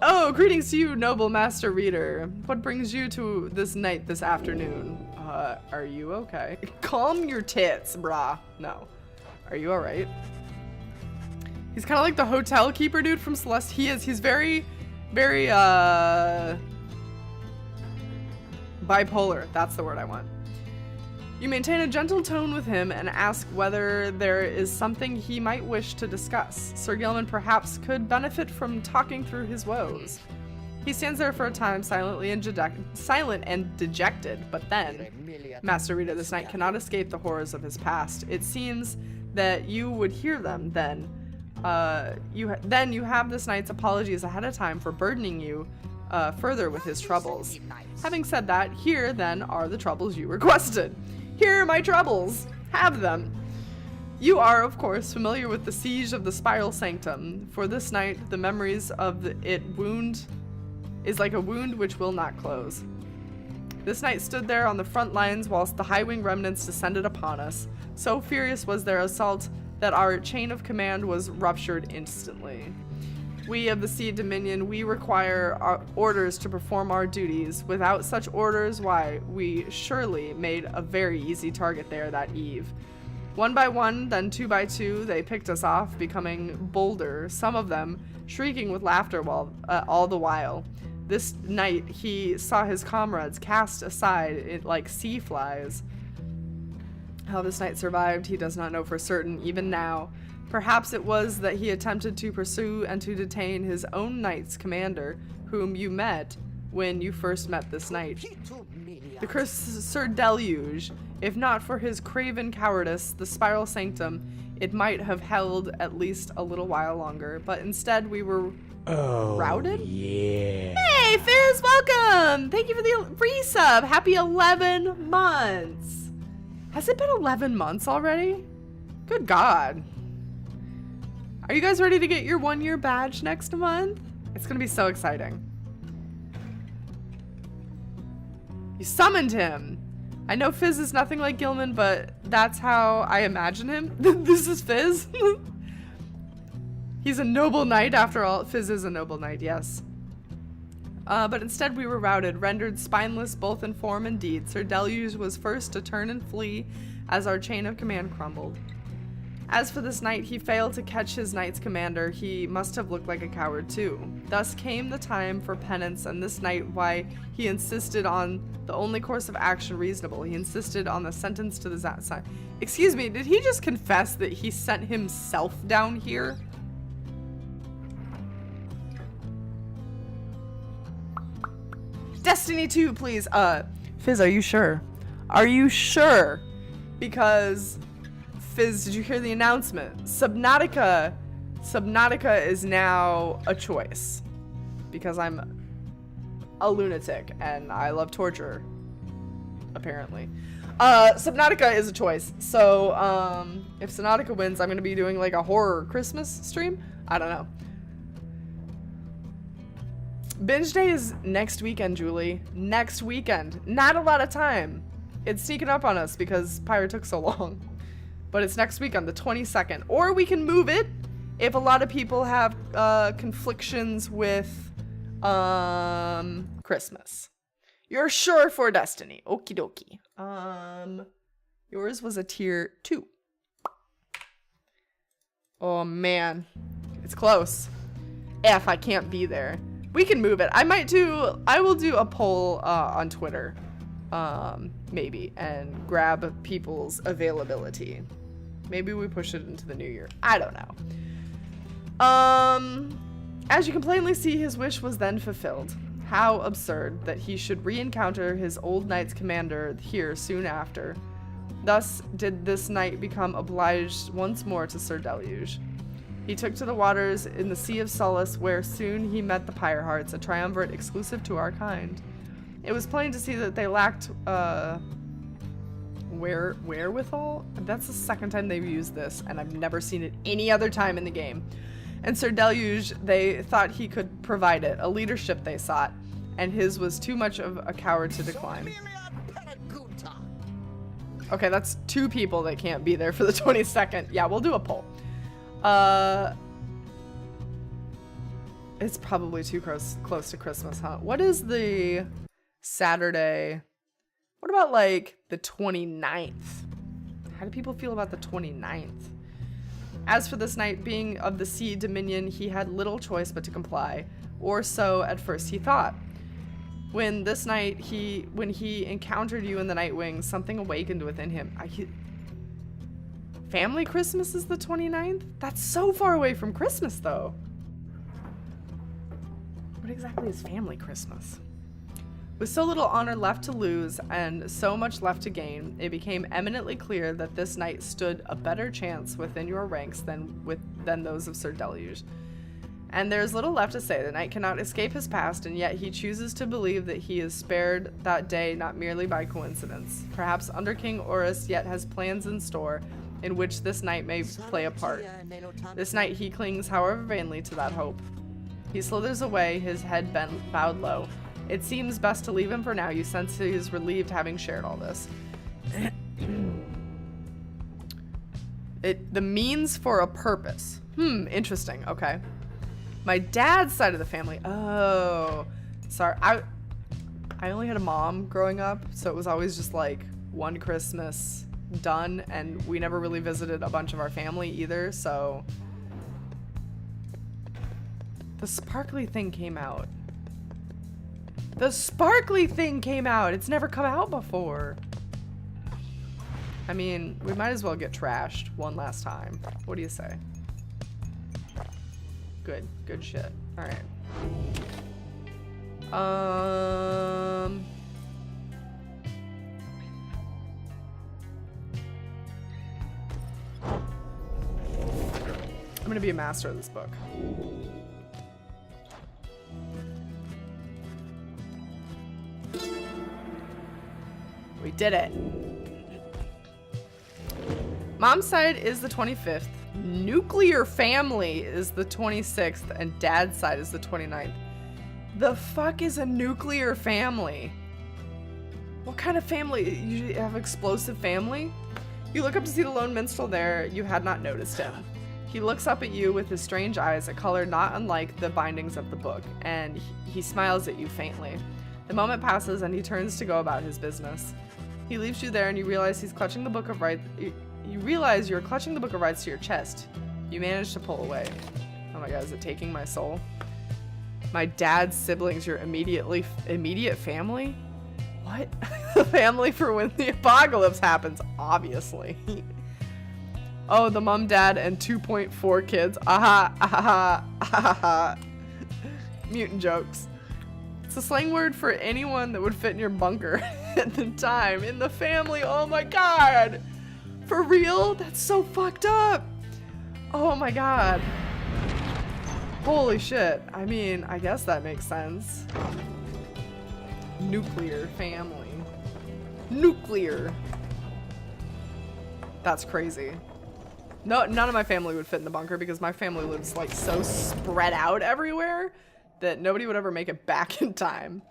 Oh, greetings to you, noble master reader. What brings you to this night this afternoon? Are you okay? Calm your tits, brah. No. Are you alright? He's kind of like the hotel keeper dude from Celeste. He's very, very, bipolar. That's the word I want. You maintain a gentle tone with him and ask whether there is something he might wish to discuss. Sir Gilman perhaps could benefit from talking through his woes. He stands there for a time, silent and dejected, but then, Master Rita this night cannot escape the horrors of his past. It seems that you would hear them then. You have this night's apologies ahead of time for burdening you further with his troubles. Having said that, here then are the troubles you requested. Here are my troubles. Have them. You are, of course, familiar with the siege of the Spiral Sanctum. For this night, the memories of it wound is like a wound which will not close. This night stood there on the front lines whilst the high-wing remnants descended upon us. So furious was their assault that our chain of command was ruptured instantly. We of the Sea Dominion, we require our orders to perform our duties. Without such orders, why, we surely made a very easy target there that eve. One by one, then two by two, they picked us off, becoming bolder, some of them shrieking with laughter all the while. This night, he saw his comrades cast aside like sea flies. How this night survived, he does not know for certain, even now. Perhaps it was that he attempted to pursue and to detain his own knight's commander, whom you met when you first met this night. The cursed Sir Deluge, if not for his craven cowardice, the Spiral Sanctum, it might have held at least a little while longer, but instead we were routed? Yeah. Hey, Fizz, welcome! Thank you for the resub. Happy 11 months. Has it been 11 months already? Good God. Are you guys ready to get your 1-year badge next month? It's gonna be so exciting. You summoned him. I know Fizz is nothing like Gilman, but that's how I imagine him. This is Fizz. He's a noble knight after all. Fizz is a noble knight, yes. But instead we were routed, rendered spineless both in form and deed. Sir Deluge was first to turn and flee as our chain of command crumbled. As for this knight, he failed to catch his knight's commander. He must have looked like a coward too. Thus came the time for penance, and this knight, why, he insisted on the only course of action reasonable. He insisted on the sentence to the side. Excuse me, did he just confess that he sent himself down here? Destiny 2, please. Fizz, are you sure? Are you sure? Because Fizz, did you hear the announcement? Subnautica is now a choice. Because I'm a lunatic and I love torture. Apparently. Subnautica is a choice. So, if Subnautica wins, I'm gonna be doing like a horror Christmas stream? I don't know. Binge day is next weekend, Julie. Next weekend. Not a lot of time. It's sneaking up on us because Pyre took so long. But it's next week on the 22nd. Or we can move it if a lot of people have conflictions with Christmas. You're sure for Destiny. Okie dokie. Yours was a tier 2. Oh man. It's close. If I can't be there. We can move it. I will do a poll on Twitter. Maybe. And grab people's availability. Maybe we push it into the new year. I don't know. As you can plainly see, his wish was then fulfilled. How absurd that he should re-encounter his old knight's commander here soon after. Thus did this knight become obliged once more to Sir Deluge. He took to the waters in the Sea of Solace, where soon he met the Pyre Hearts, a triumvirate exclusive to our kind. It was plain to see that they lacked, wherewithal? That's the second time they've used this, and I've never seen it any other time in the game. And Sir Deluge, they thought he could provide it, a leadership they sought, and his was too much of a coward to decline. Okay, that's 2 people that can't be there for the 22nd. Yeah, we'll do a poll. It's probably too close to Christmas, huh? What is the Saturday? What about like the 29th? How do people feel about the 29th? As for this knight being of the sea dominion, he had little choice but to comply, or so at first he thought. When this night, when he encountered you in the Night Wings, something awakened within him. Family Christmas is the 29th? That's so far away from Christmas, though. What exactly is family Christmas? With so little honor left to lose and so much left to gain, it became eminently clear that this knight stood a better chance within your ranks than those of Sir Deluge. And there's little left to say. The knight cannot escape his past, and yet he chooses to believe that he is spared that day not merely by coincidence. Perhaps Under King Horus yet has plans in store in which this knight may play a part. This night he clings, however vainly, to that hope. He slithers away, his head bowed low. It seems best to leave him for now. You sense he is relieved having shared all this. The means for a purpose. Interesting. Okay. My dad's side of the family. Oh, sorry. I only had a mom growing up, so it was always just like one Christmas done, and we never really visited a bunch of our family either, so the sparkly thing came out. The sparkly thing came out. It's never come out before. I mean, we might as well get trashed one last time. What do you say? Good shit. All right. I'm gonna be a master of this book. We did it. Mom's side is the 25th. Nuclear family is the 26th, and dad's side is the 29th. The fuck is a nuclear family? What kind of family? You have explosive family? You look up to see the lone minstrel there. You had not noticed him. He looks up at you with his strange eyes, a color not unlike the bindings of the book, and he smiles at you faintly. The moment passes, and he turns to go about his business. He leaves you there, and you realize he's clutching the book of rites. You realize you're clutching the book of rites to your chest. You manage to pull away. Oh my god, is it taking my soul? My dad's siblings, your immediate family? What? Family for when the apocalypse happens, obviously. Oh, the mom, dad, and 2.4 kids. Aha, aha, aha. Mutant jokes. It's a slang word for anyone that would fit in your bunker at the time. In the family, oh my god. For real? That's so fucked up. Oh my god. Holy shit. I mean, I guess that makes sense. Nuclear family. Nuclear. That's crazy. No, none of my family would fit in the bunker because my family lives like so spread out everywhere that nobody would ever make it back in time.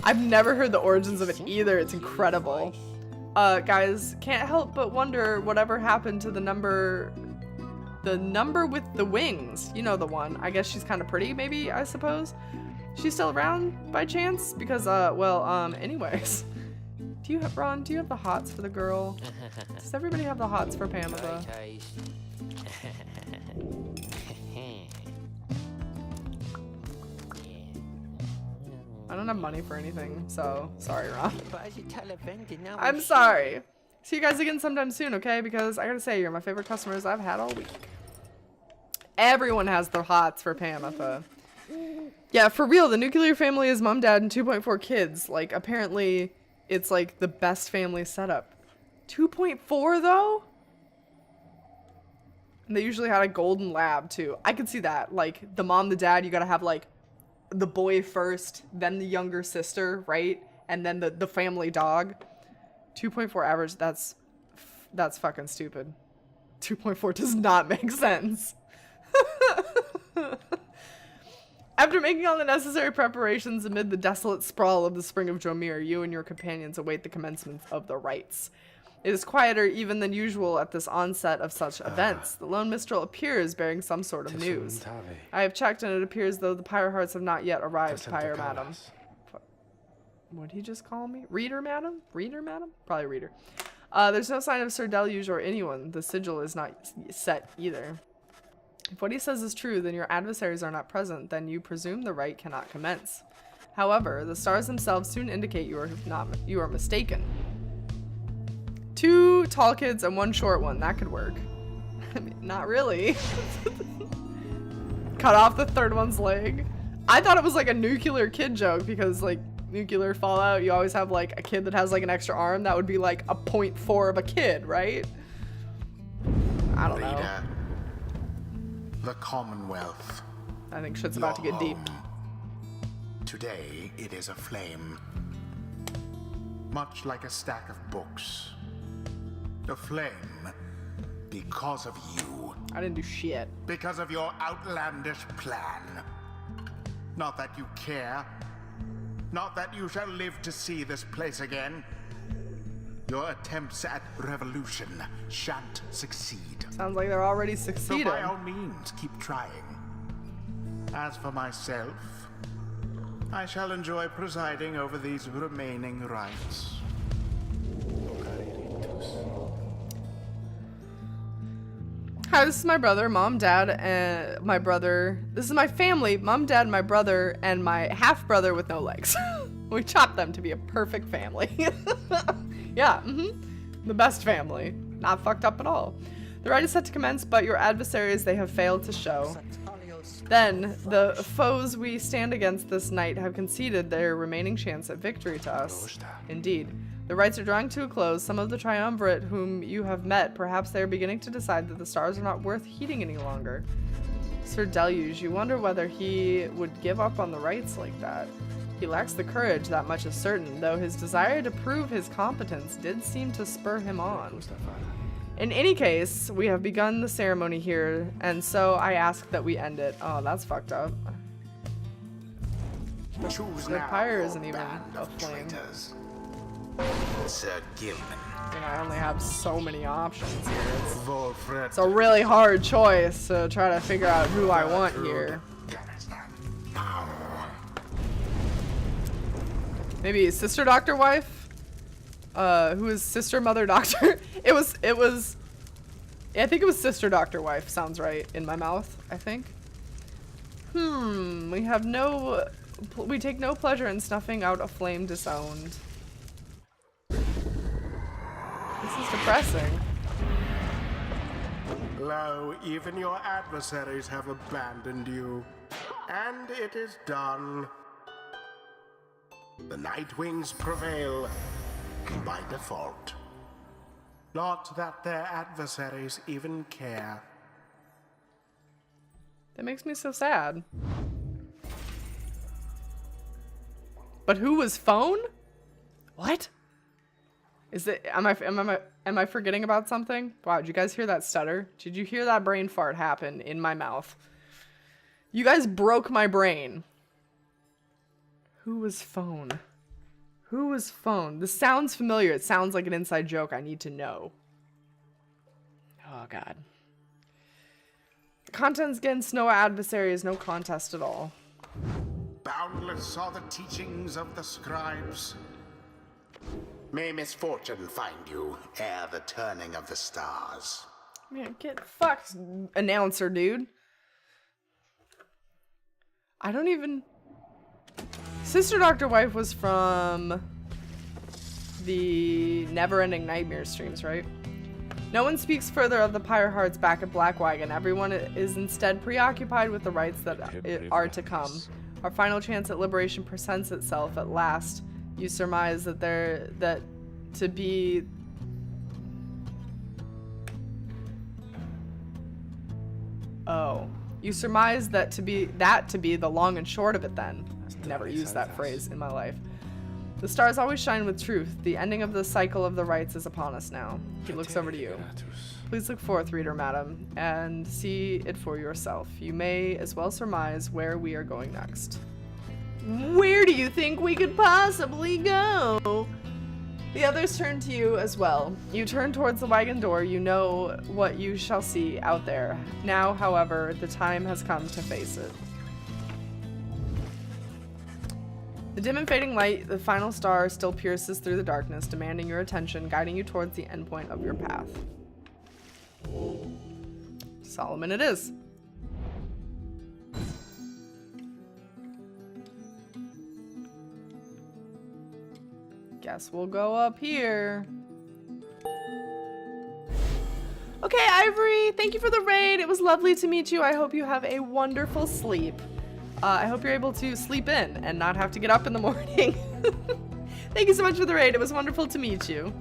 I've never heard the origins of it either. It's incredible. Guys, can't help but wonder whatever happened to the number with the wings. You know the one. I guess she's kind of pretty, maybe, I suppose. She's still around by chance? Because, anyways. Do you have, Ron, do you have the hots for the girl? Does everybody have the hots for Pamela? I don't have money for anything, so sorry, Ron. I'm sorry. See you guys again sometime soon, okay? Because I gotta say, you're my favorite customers I've had all week. Everyone has their hots for Pamitha. Yeah, for real, the nuclear family is mom, dad, and 2.4 kids. Like, apparently, it's like the best family setup. 2.4 though? And they usually had a golden lab too. I could see that. Like, the mom, the dad, you gotta have like the boy first, then the younger sister, right? And then the family dog. 2.4 average, that's fucking stupid. 2.4 does not make sense. After making all the necessary preparations amid the desolate sprawl of the Spring of Jomir, you and your companions await the commencement of the rites. It is quieter even than usual at this onset of such events. The lone minstrel appears bearing some sort of news. I have checked and it appears though the Pyre hearts have not yet arrived, Pyre madam. What did he just call me? Reader madam? Reader madam? Probably reader. There's no sign of Sir Deluge or anyone. The sigil is not set either. If what he says is true, then your adversaries are not present, then you presume the rite cannot commence. However, the stars themselves soon indicate you are mistaken. 2 tall kids and 1 short one, that could work. I mean, not really. Cut off the third one's leg. I thought it was like a nuclear kid joke because like nuclear fallout, you always have like a kid that has like an extra arm. That would be like a 0.4 of a kid, right? I don't know. The Commonwealth. I think shit's about to get deep. Today it is aflame. Much like a stack of books. Aflame because of you. I didn't do shit. Because of your outlandish plan. Not that you care. Not that you shall live to see this place again. Your attempts at revolution shan't succeed. Sounds like they're already succeeding. So by all means, keep trying. As for myself, I shall enjoy presiding over these remaining rites. Hi, this is my brother, mom, dad, and my brother. This is my family, mom, dad, my brother, and my half-brother with no legs. We chopped them to be a perfect family. Yeah, the best family. Not fucked up at all. The rite is set to commence, but your adversaries, they have failed to show. Then, the foes we stand against this night have conceded their remaining chance at victory to us. Indeed. The rites are drawing to a close. Some of the triumvirate whom you have met, perhaps they are beginning to decide that the stars are not worth heeding any longer. Sir Deluge, you wonder whether he would give up on the rites like that. He lacks the courage, that much is certain, though his desire to prove his competence did seem to spur him on. In any case, we have begun the ceremony here, and so I ask that we end it. Oh, that's fucked up. The Pyre isn't even a flame. Sir Gilman. And I only have so many options here. It's a really hard choice to try to figure out who I want here. Maybe sister doctor wife? Who is sister mother doctor? It was, I think it was sister doctor wife. Sounds right in my mouth, I think. We take no pleasure in snuffing out a flame disowned. This is depressing. Lo, even your adversaries have abandoned you. And it is done. The Nightwings prevail by default. Not that their adversaries even care. That makes me so sad. But who was phone? What? Is it? Am I forgetting about something? Wow, did you guys hear that stutter? Did you hear that brain fart happen in my mouth? You guys broke my brain. Who was phone? Who was phone? This sounds familiar. It sounds like an inside joke. I need to know. Oh god. The contents against no adversary is no contest at all. Boundless are the teachings of the scribes. May misfortune find you ere the turning of the stars. Man, get fucked, announcer, dude. I don't even... Sister Doctor Wife was from the never-ending nightmare streams, right? No one speaks further of the Pyre hearts back at Black Wagon. Everyone is instead preoccupied with the rites that are to come. Our final chance at liberation presents itself at last. You surmise that You surmise that to be the long and short of it then. I've never used that phrase in my life. The stars always shine with truth. The ending of the cycle of the rites is upon us now. He looks over to you. Please look forth, reader madam, and see it for yourself. You may as well surmise where we are going next. Where do you think we could possibly go? The others turn to you as well. You turn towards the wagon door. You know what you shall see out there. Now, however, the time has come to face it. The dim and fading light, the final star, still pierces through the darkness, demanding your attention, guiding you towards the endpoint of your path. Solomon it is. Guess we'll go up here. Okay, Ivory, thank you for the raid. It was lovely to meet you. I hope you have a wonderful sleep. I hope you're able to sleep in and not have to get up in the morning. Thank you so much for the raid. It was wonderful to meet you.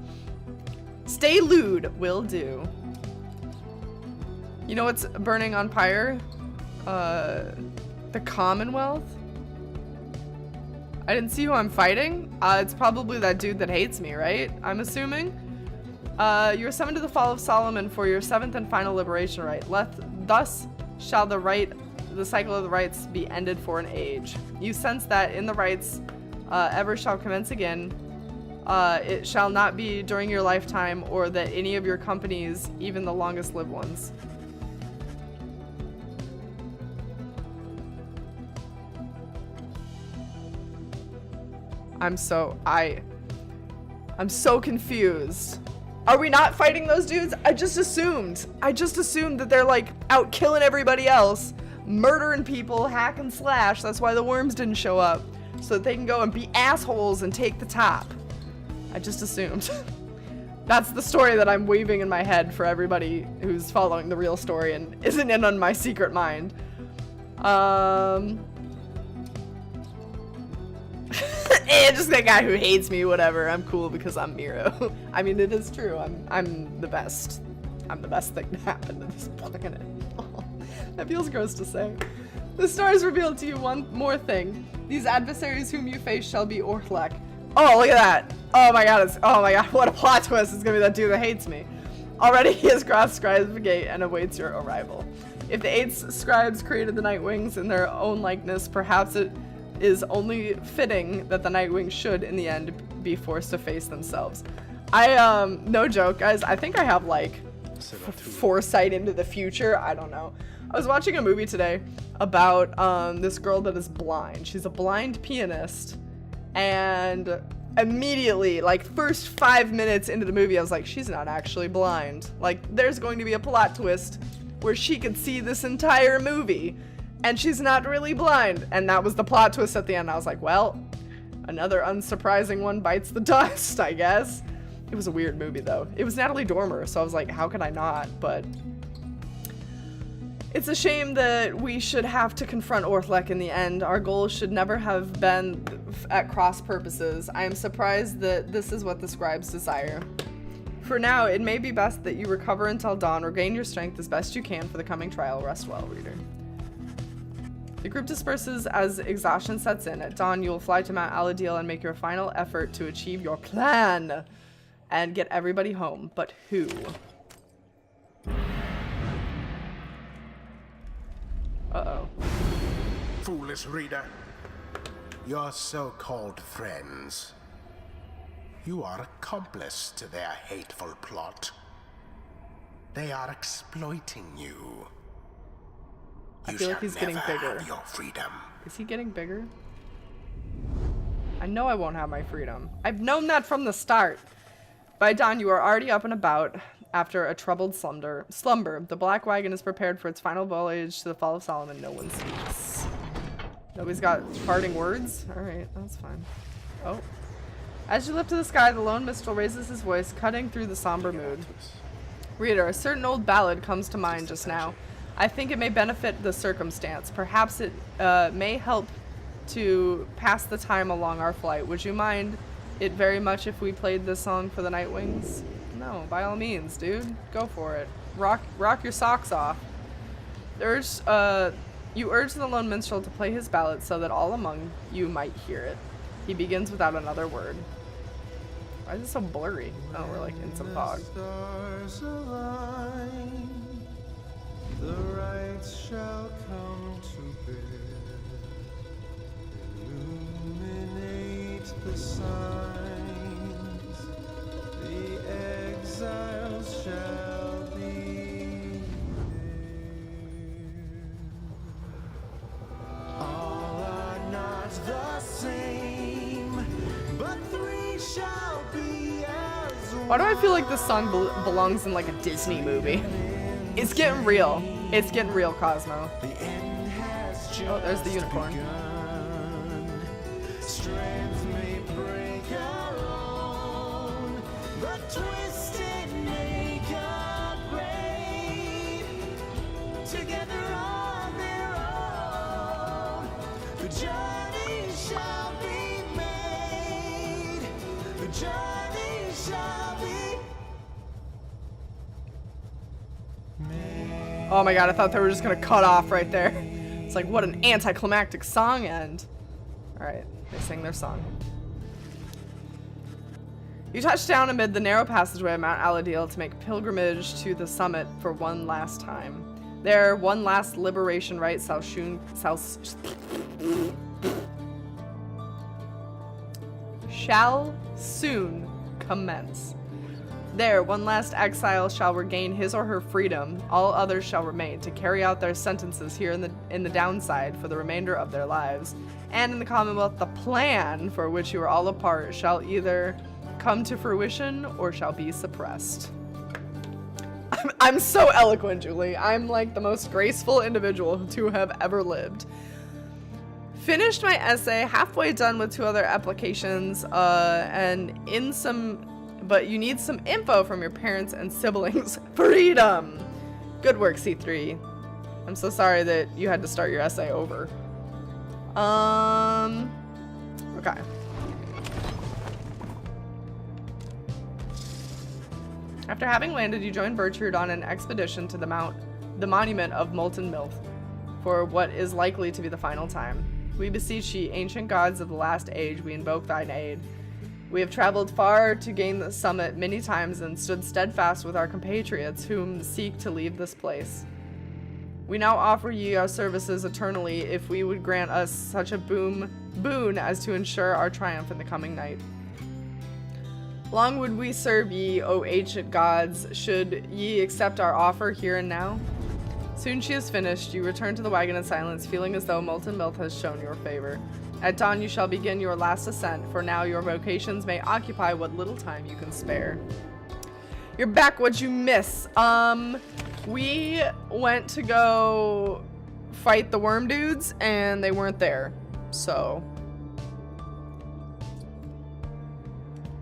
Stay lewd. Will do. You know what's burning on Pyre? The Commonwealth? I didn't see who I'm fighting. It's probably that dude that hates me, right? I'm assuming. You're summoned to the Fall of Solomon for your 7th and final liberation rite. Thus shall the cycle of the rites be ended for an age. You sense that in the rites ever shall commence again. It shall not be during your lifetime or that any of your companies, even the longest lived ones. I'm so confused. Are we not fighting those dudes? I just assumed that they're like out killing everybody else, murdering people, hack and slash. That's why the worms didn't show up, so that they can go and be assholes and take the top. I just assumed. That's the story that I'm weaving in my head for everybody who's following the real story and isn't in on my secret mind. Just that guy who hates me, whatever. I'm cool because I'm Miro. I mean, it is true. I'm the best. I'm the best thing to happen to this planet. That feels gross to say. The stars reveal to you one more thing. These adversaries whom you face shall be Orthlek. Oh, look at that. Oh my god, what a plot twist. It's gonna be that dude that hates me. Already he has crossed Scribe's gate and awaits your arrival. If the 8 scribes created the Nightwings in their own likeness, perhaps it is only fitting that the Nightwings should, in the end, be forced to face themselves. No joke, guys, I think I have, like, foresight into the future. I don't know. I was watching a movie today about this girl that is blind. She's a blind pianist, and immediately, like, first 5 minutes into the movie, I was like, she's not actually blind. Like, there's going to be a plot twist where she could see this entire movie, and she's not really blind. And that was the plot twist at the end. I was like, well, another unsurprising one bites the dust, I guess. It was a weird movie, though. It was Natalie Dormer, so I was like, how could I not? But it's a shame that we should have to confront Orthlek in the end. Our goal should never have been at cross purposes. I am surprised that this is what the scribes desire. For now, it may be best that you recover until dawn, regain your strength as best you can for the coming trial. Rest well, reader. The group disperses as exhaustion sets in. At dawn, you will fly to Mount Aladil and make your final effort to achieve your plan and get everybody home. But who? Uh-oh. Foolish reader. Your so-called friends. You are accomplice to their hateful plot. They are exploiting you. I feel like he's getting bigger. Your freedom. Is he getting bigger? I know I won't have my freedom. I've known that from the start. By dawn, you are already up and about after a troubled slumber. The Black Wagon is prepared for its final voyage to the Fall of Solomon. No one speaks. Nobody's got parting words? Alright, that's fine. Oh. As you lift to the sky, the lone minstrel raises his voice, cutting through the somber mood. Reader, a certain old ballad comes to mind just now. I think it may benefit the circumstance. Perhaps it may help to pass the time along our flight. Would you mind it very much if we played this song for the Night Wings? No, by all means, dude. Go for it. Rock your socks off. You urge the lone minstrel to play his ballad so that all among you might hear it. He begins without another word. Why is it so blurry? Oh, we're like in some fog. Stars align, the rites shall come to bear, illuminate the signs, the exiles shall be there. All are not the same, but three shall be as Why do I feel like this song belongs in like a Disney movie? It's getting real. It's getting real, Cosmo. Oh, there's the unicorn. Strength may break our own, but twisted make upright. Together on their own, the journey shall be made. The journey shall be made. Oh my god, I thought they were just gonna cut off right there. It's like, what an anticlimactic song end. Alright, they sing their song. You touch down amid the narrow passageway of Mount Aladil to make pilgrimage to the summit for one last time. There, one last liberation rite shall soon commence. There, one last exile shall regain his or her freedom. All others shall remain to carry out their sentences here in the downside for the remainder of their lives. And in the Commonwealth, the plan for which you are all a part shall either come to fruition or shall be suppressed. I'm so eloquent, Julie. I'm like the most graceful individual to have ever lived. Finished my essay, halfway done with 2 other applications, but you need some info from your parents and siblings. Freedom! Good work, C3. I'm so sorry that you had to start your essay over. Okay. After having landed, you join Bertrude on an expedition to the monument of Molten Milk for what is likely to be the final time. We beseech ye, ancient gods of the last age, we invoke thine aid. We have traveled far to gain the summit many times and stood steadfast with our compatriots whom seek to leave this place. We now offer ye our services eternally if we would grant us such a boon as to ensure our triumph in the coming night. Long would we serve ye, O ancient gods, should ye accept our offer here and now? Soon she is finished, you return to the wagon in silence, feeling as though Molten Milk has shown your favor. At dawn you shall begin your last ascent, for now your vocations may occupy what little time you can spare. You're back, what'd you miss? We went to go fight the worm dudes, and they weren't there, so...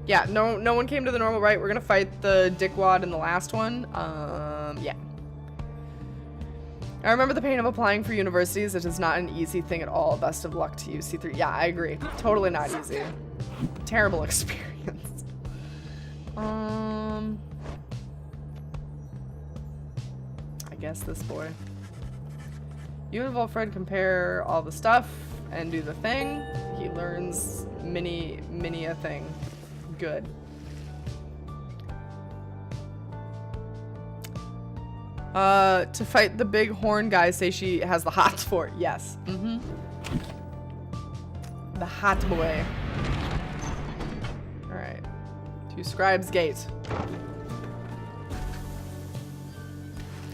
Yeah, no one came to the normal right. We're gonna fight the dickwad in the last one. Yeah. I remember the pain of applying for universities. It is not an easy thing at all. Best of luck to you, C3. Yeah, I agree. Totally not easy. Terrible experience. I guess this boy. You and Volfred compare all the stuff and do the thing. He learns many a thing. Good. To fight the big horn guy, say she has the hots for it. Yes. The hot boy. Alright. To Scribe's Gate.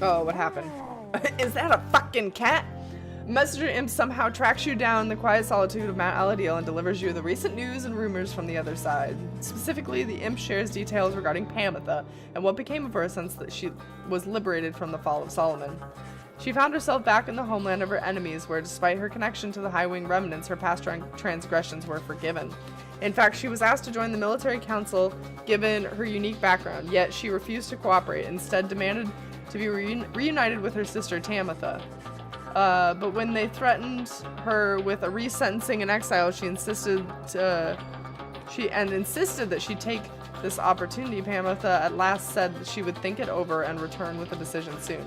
Oh, what happened? Is that a fucking cat? Messenger Imp somehow tracks you down the quiet solitude of Mount Aladil and delivers you the recent news and rumors from the other side. Specifically, the Imp shares details regarding Pamitha and what became of her since that she was liberated from the fall of Solomon. She found herself back in the homeland of her enemies, where despite her connection to the High Wing remnants, her past transgressions were forgiven. In fact, she was asked to join the military council given her unique background, yet she refused to cooperate, instead demanded to be reunited with her sister Tamitha. But when they threatened her with a resentencing in exile, she insisted that she take this opportunity. Tamitha at last said that she would think it over and return with a decision soon.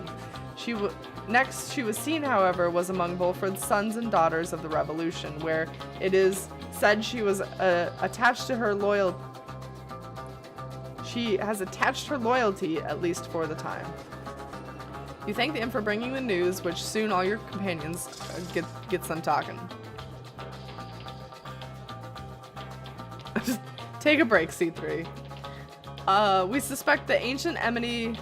Next she was seen, however, was among Volfred's sons and daughters of the revolution, where it is said she was attached to her loyalty. She has attached her loyalty, at least for the time. You thank them for bringing the news, which soon all your companions gets them talking. Just take a break, C3. We suspect the ancient enmity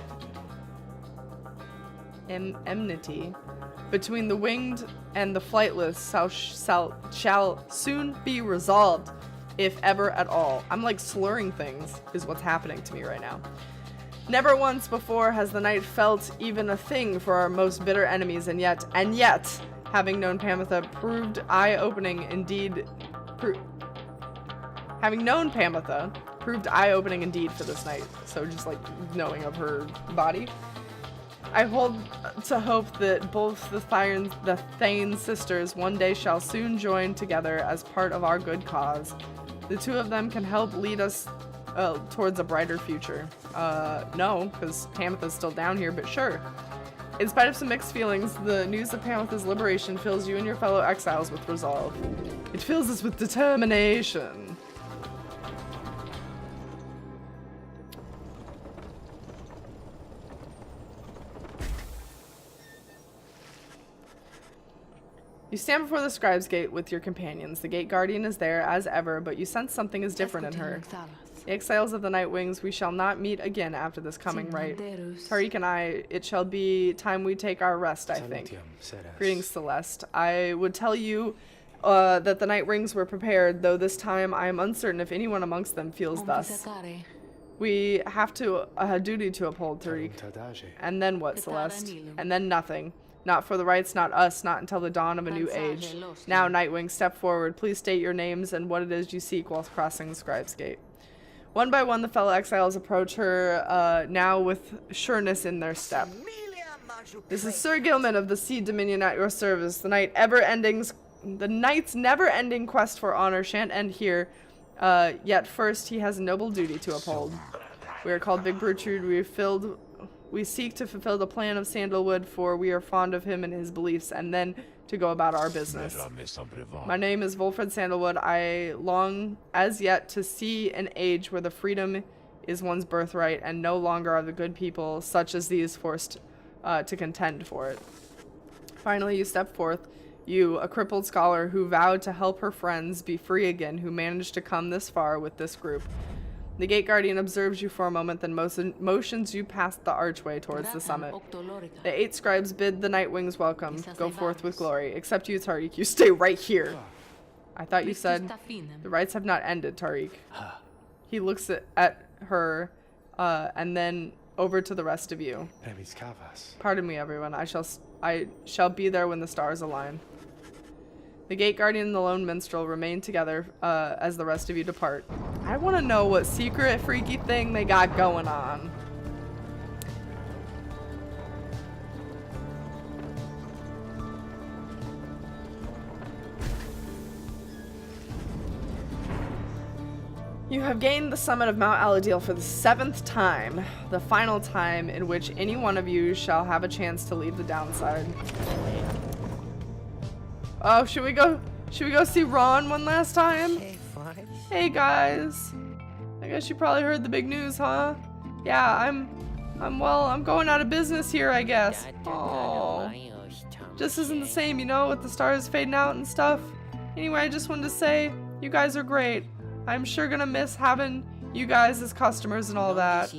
between the winged and the flightless shall soon be resolved, if ever at all. I'm like slurring things is what's happening to me right now. Never once before has the night felt even a thing for our most bitter enemies, and yet, having known Tamitha proved eye-opening indeed. Having known Tamitha proved eye-opening indeed for this night. So just like knowing of her body. I hold to hope that both the Thane sisters one day shall soon join together as part of our good cause. The two of them can help lead us towards a brighter future. No, because Tamitha's still down here, but sure. In spite of some mixed feelings, the news of Tamitha's liberation fills you and your fellow exiles with resolve. It fills us with determination. You stand before the scribe's gate with your companions. The gate guardian is there as ever, but you sense something is different in her. The exiles of the Night Wings, we shall not meet again after this coming rite. Tariq and I, it shall be time we take our rest, I think. Greetings, Celeste. I would tell you that the Night Wings were prepared, though this time I am uncertain if anyone amongst them feels thus. We have a duty to uphold, Tariq. And then what, Celeste? And then nothing. Not for the rights, not us, not until the dawn of a new age. Now, Nightwing, step forward. Please state your names and what it is you seek while crossing the scribe's gate. One by one, the fellow exiles approach her, now with sureness in their step. This is Sir Gilman of the Sea Dominion at your service. The knight's never-ending quest for honor shan't end here, yet first he has a noble duty to uphold. We are called Big Bertrude. We seek to fulfill the plan of Sandalwood, for we are fond of him and his beliefs, and then to go about our business. My name is Volfred Sandalwood. I long as yet to see an age where the freedom is one's birthright, and no longer are the good people, such as these, forced to contend for it. Finally, you step forth, you, a crippled scholar who vowed to help her friends be free again, who managed to come this far with this group. The gate guardian observes you for a moment, then motions you past the archway towards the summit. The 8 scribes bid the Night Wings welcome. Go forth with glory. Except you, Tariq. You stay right here. I thought you said the rites have not ended, Tariq. He looks at her, and then over to the rest of you. Pardon me, everyone. I shall be there when the stars align. The gate guardian and the lone minstrel remain together as the rest of you depart. I want to know what secret freaky thing they got going on. You have gained the summit of Mount Aladil for the 7th time, the final time in which any one of you shall have a chance to leave the downside. Oh, should we go see Ron one last time? Hey guys. I guess you probably heard the big news, huh? Yeah, I'm going out of business here, I guess. Oh. Just isn't the same, you know, with the stars fading out and stuff. Anyway, I just wanted to say, you guys are great. I'm sure gonna miss having you guys as customers and all that.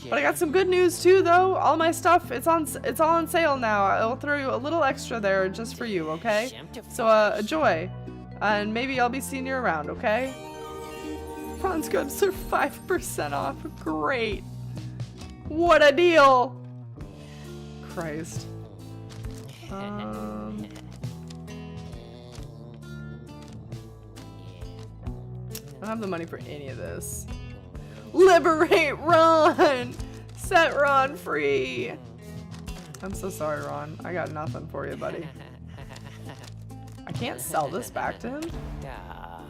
But I got some good news too, though. All my stuff, it's all on sale now. I'll throw you a little extra there just for you, okay? So enjoy, and maybe I'll be seeing you around, okay? Bronze goods are 5% off. Great. What a deal. Christ. don't have the money for any of this. Liberate Ron! Set Ron free! I'm so sorry, Ron. I got nothing for you, buddy. I can't sell this back to him?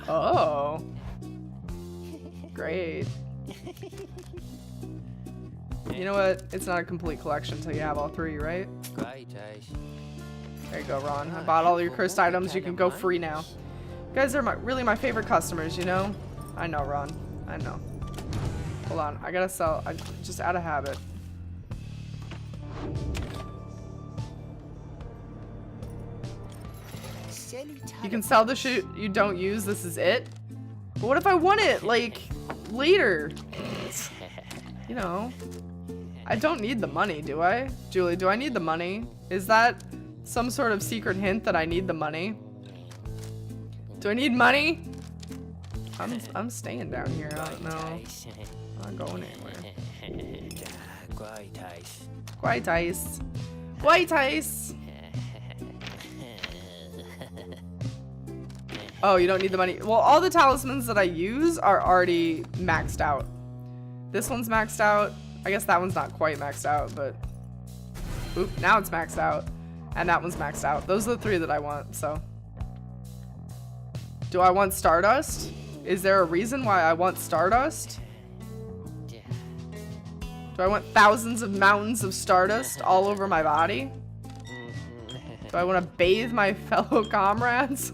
Oh. Great. You know what? It's not a complete collection until you have all three, right? There you go, Ron. I bought all your cursed items. You can go free now. You guys are really my favorite customers, you know? I know, Ron. I know. Hold on. I gotta sell. Just out of habit. You can sell the shit you don't use. This is it? But what if I want it, like, later? You know. I don't need the money, do I? Julie, do I need the money? Is that some sort of secret hint that I need the money? Do I need money? I'm staying down here. I don't know. I'm not going anywhere. White ice. White ice. Oh, you don't need the money. Well, all the talismans that I use are already maxed out. This one's maxed out. I guess that one's not quite maxed out, but... Oop, now it's maxed out. And that one's maxed out. Those are the three that I want, so... Do I want Stardust? Is there a reason why I want Stardust? Do I want thousands of mountains of Stardust all over my body? Do I want to bathe my fellow comrades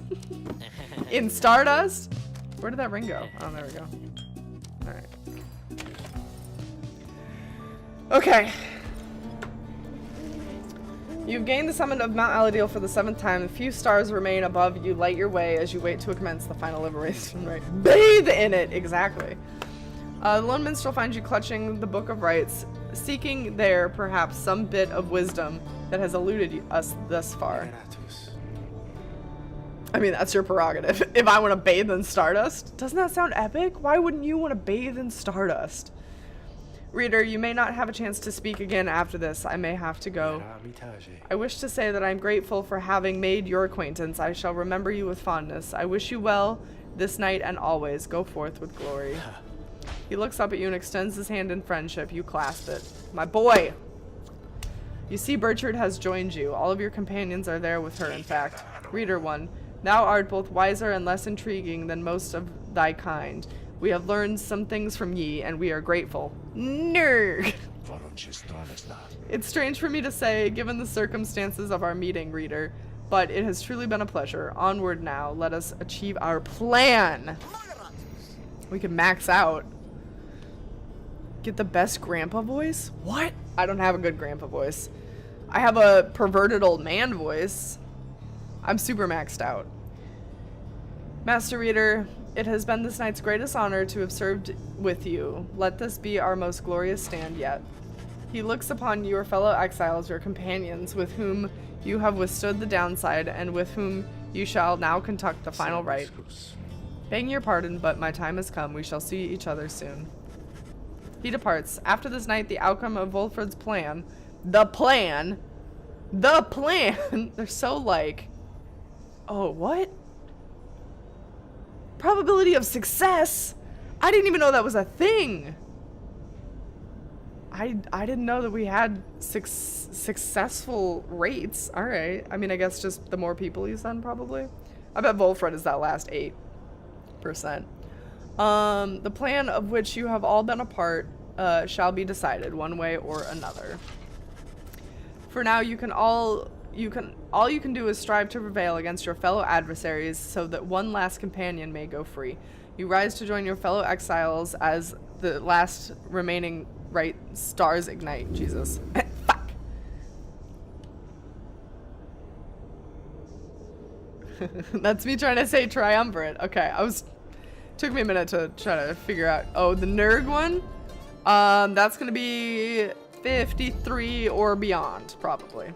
in Stardust? Where did that ring go? Oh, there we go. Alright. Okay. You've gained the summit of Mount Aladil for the 7th time. A few stars remain above you. Light your way as you wait to commence the final liberation. Right. Bathe in it! Exactly. The lone minstrel finds you clutching the Book of Rites, seeking there perhaps some bit of wisdom that has eluded us thus far. I mean, that's your prerogative. If I want to bathe in Stardust. Doesn't that sound epic? Why wouldn't you want to bathe in Stardust? Reader, you may not have a chance to speak again after this. I may have to go. I wish to say that I am grateful for having made your acquaintance. I shall remember you with fondness. I wish you well this night and always. Go forth with glory. He looks up at you and extends his hand in friendship. You clasp it. My boy! You see Bertrand has joined you. All of your companions are there with her, in fact. Reader 1. Thou art both wiser and less intriguing than most of thy kind. We have learned some things from ye, and we are grateful. Nerd! It's strange for me to say, given the circumstances of our meeting, reader, but it has truly been a pleasure. Onward now, let us achieve our plan. We can max out. Get the best grandpa voice? What? I don't have a good grandpa voice. I have a perverted old man voice. I'm super maxed out. Master Reader, it has been this night's greatest honor to have served with you. Let this be our most glorious stand yet. He looks upon your fellow exiles, your companions, with whom you have withstood the downside, and with whom you shall now conduct the final rite. Begging your pardon, but my time has come. We shall see each other soon. He departs. After this night, the outcome of Wolfred's plan... The plan! They're so like... Oh, what? Probability of success? I didn't even know that was a thing. I didn't know that we had successful rates. Alright. I mean, I guess just the more people you send, probably. I bet Wolfred is that last 8%. The plan of which you have all been a part shall be decided one way or another. For now, all you can do is strive to prevail against your fellow adversaries so that one last companion may go free. You rise to join your fellow exiles as the last remaining stars ignite. Jesus. Fuck. That's me trying to say triumvirate. Okay, took me a minute to try to figure out. Oh, the Nerg one? That's gonna be 53 or beyond, probably.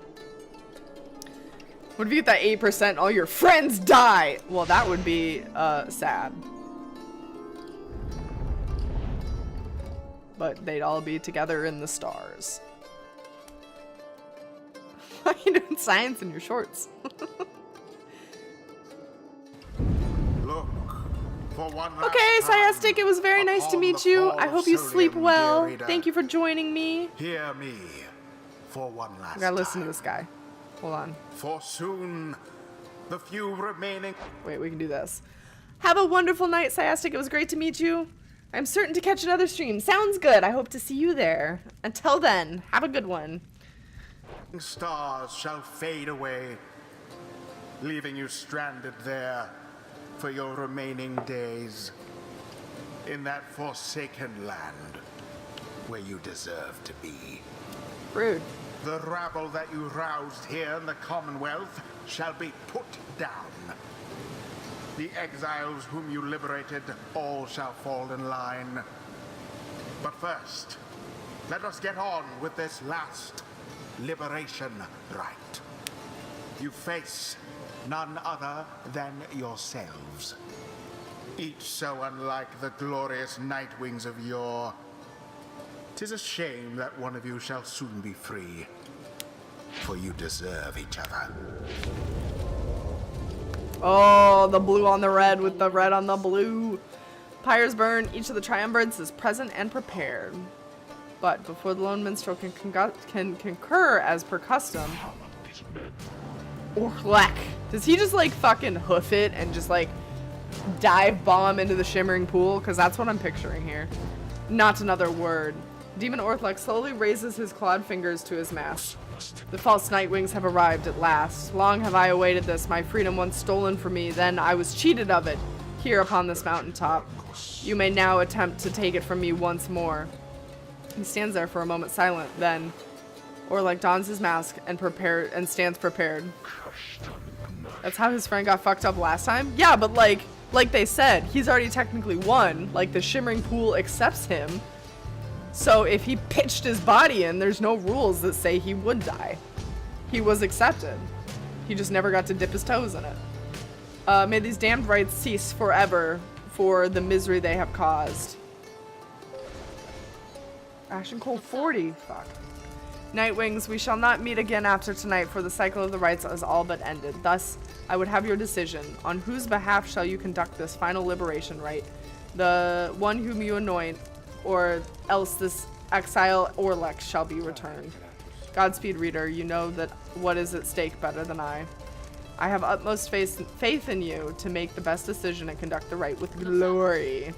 What if you get that 8% and all your friends die? Well, that would be, sad. But they'd all be together in the stars. Why are you doing science in your shorts? Look, For one last Okay, time, Syastic, it was very nice to upon meet the you. fall I of hope you sleep Solium, well. dear reader, Thank you for joining me. Hear me for one last I gotta listen to time. this guy. Hold on. For soon, the few remaining... Wait, we can do this. Have a wonderful night, Syastic. It was great to meet you. I'm certain to catch another stream. Sounds good. I hope to see you there. Until then, have a good one. stars shall fade away, leaving you stranded there for your remaining days in that forsaken land where you deserve to be. Rude. The rabble that you roused here in the Commonwealth shall be put down. The exiles whom you liberated all shall fall in line. But first, let us get on with this last liberation rite. You face none other than yourselves. Each so unlike the glorious Nightwings of yore. 'Tis a shame that one of you shall soon be free, for you deserve each other. Oh, the blue on the red with the red on the blue. Pyres burn. Each of the triumvirates is present and prepared. But before the lone minstrel can concur as per custom, Orlek. Does he just like fucking hoof it and just like dive bomb into the shimmering pool? Because that's what I'm picturing here. Not another word. Demon Orthlek slowly raises his clawed fingers to his mask. The false Nightwings have arrived at last. Long have I awaited this, my freedom once stolen from me, then I was cheated of it, here upon this mountaintop. You may now attempt to take it from me once more. He stands there for a moment silent, then Orlek dons his mask and stands prepared. That's how his friend got fucked up last time? Yeah, but like they said, he's already technically won. Like, the shimmering pool accepts him. So if he pitched his body in, there's no rules that say he would die. He was accepted. He just never got to dip his toes in it. May these damned rites cease forever for the misery they have caused. Ashen Cold 40. Fuck. Nightwings, we shall not meet again after tonight, for the cycle of the rites is all but ended. Thus, I would have your decision. On whose behalf shall you conduct this final liberation rite? The one whom you anoint, or else this exile Orlek shall be returned. Godspeed, reader. You know that what is at stake better than I. I have utmost faith in you to make the best decision and conduct the rite with glory.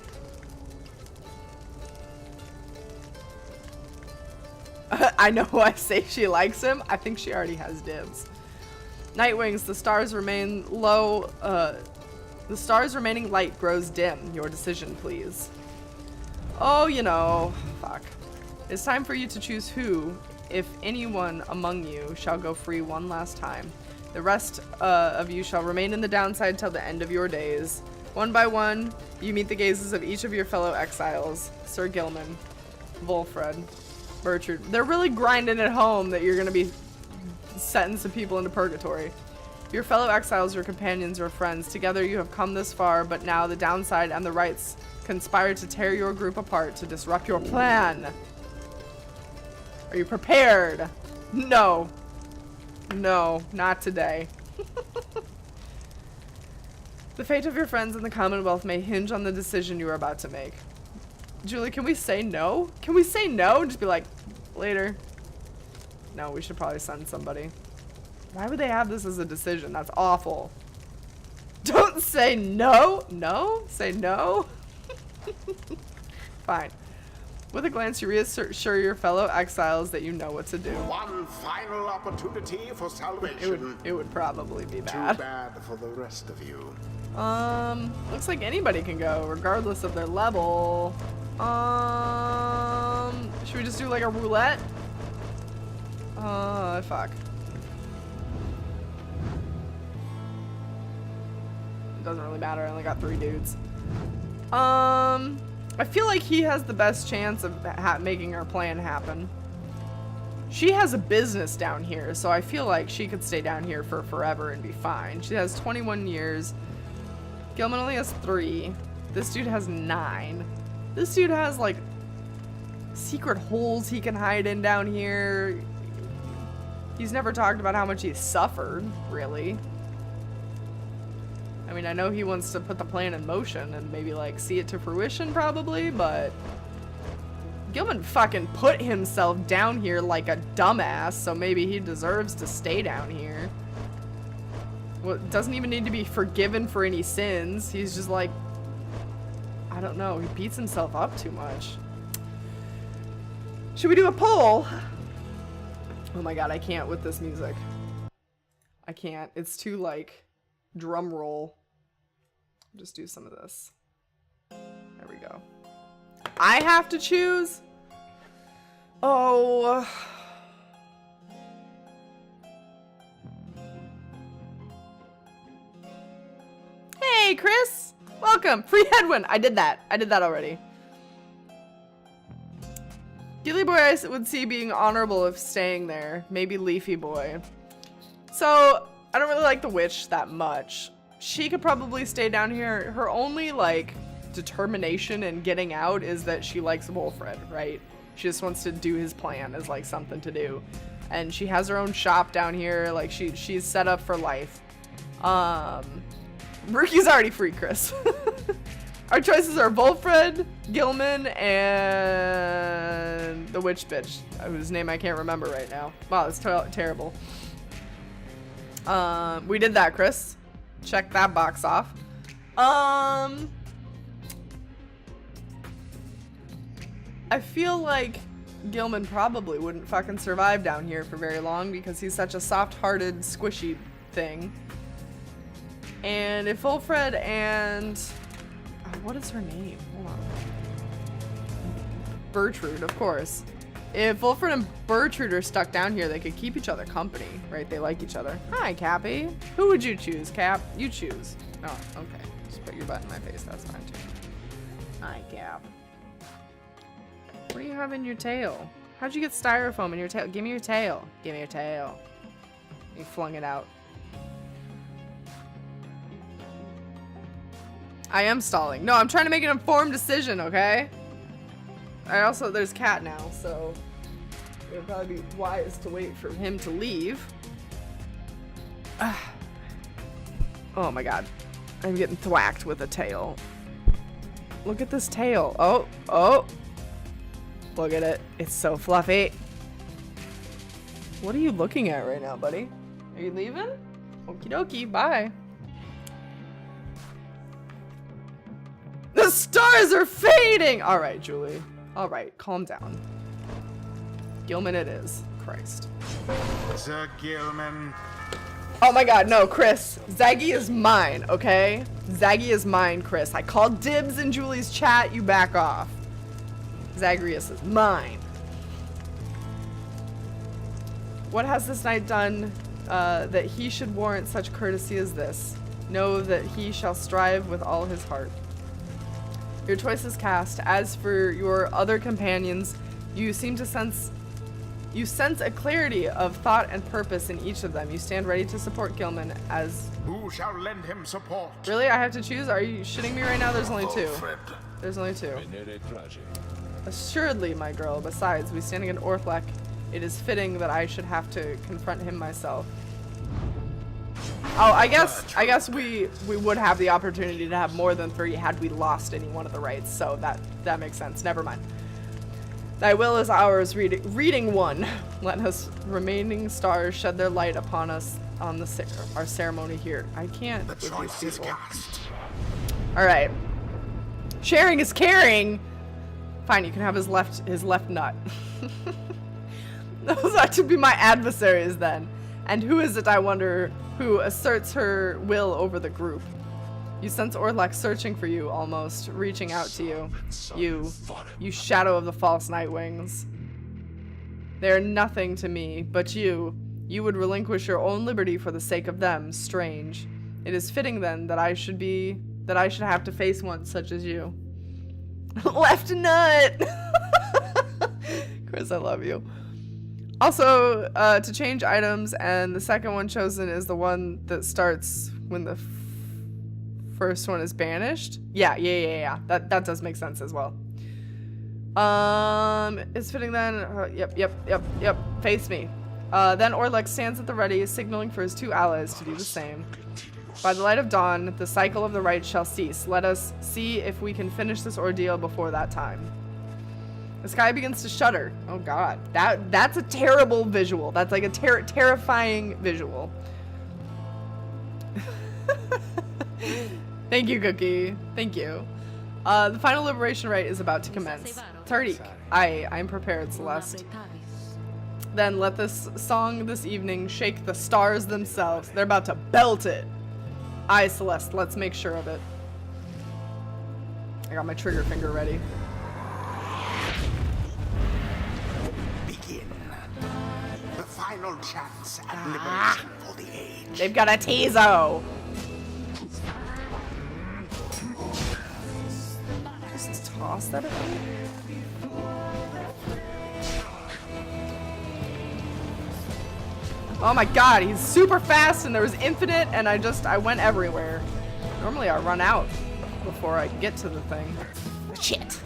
I know I say she likes him. I think she already has dibs. Nightwings, the stars remain low. The stars remaining light grows dim. Your decision, please. Oh, you know, fuck. It's time for you to choose who, if anyone among you, shall go free one last time. The rest of you shall remain in the downside till the end of your days. One by one, you meet the gazes of each of your fellow exiles. Sir Gilman, Volfred, Bertrude. They're really grinding it home that you're going to be setting some people into purgatory. Your fellow exiles, your companions, your friends, together you have come this far, but now the downside and the rites conspire to tear your group apart to disrupt your plan. Are you prepared? No. No, not today. The fate of your friends in the Commonwealth may hinge on the decision you are about to make. Julie, can we say no? Can we say no and just be like, later? No, we should probably send somebody. Why would they have this as a decision? That's awful. Don't say no. No? Say no? Fine. With a glance, you reassure your fellow exiles that you know what to do. One final opportunity for salvation. It would probably be Too bad. bad for the rest of you. Looks like anybody can go, regardless of their level. Should we just do like a roulette? Fuck. It doesn't really matter, I only got 3 dudes. I feel like he has the best chance of making our plan happen. She has a business down here, so I feel like she could stay down here for forever and be fine. She has 21 years. Gilman only has 3. This dude has 9. This dude has, like, secret holes he can hide in down here. He's never talked about how much he's suffered, really. I mean, I know he wants to put the plan in motion and maybe, like, see it to fruition, probably, but Gilman fucking put himself down here like a dumbass, so maybe he deserves to stay down here. Well, doesn't even need to be forgiven for any sins. He's just like, I don't know, he beats himself up too much. Should we do a poll? Oh my god, I can't with this music. I can't. It's too, like, drum roll. Just do some of this. There we go. I have to choose? Oh. Hey, Chris. Welcome. Free Edwin. I did that. I did that already. Gilly Boy I would see being honorable if staying there. Maybe Leafy Boy. So, I don't really like the witch that much. She could probably stay down here. Her only, like, determination in getting out is that she likes Wolfred, right? She just wants to do his plan as, like, something to do. And she has her own shop down here. Like, she's set up for life. Ruki's already free, Chris. Our choices are Wolfred, Gilman, and the witch bitch, whose name I can't remember right now. Wow, that's terrible. We did that, Chris. Check that box off. I feel like Gilman probably wouldn't fucking survive down here for very long because he's such a soft-hearted, squishy thing. And if Wolfred and... what is her name? Hold on. Bertrude, of course. If Wolfred and Bertrude are stuck down here, they could keep each other company, right? They like each other. Hi, Cappy. Who would you choose, Cap? You choose. Oh, okay. Just put your butt in my face. That's fine, too. Hi, Cap. What do you have in your tail? How'd you get styrofoam in your tail? Give me your tail. Give me your tail. You flung it out. I am stalling. No, I'm trying to make an informed decision, okay? There's Cat now, so it would probably be wise to wait for him to leave. Oh my god. I'm getting thwacked with a tail. Look at this tail. Oh, oh. Look at it. It's so fluffy. What are you looking at right now, buddy? Are you leaving? Okie dokie, bye. The stars are fading! Alright, Julie. Alright, calm down. Gilman it is. Christ. Sir Gilman. Oh my god, no, Chris. Zaggy is mine, okay? Zaggy is mine, Chris. I called dibs in Julie's chat, you back off. Zagreus is mine. What has this knight done that he should warrant such courtesy as this? Know that he shall strive with all his heart. Your choice is cast. As for your other companions, you seem to sense a clarity of thought and purpose in each of them. You stand ready to support Gilman as... Who shall lend him support? Really? I have to choose? Are you shitting me right now? There's only two. There's only two. Assuredly, my girl. Besides, we stand against Orthlek. It is fitting that I should have to confront him myself. Oh, I guess we would have the opportunity to have more than 3 had we lost any one of the rights, so that makes sense. Never mind. Thy will is ours, reading 1. Let us remaining stars shed their light upon us on our ceremony here. I can't with these people. Alright. Sharing is caring! Fine, you can have his left nut. Those are to be my adversaries then. And who is it, I wonder, who asserts her will over the group? You sense Orlek searching for you, almost, reaching out to you. You shadow of the false Nightwings. They are nothing to me, but you would relinquish your own liberty for the sake of them. Strange. It is fitting then that I should have to face one such as you. Left nut! Chris, I love you. Also, to change items, and the second one chosen is the one that starts when the first one is banished. Yeah. That does make sense as well. It's fitting then. Yep. Face me. Then Orlek stands at the ready, signaling for his 2 allies to do the same. By the light of dawn, the cycle of the rites shall cease. Let us see if we can finish this ordeal before that time. The sky begins to shudder. Oh god. That's a terrible visual. That's like a terrifying visual. Thank you, Cookie. Thank you. The final liberation rite is about to commence. Tardik. I'm prepared, Celeste. Then let this song this evening shake the stars themselves. They're about to belt it. Aye, Celeste. Let's make sure of it. I got my trigger finger ready. Begin. The final chance at liberation for the age. They've got a Tizo. Just toss that at me. Oh my god, he's super fast and there was infinite and I went everywhere. Normally I run out before I get to the thing. Shit.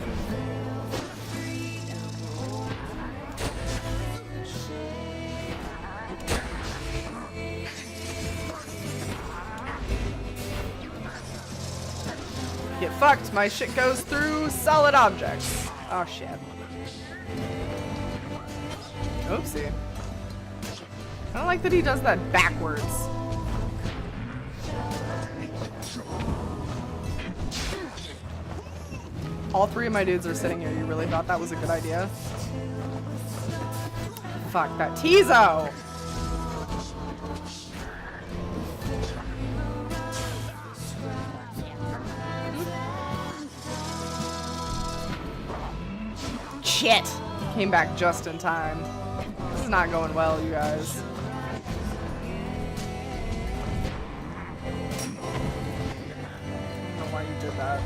Get fucked. My shit goes through solid objects. Oh shit. Oopsie. I don't like that he does that backwards. All three of my dudes are sitting here. You really thought that was a good idea? Fuck that Tizo! Shit! Came back just in time. This is not going well, you guys. I don't know why you did that.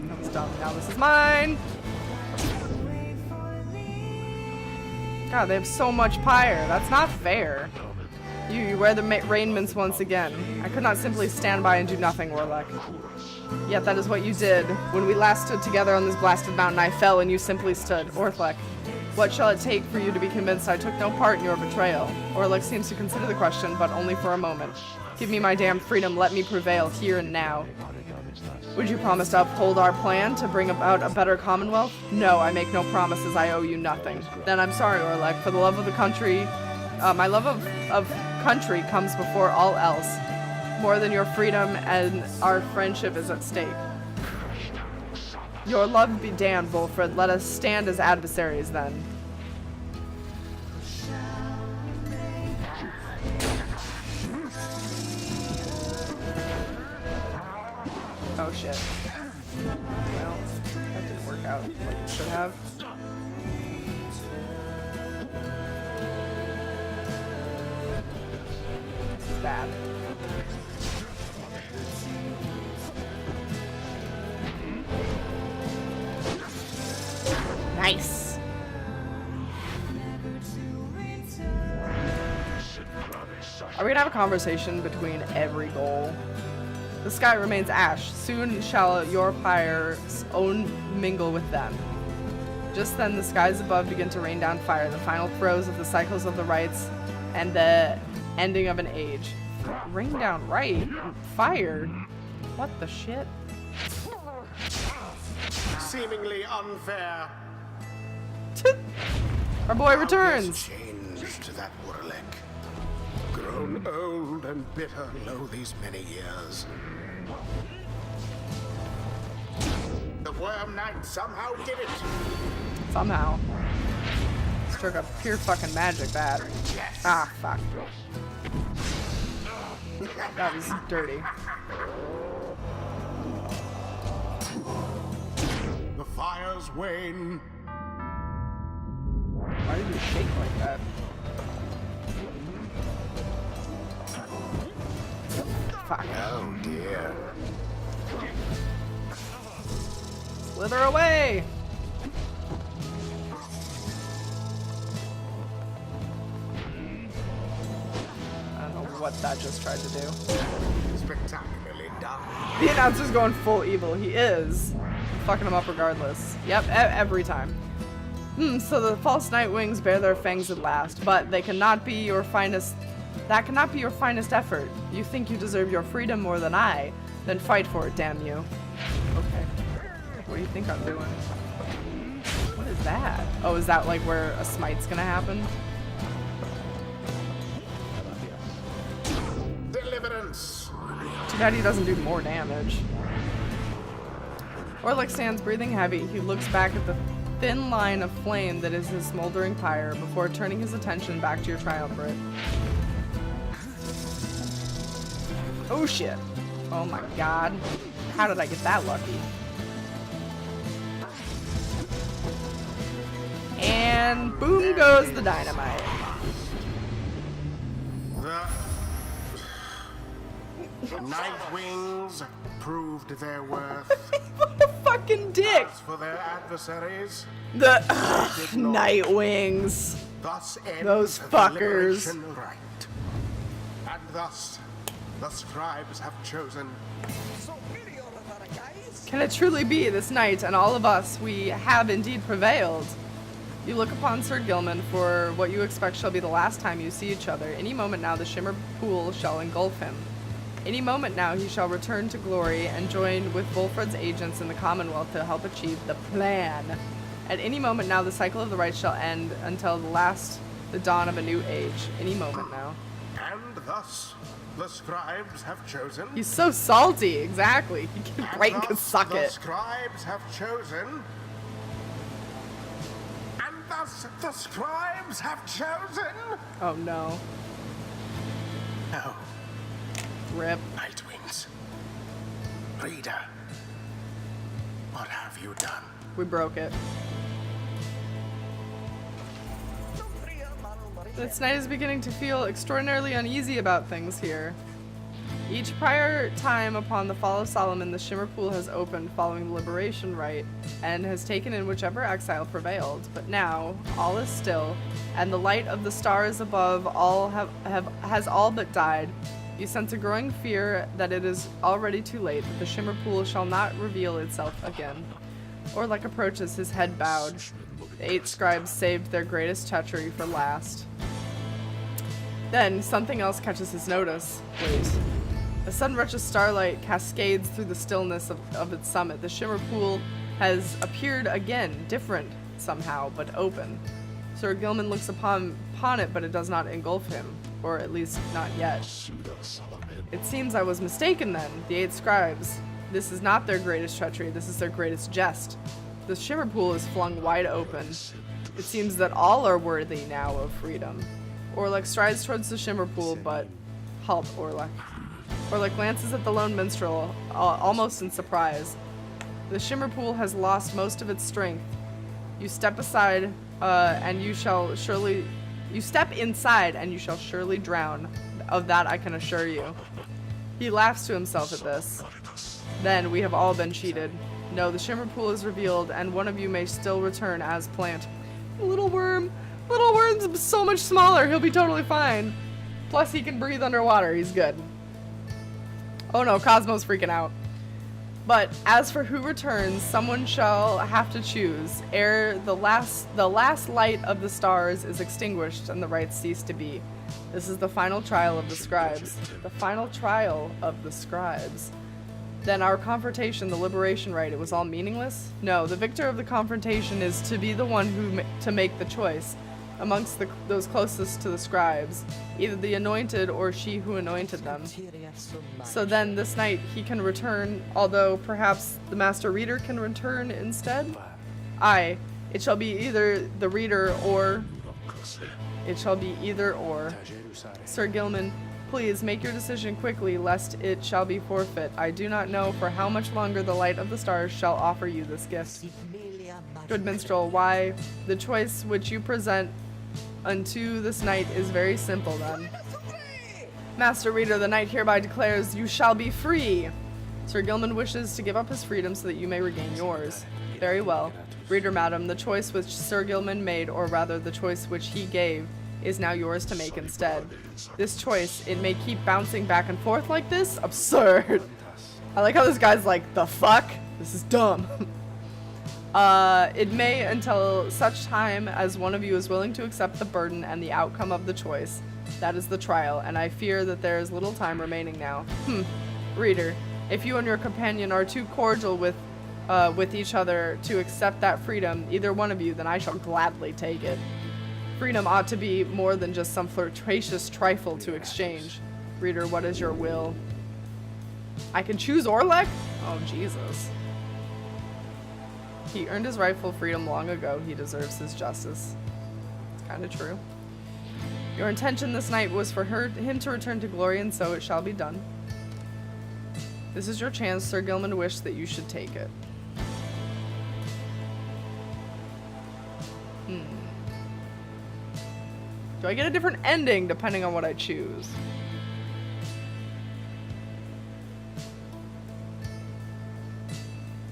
That was dumb. Now this is mine! God, they have so much Pyre. That's not fair. You wear the raiments once again. I could not simply stand by and do nothing, Orlek. Yet that is what you did. When we last stood together on this blasted mountain, I fell and you simply stood. Orlek, what shall it take for you to be convinced I took no part in your betrayal? Orlek seems to consider the question, but only for a moment. Give me my damned freedom, let me prevail here and now. Would you promise to uphold our plan to bring about a better commonwealth? No, I make no promises, I owe you nothing. Then I'm sorry, Orlek, for the love of the country, my love of country comes before all else. More than your freedom and our friendship is at stake. Your love be damned, Wolfred. Let us stand as adversaries then. Oh shit. Well, that didn't work out like it should have. This is bad. Nice. Are we gonna have a conversation between every goal? The sky remains ash. Soon shall your pyres own mingle with them. Just then the skies above begin to rain down fire, the final throes of the cycles of the rites, and the ending of an age. Rain down fire? What the shit? Seemingly unfair. Our boy returns. Changed that Orlek. Grown old and bitter, lo these many years. The Worm Knight somehow did it. Somehow. Stroke of pure fucking magic, that. Yes. Ah, fuck. That was dirty. The fires wane. Why did you shake like that? Fuck. Oh dear. Slither away! I don't know what that just tried to do. Spectacularly done. The announcer's going full evil. He is. Fucking him up regardless. Yep, every time. So the false night wings bear their fangs at last, but they cannot be your finest That cannot be your finest effort. You think you deserve your freedom more than I. Then fight for it, damn you. Okay. What do you think I'm doing? What is that? Oh, is that like where a smite's gonna happen? Deliverance! Too bad he doesn't do more damage. Orlick stands breathing heavy. He looks back at the thin line of flame that is his smoldering pyre before turning his attention back to your triumvirate. Oh shit. Oh my god. How did I get that lucky? And boom goes the dynamite. The Night Wings proved their worth. What the fucking dick? As for their adversaries, The Night Wings. thus ends Those the fuckers. liberation rite. And thus, the scribes have chosen. Can it truly be this night and all of us, we have indeed prevailed? You look upon Sir Gilman for what you expect shall be the last time you see each other. Any moment now the Shimmer Pool shall engulf him. Any moment now he shall return to glory and join with Volfred's agents in the Commonwealth to help achieve the plan. At any moment now the cycle of the rites shall end until the dawn of a new age. Any moment now. And thus, the scribes have chosen. He's so salty, exactly. He can And right and thus can suck the it. scribes have chosen. And thus the scribes have chosen. Oh no. No, Rip. Night Wings. Reader, what have you done? We broke it. This night is beginning to feel extraordinarily uneasy about things here. Each prior time upon the fall of Solomon, the Shimmer Pool has opened following the liberation rite and has taken in whichever exile prevailed. But now, all is still, and the light of the stars above all has all but died. You sense a growing fear that it is already too late, that the Shimmer Pool shall not reveal itself again. Orlick approaches, his head bowed. The 8 scribes saved their greatest treachery for last. Then, something else catches his notice. Wait. A sudden rush of starlight cascades through the stillness of its summit. The Shimmer Pool has appeared again, different somehow, but open. Sir Gilman looks upon it, but it does not engulf him. Or at least not yet. It seems I was mistaken then. The 8 scribes. This is not their greatest treachery, this is their greatest jest. The Shimmer Pool is flung wide open. It seems that all are worthy now of freedom. Orlick strides towards the Shimmer Pool, but... Halt, Orlick. Orlick glances at the lone minstrel, almost in surprise. The Shimmer Pool has lost most of its strength. You step aside, and you shall surely... You step inside, and you shall surely drown. Of that I can assure you. He laughs to himself at this. Then we have all been cheated. No, the Shimmer Pool is revealed, and one of you may still return as plant. Little worm. Little worm's so much smaller. He'll be totally fine. Plus, he can breathe underwater. He's good. Oh no, Cosmo's freaking out. But as for who returns, someone shall have to choose, ere the last light of the stars is extinguished and the rites cease to be. This is the final trial of the scribes. The final trial of the scribes. Then our confrontation, the liberation rite, it was all meaningless? No, the victor of the confrontation is to be the one to make the choice amongst those closest to the scribes, either the anointed or she who anointed them. So then this night he can return, although perhaps the master reader can return instead? Aye, it shall be either the reader or... It shall be either or. Sir Gilman, please make your decision quickly, lest it shall be forfeit. I do not know for how much longer the light of the stars shall offer you this gift. Good minstrel, why, the choice which you present unto this night is very simple then. Master Reader, the knight hereby declares you shall be free. Sir Gilman wishes to give up his freedom so that you may regain yours. Very well. Reader, madam, the choice which Sir Gilman made, or rather the choice which he gave, is now yours to make instead. This choice, it may keep bouncing back and forth like this? Absurd! I like how this guy's like, the fuck? This is dumb. It may until such time as one of you is willing to accept the burden and the outcome of the choice. That is the trial, and I fear that there is little time remaining now. Reader, if you and your companion are too cordial with each other to accept that freedom, either one of you, then I shall gladly take it. Freedom ought to be more than just some flirtatious trifle to exchange. Reader, what is your will? I can choose Orlek? Oh, Jesus. He earned his rightful freedom long ago. He deserves his justice. It's kind of true. Your intention this night was for him to return to glory, and so it shall be done. This is your chance. Sir Gilman wished that you should take it. Do I get a different ending depending on what I choose?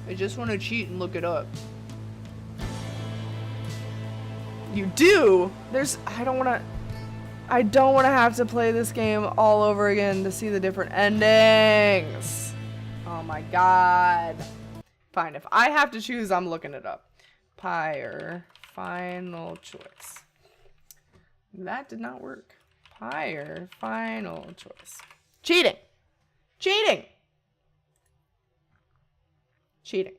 I just want to cheat and look it up. You do? I don't want to have to play this game all over again to see the different endings. Oh my god. Fine, if I have to choose, I'm looking it up. Pyre, final choice. That did not work. Pyre, final choice. Cheating! Cheating! Cheating.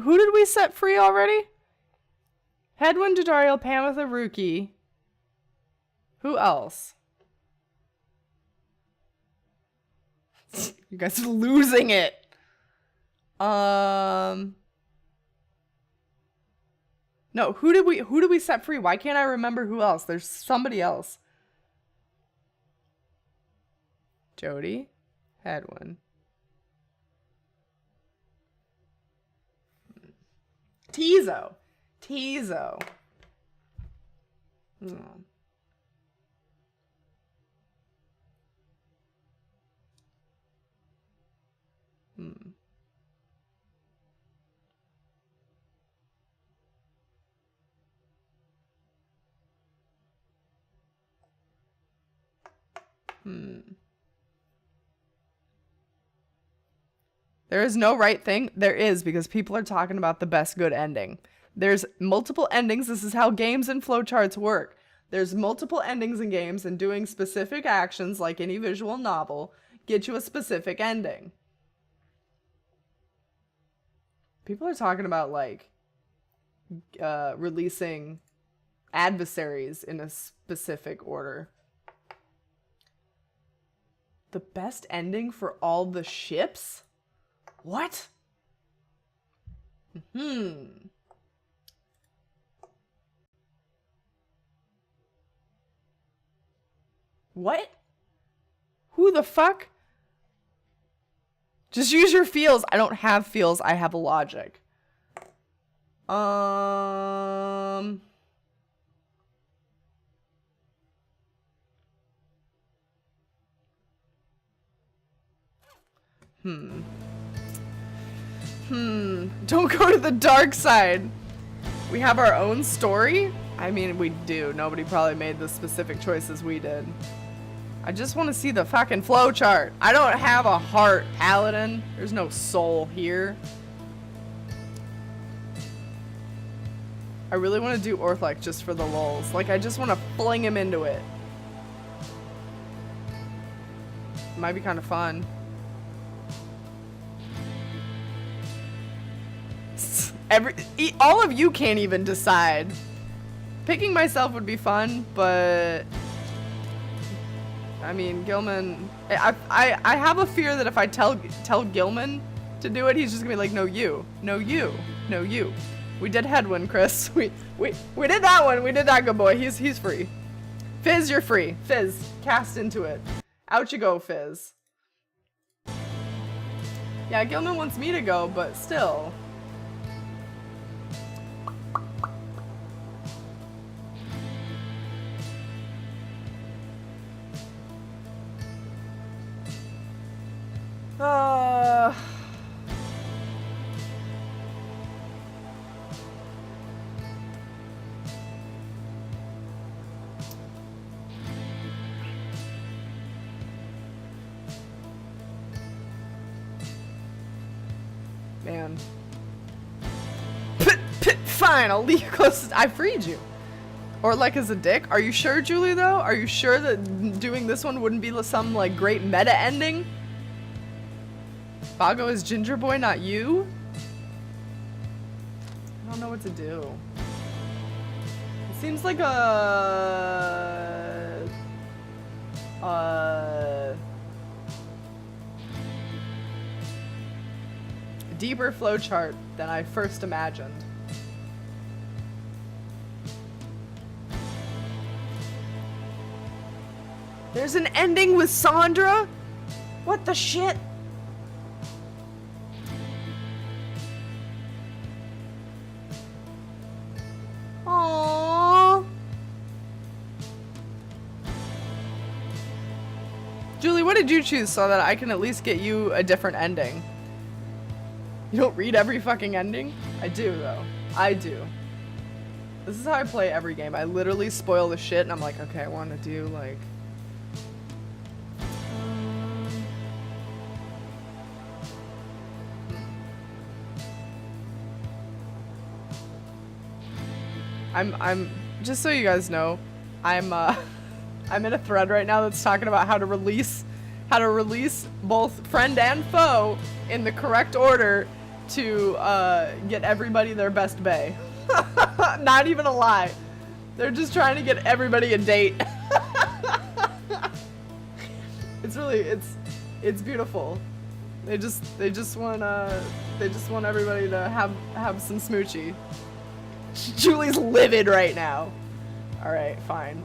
Who did we set free already? Hedwyn, Jadariel, Pamitha, Ruki. Who else? You guys are losing it. No, who did we set free? Why can't I remember who else? There's somebody else. Jody, Hedwyn. Tizo. There is no right thing. There is, because people are talking about the best good ending. There's multiple endings. This is how games and flowcharts work. There's multiple endings in games, and doing specific actions, like any visual novel, get you a specific ending. People are talking about, like, releasing adversaries in a specific order. The best ending for all the ships? What? What? Who the fuck? Just use your feels. I don't have feels. I have a logic. Don't go to the dark side. We have our own story? I mean, we do. Nobody probably made the specific choices we did. I just want to see the fucking flowchart. I don't have a heart, Paladin. There's no soul here. I really want to do Orthlek just for the lulz. Like, I just want to fling him into it. Might be kind of fun. All of you can't even decide. Picking myself would be fun, but I mean, Gilman. I have a fear that if I tell Gilman to do it, he's just gonna be like, no you, no you, no you. We did Hedwyn, Chris. We did that one. We did that, good boy. He's free. Fizz, you're free. Fizz, cast into it. Out you go, Fizz. Yeah, Gilman wants me to go, but still. then. Fine, I'll leave you close. I freed you. Or like as a dick. Are you sure, Julie, though? Are you sure that doing this one wouldn't be some, like, great meta ending? Bago is Ginger Boy, not you? I don't know what to do. It seems like a deeper flowchart than I first imagined. There's an ending with Sandra? What the shit? Aww. Julie, what did you choose so that I can at least get you a different ending? You don't read every fucking ending? I do, though. I do. This is how I play every game. I literally spoil the shit and I'm like, okay, I want to do, like... I'm just so you guys know, I'm in a thread right now that's talking about how to release both friend and foe in the correct order to get everybody their best bae. Not even a lie. They're just trying to get everybody a date. It's beautiful. They just want everybody to have some smoochie. Julie's livid right now. All right, fine.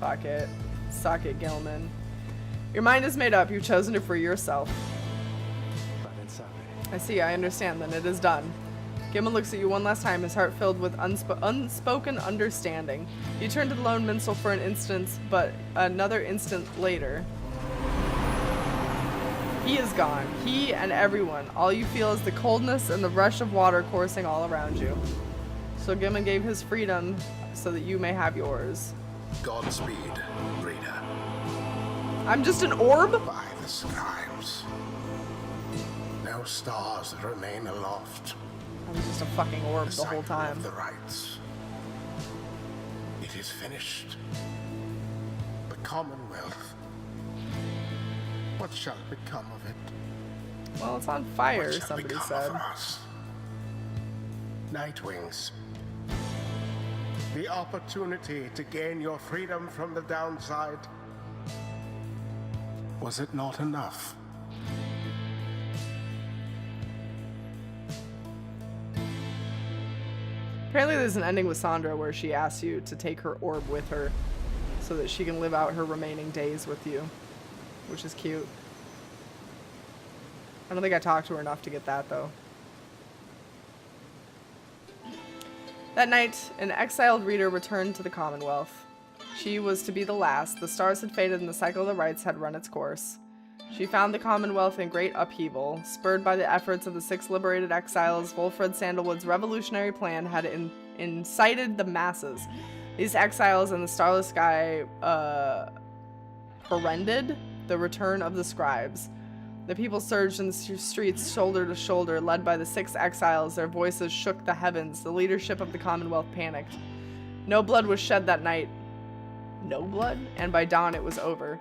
Fuck it. Suck it, Gilman. Your mind is made up. You've chosen to free yourself. I see. I understand. Then it is done. Gilman looks at you one last time, his heart filled with unspoken understanding. You turn to the lone minstrel for an instant, but another instant later. He is gone. He and everyone. All you feel is the coldness and the rush of water coursing all around you. So Gilman gave his freedom so that you may have yours. Godspeed, reader. I'm just an orb? By the scribes. No stars remain aloft. I was just a fucking orb the whole cycle time. of the rites. It is finished. The Commonwealth. What shall become of it? Well, it's on fire, What shall somebody become said. of us? Nightwings. The opportunity to gain your freedom from the downside. Was it not enough? Apparently there's an ending with Sandra where she asks you to take her orb with her so that she can live out her remaining days with you, which is cute. I don't think I talked to her enough to get that, though. That night, an exiled reader returned to the Commonwealth. She was to be the last. The stars had faded and the cycle of the rites had run its course. She found the Commonwealth in great upheaval. Spurred by the efforts of the 6 liberated exiles, Wolfred Sandalwood's revolutionary plan had incited the masses. These exiles and the starless sky heralded the return of the scribes. The people surged in the streets shoulder to shoulder, led by the 6 exiles. Their voices shook the heavens. The leadership of the Commonwealth panicked. No blood was shed that night. No blood? And by dawn it was over.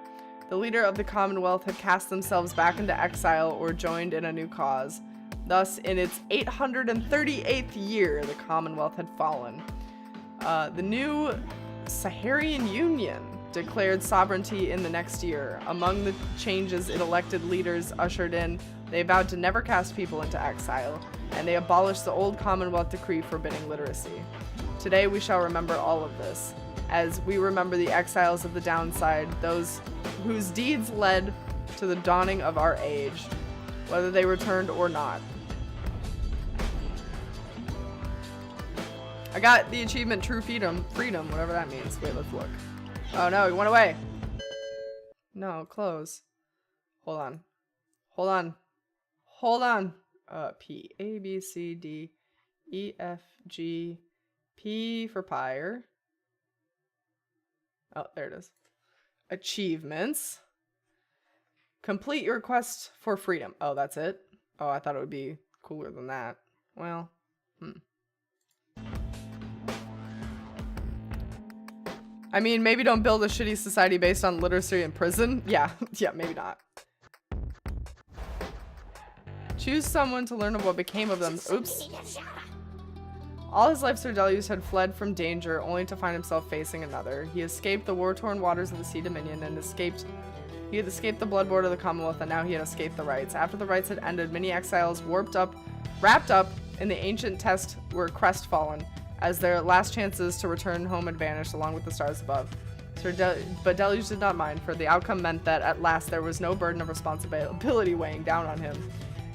The leader of the Commonwealth had cast themselves back into exile or joined in a new cause. Thus, in its 838th year, the Commonwealth had fallen. The new Saharian Union declared sovereignty in the next year. Among the changes it elected leaders ushered in, they vowed to never cast people into exile, and they abolished the old Commonwealth decree forbidding literacy. Today we shall remember all of this, as we remember the exiles of the downside, those whose deeds led to the dawning of our age, whether they returned or not. I got the achievement True Freedom, whatever that means. Wait, let's look. Oh no, he went away. No, close. Hold on. Hold on. Hold on. P, A, B, C, D, E, F, G, P for Pyre. Oh, there it is. Achievements. Complete your quest for freedom. Oh, that's it? Oh, I thought it would be cooler than that. Well, I mean, maybe don't build a shitty society based on literacy in prison. Yeah, yeah, maybe not. Choose someone to learn of what became of them. Oops. All his life, Sir Deluge had fled from danger, only to find himself facing another. He escaped the war-torn waters of the Sea Dominion and he had escaped the bloodboard of the Commonwealth, and now he had escaped the Rites. After the Rites had ended, many exiles wrapped up in the ancient test were crestfallen, as their last chances to return home had vanished along with the stars above. But Deluge did not mind, for the outcome meant that at last there was no burden of responsibility weighing down on him.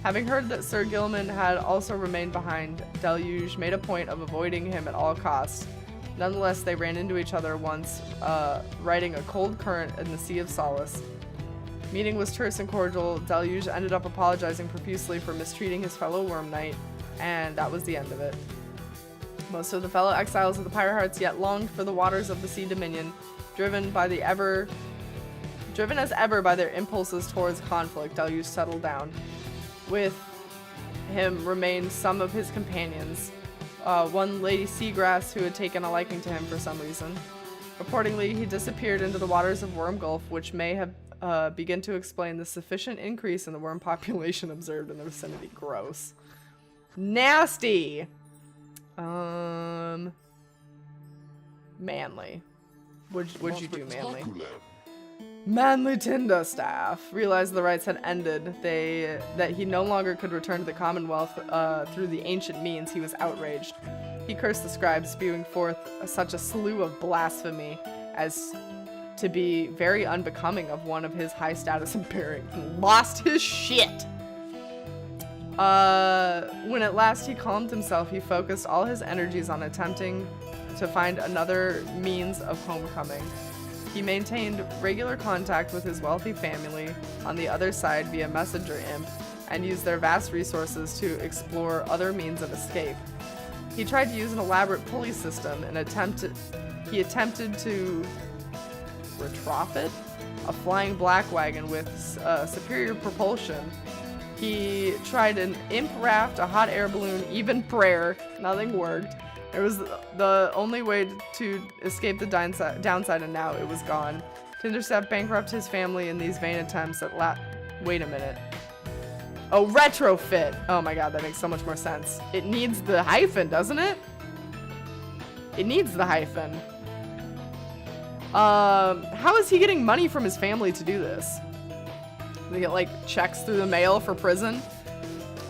Having heard that Sir Gilman had also remained behind, Deluge made a point of avoiding him at all costs. Nonetheless, they ran into each other once, riding a cold current in the Sea of Solace. Meeting was terse and cordial. Deluge ended up apologizing profusely for mistreating his fellow Worm Knight, and that was the end of it. Most of the fellow exiles of the Pyre Hearts yet longed for the waters of the Sea Dominion, driven as ever by their impulses towards conflict. Deluge settled down. With him remained some of his companions, one Lady Seagrass who had taken a liking to him for some reason. Reportedly, he disappeared into the waters of Worm Gulf, which may have begun to explain the sufficient increase in the worm population observed in the vicinity. Gross. Nasty! Manly. What'd you do, Manly? Manly Tinder Staff realized the Rites had ended. That he no longer could return to the Commonwealth through the ancient means. He was outraged. He cursed the scribes, spewing forth such a slew of blasphemy as to be very unbecoming of one of his high status and bearing. Lost his shit. When at last he calmed himself, he focused all his energies on attempting to find another means of homecoming. He maintained regular contact with his wealthy family on the other side via messenger imp, and used their vast resources to explore other means of escape. He tried to use an elaborate pulley system and he attempted to retrofit a flying black wagon with superior propulsion. He tried an imp raft, a hot air balloon, even prayer. Nothing worked. It was the only way to escape the downside, and now it was gone. Tinderstaff bankrupted his family in these vain attempts at wait a minute. Oh, retrofit! Oh my god, that makes so much more sense. It needs the hyphen, doesn't it? It needs the hyphen. How is he getting money from his family to do this? They get, like, checks through the mail for prison?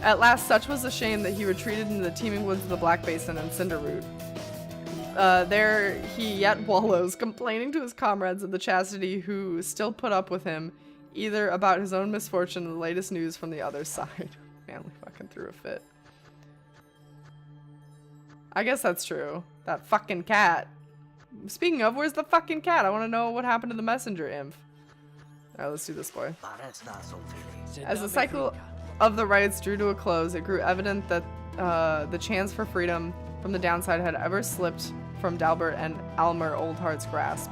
At last, such was the shame that he retreated into the teeming woods of the Black Basin and Cinderroot. There he yet wallows, complaining to his comrades of the chastity who still put up with him, either about his own misfortune or the latest news from the other side. Manly fucking threw a fit. I guess that's true. That fucking cat. Speaking of, where's the fucking cat? I want to know what happened to the messenger imp. Alright, let's do this boy. As the cycle of the Rites drew to a close, it grew evident that the chance for freedom from the downside had ever slipped from Dalbert and Almer Oldheart's grasp.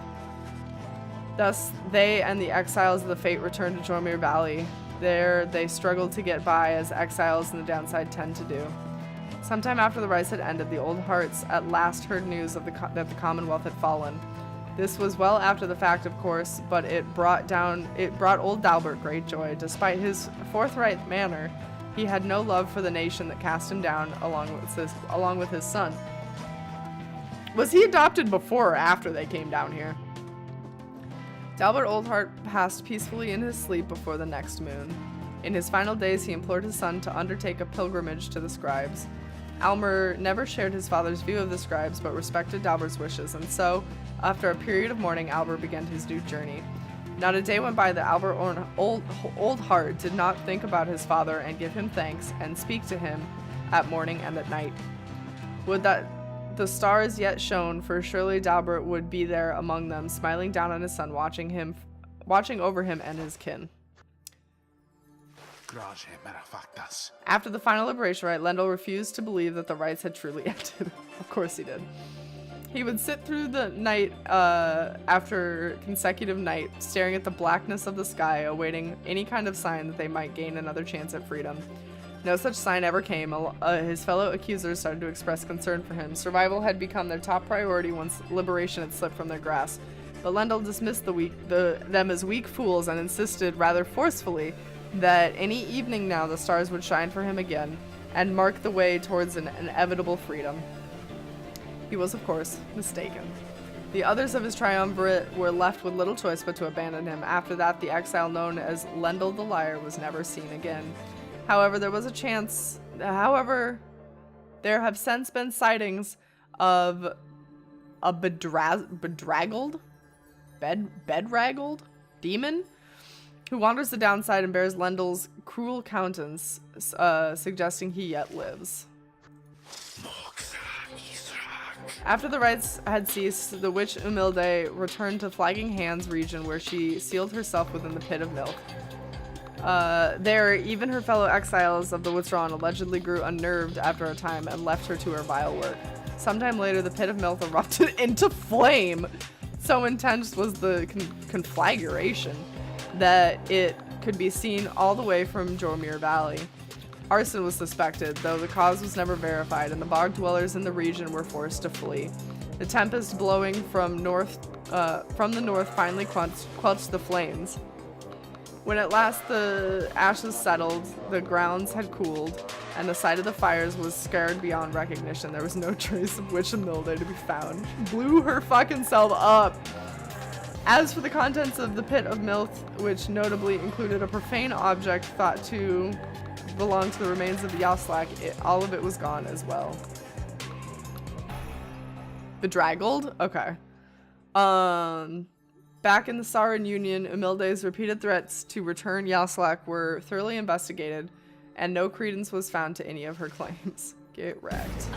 Thus, they and the exiles of the Fate returned to Jormir Valley. There, they struggled to get by, as exiles in the downside tend to do. Sometime after the Rites had ended, the Old Hearts at last heard news of that the Commonwealth had fallen. This was well after the fact, of course, but it brought old Dalbert great joy. Despite his forthright manner, he had no love for the nation that cast him down along with his son. Was he adopted before or after they came down here? Dalbert Oldheart passed peacefully in his sleep before the next moon. In his final days, he implored his son to undertake a pilgrimage to the scribes. Almer never shared his father's view of the scribes, but respected Dalbert's wishes, and so, after a period of mourning, Albert began his new journey. Not a day went by that Albert Oldheart did not think about his father and give him thanks and speak to him at morning and at night. Would that the stars yet shone, for surely Dalbert would be there among them, smiling down on his son, watching over him and his kin. After the final liberation rite, Lendl refused to believe that the Rites had truly ended. Of course he did. He would sit through the night after consecutive night, staring at the blackness of the sky, awaiting any kind of sign that they might gain another chance at freedom. No such sign ever came. His fellow accusers started to express concern for him. Survival had become their top priority once liberation had slipped from their grasp. But Lendl dismissed them as weak fools and insisted, rather forcefully, that any evening now the stars would shine for him again and mark the way towards an inevitable freedom. He was, of course, mistaken. The others of his triumvirate were left with little choice but to abandon him. After that, the exile known as Lendl the Liar was never seen again. However, there have since been sightings of a bedraggled demon who wanders the downside and bears Lendl's cruel countenance, suggesting he yet lives. After the rites had ceased, the witch Umilde returned to Flagging Hands region, where she sealed herself within the pit of milk. There, even her fellow exiles of the Withdrawn allegedly grew unnerved after a time and left her to her vile work. Sometime later, the pit of milk erupted into flame. So intense was the conflagration that it could be seen all the way from Jormir Valley. Arson was suspected, though the cause was never verified, and the bog dwellers in the region were forced to flee. The tempest blowing from the north finally quenched the flames. When at last the ashes settled, the grounds had cooled, and the site of the fires was scarred beyond recognition. There was no trace of Witch Umilde to be found. She blew her fucking self up. As for the contents of the pit of milk, which notably included a profane object thought to belong to the remains of Yaslak, all of it was gone as well. Bedraggled? Okay. Back in the Sauron Union, Umilde's repeated threats to return Yaslak were thoroughly investigated, and no credence was found to any of her claims. Get wrecked.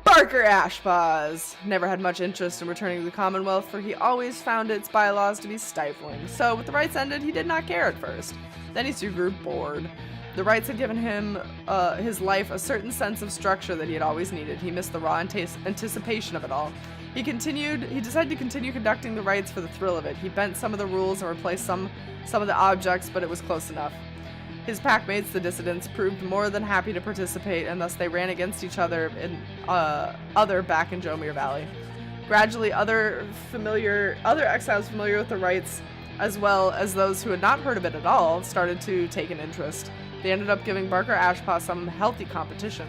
Barker Ashpaws never had much interest in returning to the Commonwealth, for he always found its bylaws to be stifling. So, with the rites ended, he did not care at first. Then he soon grew bored. The rites had given him, his life, a certain sense of structure that he had always needed. He missed the raw anticipation of it all. He decided to continue conducting the rites for the thrill of it. He bent some of the rules and replaced some of the objects, but it was close enough. His packmates, the dissidents, proved more than happy to participate, and thus they ran against each other back in Jormir Valley. Gradually, other exiles familiar with the rites, as well as those who had not heard of it at all, started to take an interest. They ended up giving Barker Ashpaw some healthy competition.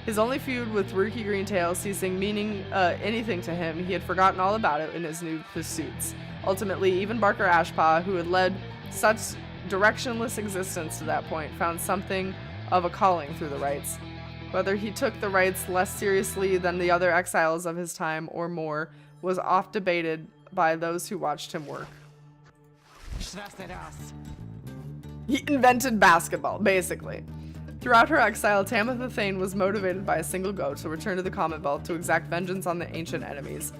His only feud with Rookie Greentail ceasing meaning anything to him, he had forgotten all about it in his new pursuits. Ultimately, even Barker Ashpaw, who had led such directionless existence to that point, found something of a calling through the rites. Whether he took the rites less seriously than the other exiles of his time or more was oft debated by those who watched him work. He invented basketball, basically. Throughout her exile, Tamitha Thane was motivated by a single goal: to return to the Commonwealth to exact vengeance on the ancient enemies.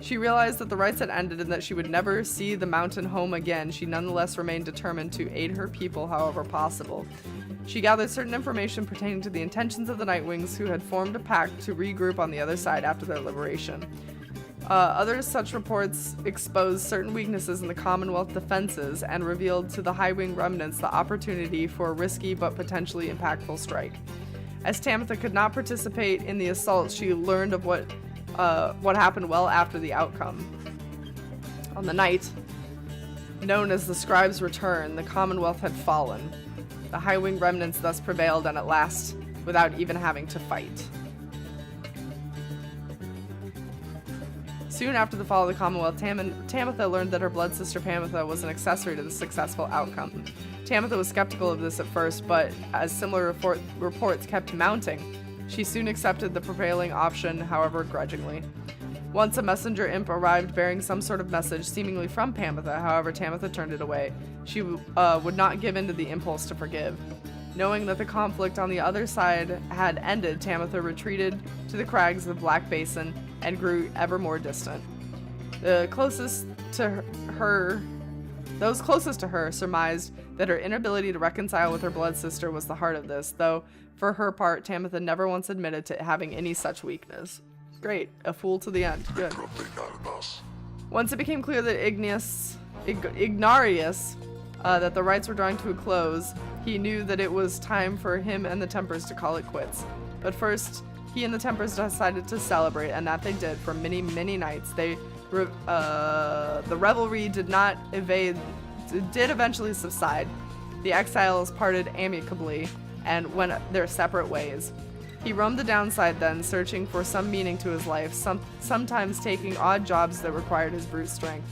She realized that the rites had ended and that she would never see the mountain home again. She nonetheless remained determined to aid her people however possible. She gathered certain information pertaining to the intentions of the Nightwings, who had formed a pact to regroup on the other side after their liberation. Other such reports exposed certain weaknesses in the Commonwealth defenses and revealed to the High Wing remnants the opportunity for a risky but potentially impactful strike. As Tamitha could not participate in the assault, she learned of what happened well after the outcome. On the night known as the Scribe's Return, the Commonwealth had fallen. The High Wing remnants thus prevailed, and at last, without even having to fight. Soon after the fall of the Commonwealth, Tamitha learned that her blood sister Pamitha was an accessory to the successful outcome. Tamitha was skeptical of this at first, but as similar reports kept mounting, she soon accepted the prevailing option, however grudgingly. Once a messenger imp arrived bearing some sort of message, seemingly from Pamitha. However, Tamitha turned it away. She would not give in to the impulse to forgive. Knowing that the conflict on the other side had ended, Tamitha retreated to the crags of the Black Basin and grew ever more distant. Those closest to her surmised that her inability to reconcile with her blood sister was the heart of this, though for her part, Tamitha never once admitted to having any such weakness. Great. A fool to the end. Good. Once it became clear that Ignarius, that the rites were drawing to a close, he knew that it was time for him and the Tempers to call it quits. But first, he and the Tempers decided to celebrate, and that they did for many, many nights. The revelry did eventually subside. The exiles parted amicably and went their separate ways. He roamed the downside then, searching for some meaning to his life, sometimes taking odd jobs that required his brute strength.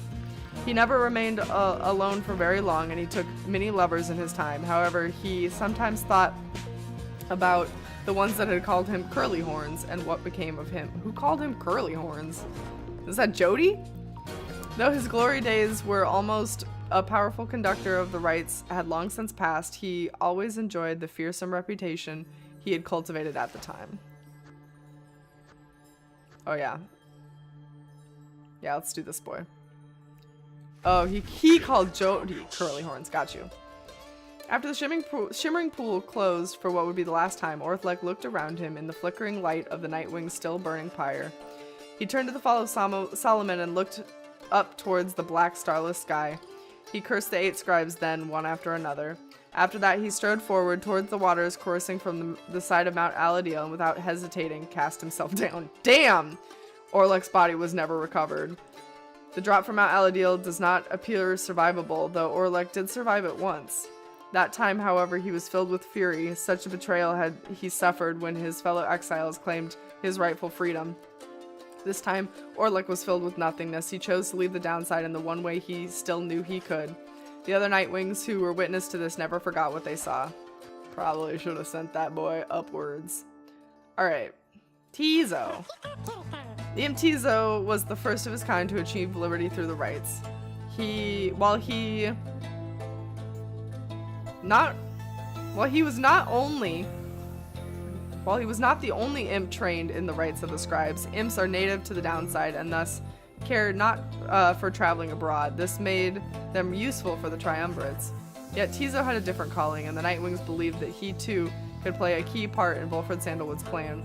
He never remained alone for very long, and he took many lovers in his time. However, he sometimes thought about the ones that had called him curly horns and what became of him. Who called him curly horns? Is that Jody? Though his glory days were almost a powerful conductor of the rites had long since passed, he always enjoyed the fearsome reputation he had cultivated at the time. Oh yeah. Yeah, let's do this boy. Oh, he called Jody curly horns. Got you. After the shimmering pool closed for what would be the last time, Orthlek looked around him in the flickering light of the Nightwing's still burning pyre. He turned to the fall of Solomon and looked up towards the black starless sky. He cursed the 8 scribes then, one after another. After that, he strode forward towards the waters coursing from the side of Mount Aladil, and without hesitating, cast himself down. Damn! Orlek's body was never recovered. The drop from Mount Aladil does not appear survivable, though Orlek did survive it once. That time, however, he was filled with fury. Such a betrayal had he suffered when his fellow exiles claimed his rightful freedom. This time, Orlek was filled with nothingness. He chose to leave the downside in the one way he still knew he could. The other Nightwings who were witness to this never forgot what they saw. Probably should have sent that boy upwards. Alright. Tizo. The imp Tizo was the first of his kind to achieve liberty through the rites. He was not the only imp trained in the rites of the scribes, imps are native to the downside and thus care not for traveling abroad. This made them useful for the triumvirates. Yet Tizo had a different calling, and the Nightwings believed that he too could play a key part in Volfred Sandalwood's plan.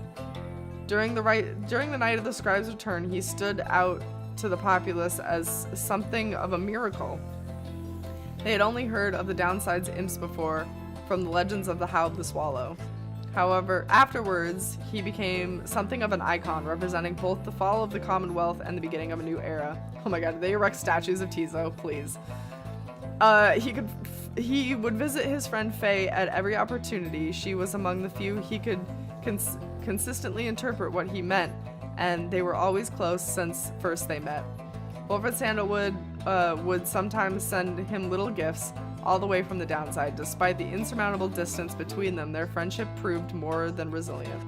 During the night of the scribes' return, he stood out to the populace as something of a miracle. They had only heard of the downside's imps before, from the legends of the Howe the Swallow. However, afterwards, he became something of an icon, representing both the fall of the Commonwealth and the beginning of a new era. Oh my god, did they erect statues of Tizo? Please. He would visit his friend Faye at every opportunity. She was among the few he could consistently interpret what he meant, and they were always close since first they met. Volfred Sandalwood would sometimes send him little gifts, all the way from the downside. Despite the insurmountable distance between them, their friendship proved more than resilient.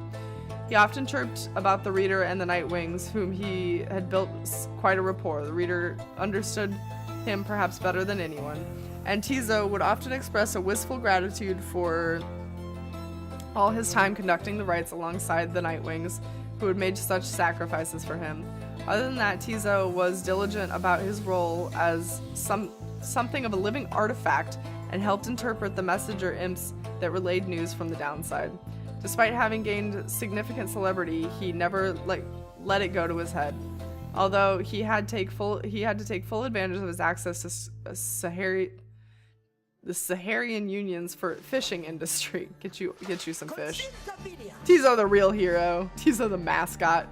He often chirped about the Reader and the Nightwings, whom he had built quite a rapport. The Reader understood him perhaps better than anyone, and Tizo would often express a wistful gratitude for all his time conducting the rites alongside the Nightwings, who had made such sacrifices for him. Other than that, Tizo was diligent about his role as something of a living artifact and helped interpret the messenger imps that relayed news from the downside. Despite having gained significant celebrity, he never let it go to his head. Although he had to take full advantage of his access to the Saharian Union's for fishing industry. Get you some fish. Tizo the real hero. Tizo the mascot.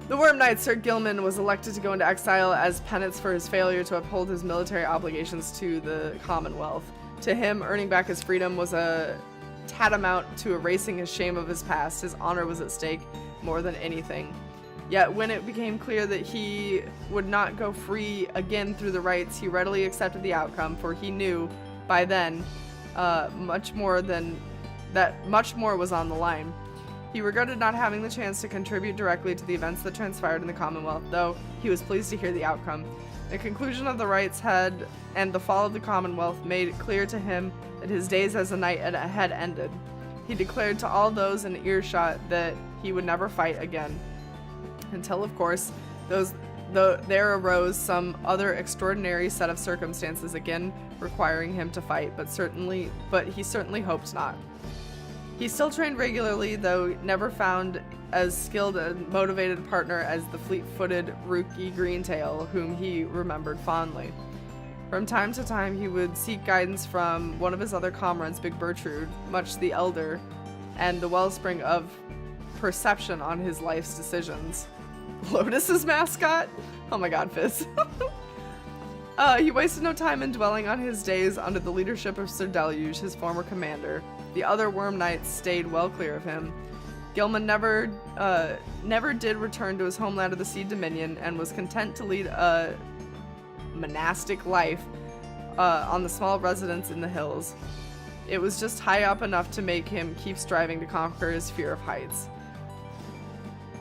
The Worm Knight Sir Gilman was elected to go into exile as penance for his failure to uphold his military obligations to the Commonwealth. To him, earning back his freedom was a tantamount to erasing his shame of his past. His honor was at stake more than anything. Yet when it became clear that he would not go free again through the rites, he readily accepted the outcome, for he knew by then much more was on the line. He regretted not having the chance to contribute directly to the events that transpired in the Commonwealth, though he was pleased to hear the outcome. The conclusion of the rites and the fall of the Commonwealth made it clear to him that his days as a knight had ended. He declared to all those in earshot that he would never fight again. Until, of course, there arose some other extraordinary set of circumstances again requiring him to fight, but he certainly hoped not. He still trained regularly, though never found as skilled and motivated partner as the fleet-footed rookie Greentail, whom he remembered fondly. From time to time, he would seek guidance from one of his other comrades, Big Bertrude, much the elder, and the wellspring of perception on his life's decisions. Lotus's mascot? Oh my god, Fizz. He wasted no time in dwelling on his days under the leadership of Sir Deluge, his former commander. The other Worm Knights stayed well clear of him. Gilman never did return to his homeland of the Sea Dominion and was content to lead a monastic life on the small residence in the hills. It was just high up enough to make him keep striving to conquer his fear of heights.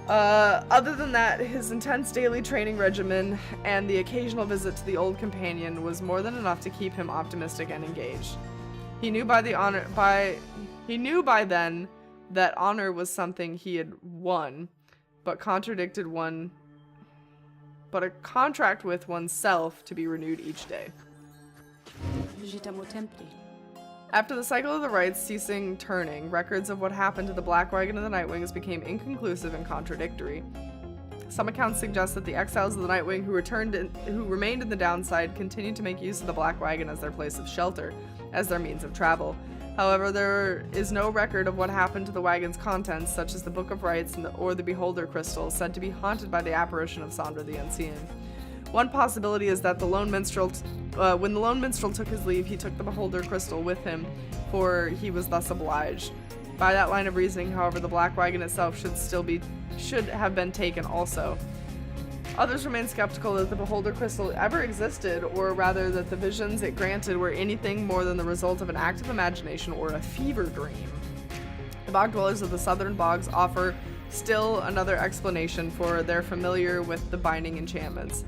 Other than that, his intense daily training regimen and the occasional visit to the old companion was more than enough to keep him optimistic and engaged. He knew by then that honor was something he had won, but a contract with oneself to be renewed each day. After the cycle of the rites ceasing turning, records of what happened to the Black Wagon and the Nightwings became inconclusive and contradictory. Some accounts suggest that the exiles of the Nightwing who remained in the downside continued to make use of the Black Wagon as their place of shelter, as their means of travel. However, there is no record of what happened to the wagon's contents, such as the Book of Rites or the Beholder Crystal, said to be haunted by the apparition of Sandra the Unseen. One possibility is that when the Lone Minstrel took his leave, he took the Beholder Crystal with him, for he was thus obliged. By that line of reasoning, however, the Black Wagon itself should have been taken also. Others remain skeptical that the Beholder Crystal ever existed, or rather that the visions it granted were anything more than the result of an active imagination or a fever dream. The bog dwellers of the southern bogs offer still another explanation, for they're familiar with the binding enchantments.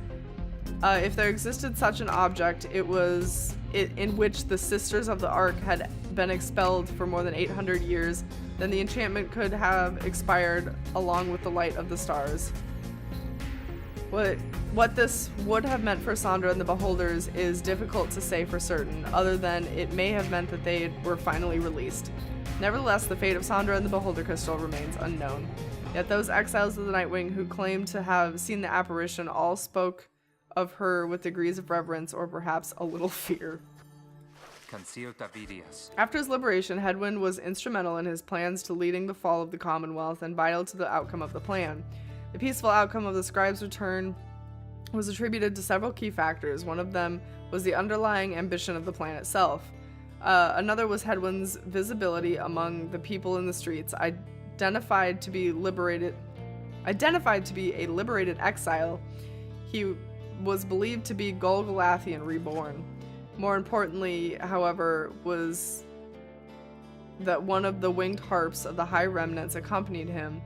If there existed such an object, it was in which the Sisters of the Ark had been expelled for more than 800 years, then the enchantment could have expired along with the light of the stars. What this would have meant for Sandra and the Beholders is difficult to say for certain, other than it may have meant that they were finally released. Nevertheless, the fate of Sandra and the Beholder Crystal remains unknown. Yet those exiles of the Nightwing who claimed to have seen the apparition all spoke of her with degrees of reverence or perhaps a little fear. After his liberation, Hedwyn was instrumental in his plans to leading the fall of the Commonwealth and vital to the outcome of the plan. The peaceful outcome of the scribe's return was attributed to several key factors. One of them was the underlying ambition of the plan itself. Another was Hedwyn's visibility among the people in the streets, identified to be a liberated exile. He was believed to be Golgolathian reborn. More importantly, however, was that one of the winged harps of the High Remnants accompanied him.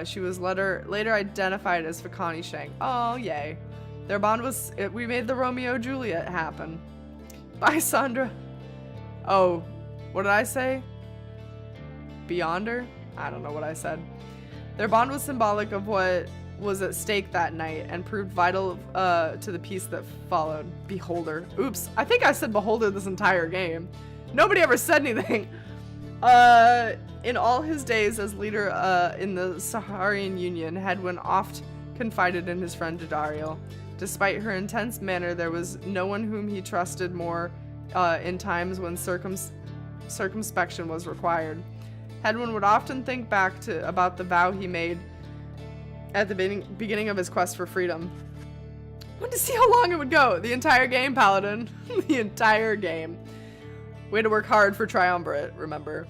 She was later identified as Fakani Shank. Oh, yay. Their bond was... we made the Romeo-Juliet happen. Bye, Sandra. Oh, what did I say? Beyonder? I don't know what I said. Their bond was symbolic of what was at stake that night and proved vital to the peace that followed. Beholder. Oops, I think I said Beholder this entire game. Nobody ever said anything. In all his days as leader in the Saharian Union, Hedwyn oft confided in his friend Jadariel. Despite her intense manner, there was no one whom he trusted more in times when circumspection was required. Hedwyn would often think back about the vow he made at the beginning of his quest for freedom. I wanted to see how long it would go. The entire game, Paladin. The entire game. Way to work hard for Triumvirate, remember.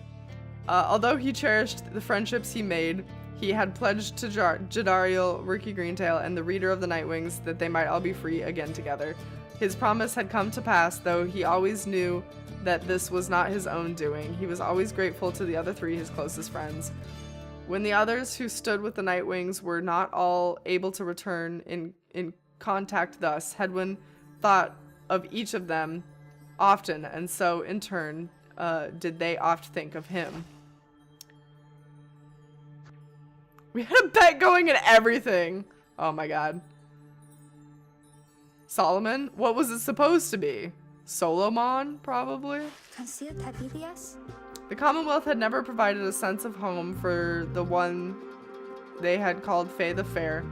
Although he cherished the friendships he made, he had pledged to Jadariel, Rookie Greentail, and the Reader of the Nightwings that they might all be free again together. His promise had come to pass, though he always knew that this was not his own doing. He was always grateful to the other three, his closest friends. When the others who stood with the Nightwings were not all able to return in contact thus, Hedwyn thought of each of them often, and so in turn did they oft think of him. We had a bet going and everything. Oh my god. Solomon? What was it supposed to be? Solomon, probably? The Commonwealth had never provided a sense of home for the one they had called Faye the Fair,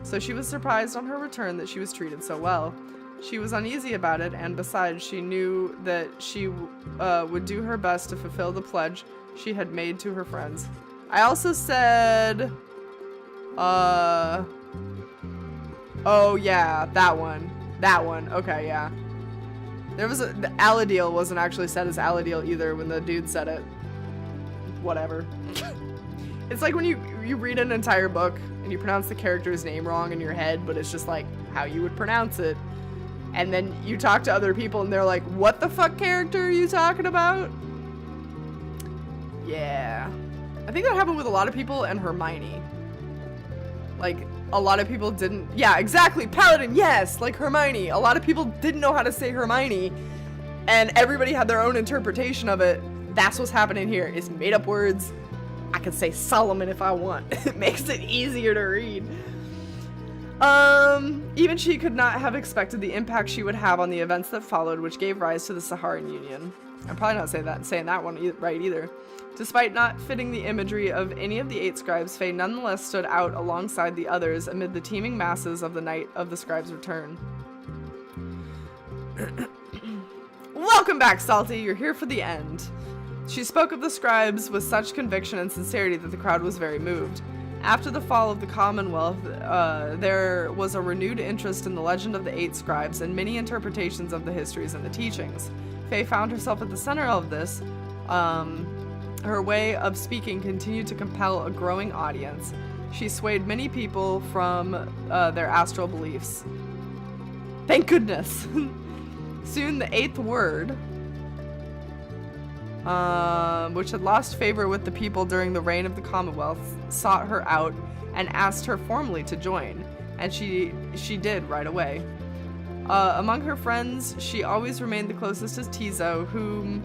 so she was surprised on her return that she was treated so well. She was uneasy about it, and besides, she knew that she would do her best to fulfill the pledge she had made to her friends. I also said, oh yeah, that one. Okay, yeah. There was the Aladil wasn't actually said as Aladil either when the dude said it. Whatever. It's like when you read an entire book and you pronounce the character's name wrong in your head, but it's just like how you would pronounce it. And then you talk to other people and they're like, what the fuck character are you talking about? Yeah. I think that happened with a lot of people and Hermione. Like, a lot of people didn't... Yeah, exactly. Paladin, yes! Like Hermione. A lot of people didn't know how to say Hermione. And everybody had their own interpretation of it. That's what's happening here. It's made up words. I can say Solomon if I want. It makes it easier to read. Even she could not have expected the impact she would have on the events that followed, which gave rise to the Saharan Union. I'm probably not saying that one right either. Despite not fitting the imagery of any of the 8 scribes, Faye nonetheless stood out alongside the others amid the teeming masses of the night of the scribe's return. Welcome back, Salty. You're here for the end. She spoke of the scribes with such conviction and sincerity that the crowd was very moved. After the fall of the Commonwealth, there was a renewed interest in the legend of the 8 scribes and many interpretations of the histories and the teachings. Faye found herself at the center of this. Her way of speaking continued to compel a growing audience. She swayed many people from their astral beliefs. Thank goodness! Soon the 8th word, which had lost favor with the people during the reign of the Commonwealth, sought her out and asked her formally to join, and she did right away. Among her friends, she always remained the closest to Tizo, who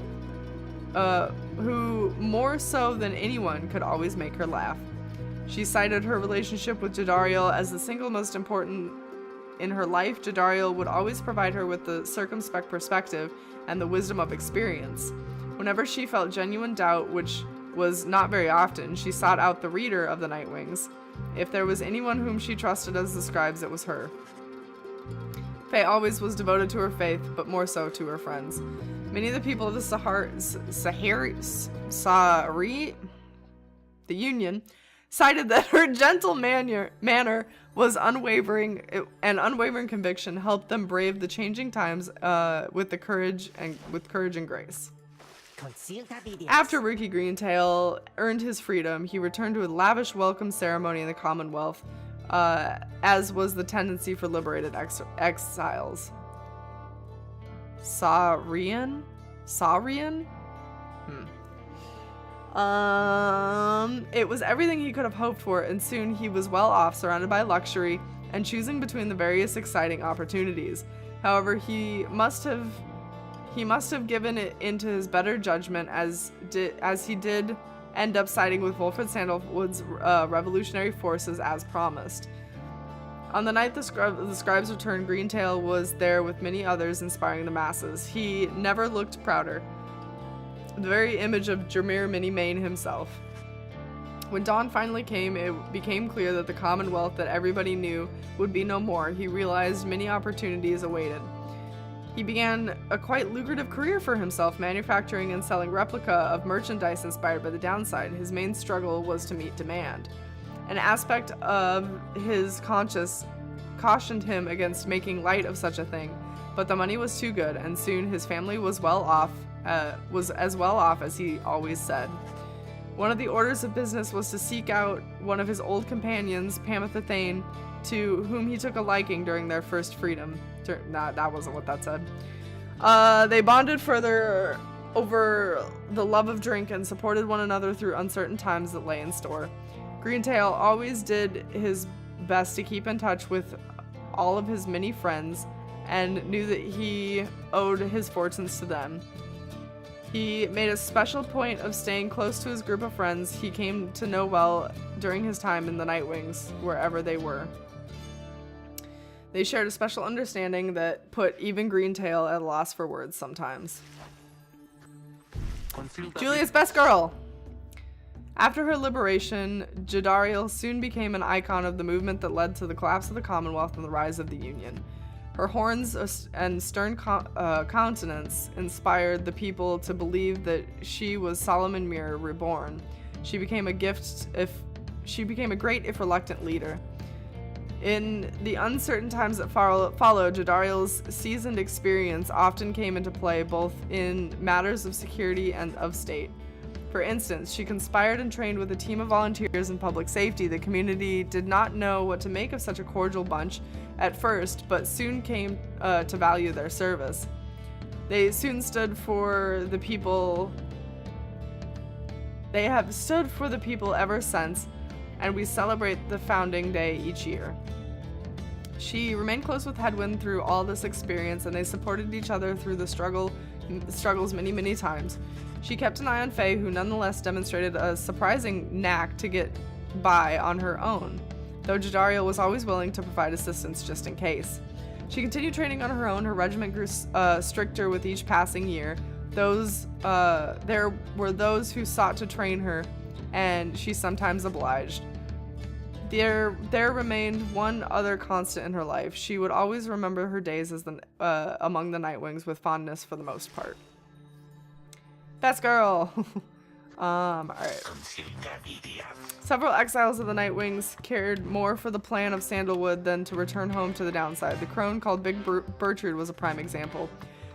more so than anyone could always make her laugh. She cited her relationship with Jadariel as the single most important in her life. Jadariel would always provide her with the circumspect perspective and the wisdom of experience. Whenever she felt genuine doubt, which was not very often, she sought out the reader of the Nightwings. If there was anyone whom she trusted as the scribes, it was her. Faye always was devoted to her faith, but more so to her friends. Many of the people of the the Union, cited that her gentle manner was unwavering, and unwavering conviction helped them brave the changing times with courage and grace. After Rookie Greentail earned his freedom, he returned to a lavish welcome ceremony in the Commonwealth, as was the tendency for liberated exiles. Saurian? It was everything he could have hoped for, and soon he was well off, surrounded by luxury, and choosing between the various exciting opportunities. However, he must have given it into his better judgment, as he did end up siding with Wolfred Sandalwood's revolutionary forces as promised. On the night the scribes returned, Greentail was there with many others, inspiring the masses. He never looked prouder. The very image of Jermir Minimane himself. When dawn finally came, it became clear that the Commonwealth that everybody knew would be no more. He realized many opportunities awaited. He began a quite lucrative career for himself, manufacturing and selling replica of merchandise inspired by the downside. His main struggle was to meet demand. An aspect of his conscience cautioned him against making light of such a thing, but the money was too good, and soon his family was as well off as he always said. One of the orders of business was to seek out one of his old companions, Pamitha Thane, to whom he took a liking during their first freedom. Nah, that wasn't what that said. They bonded further over the love of drink and supported one another through uncertain times that lay in store. Greentail always did his best to keep in touch with all of his many friends and knew that he owed his fortunes to them. He made a special point of staying close to his group of friends he came to know well during his time in the Nightwings, wherever they were. They shared a special understanding that put even Greentail at a loss for words sometimes. Julia's best girl. After her liberation, Jadariel soon became an icon of the movement that led to the collapse of the Commonwealth and the rise of the Union. Her horns and stern countenance inspired the people to believe that she was Solomon Mir reborn. She became a great if reluctant leader. In the uncertain times that followed, Jadariel's seasoned experience often came into play both in matters of security and of state. For instance, she conspired and trained with a team of volunteers in public safety. The community did not know what to make of such a cordial bunch at first, but soon came to value their service. They soon stood for the people. They have stood for the people ever since, and we celebrate the founding day each year. She remained close with Hedwyn through all this experience, and they supported each other through the struggles many times. She kept an eye on Faye, who nonetheless demonstrated a surprising knack to get by on her own, though Jadariel was always willing to provide assistance just in case. She continued training on her own. Her regiment grew stricter with each passing year. There were those who sought to train her, and she sometimes obliged. There remained one other constant in her life. She would always remember her days as among the Nightwings with fondness for the most part. Best girl. Alright. Several exiles of the Nightwings cared more for the plan of Sandalwood than to return home to the downside. The crone called Big Bertrude was a prime example.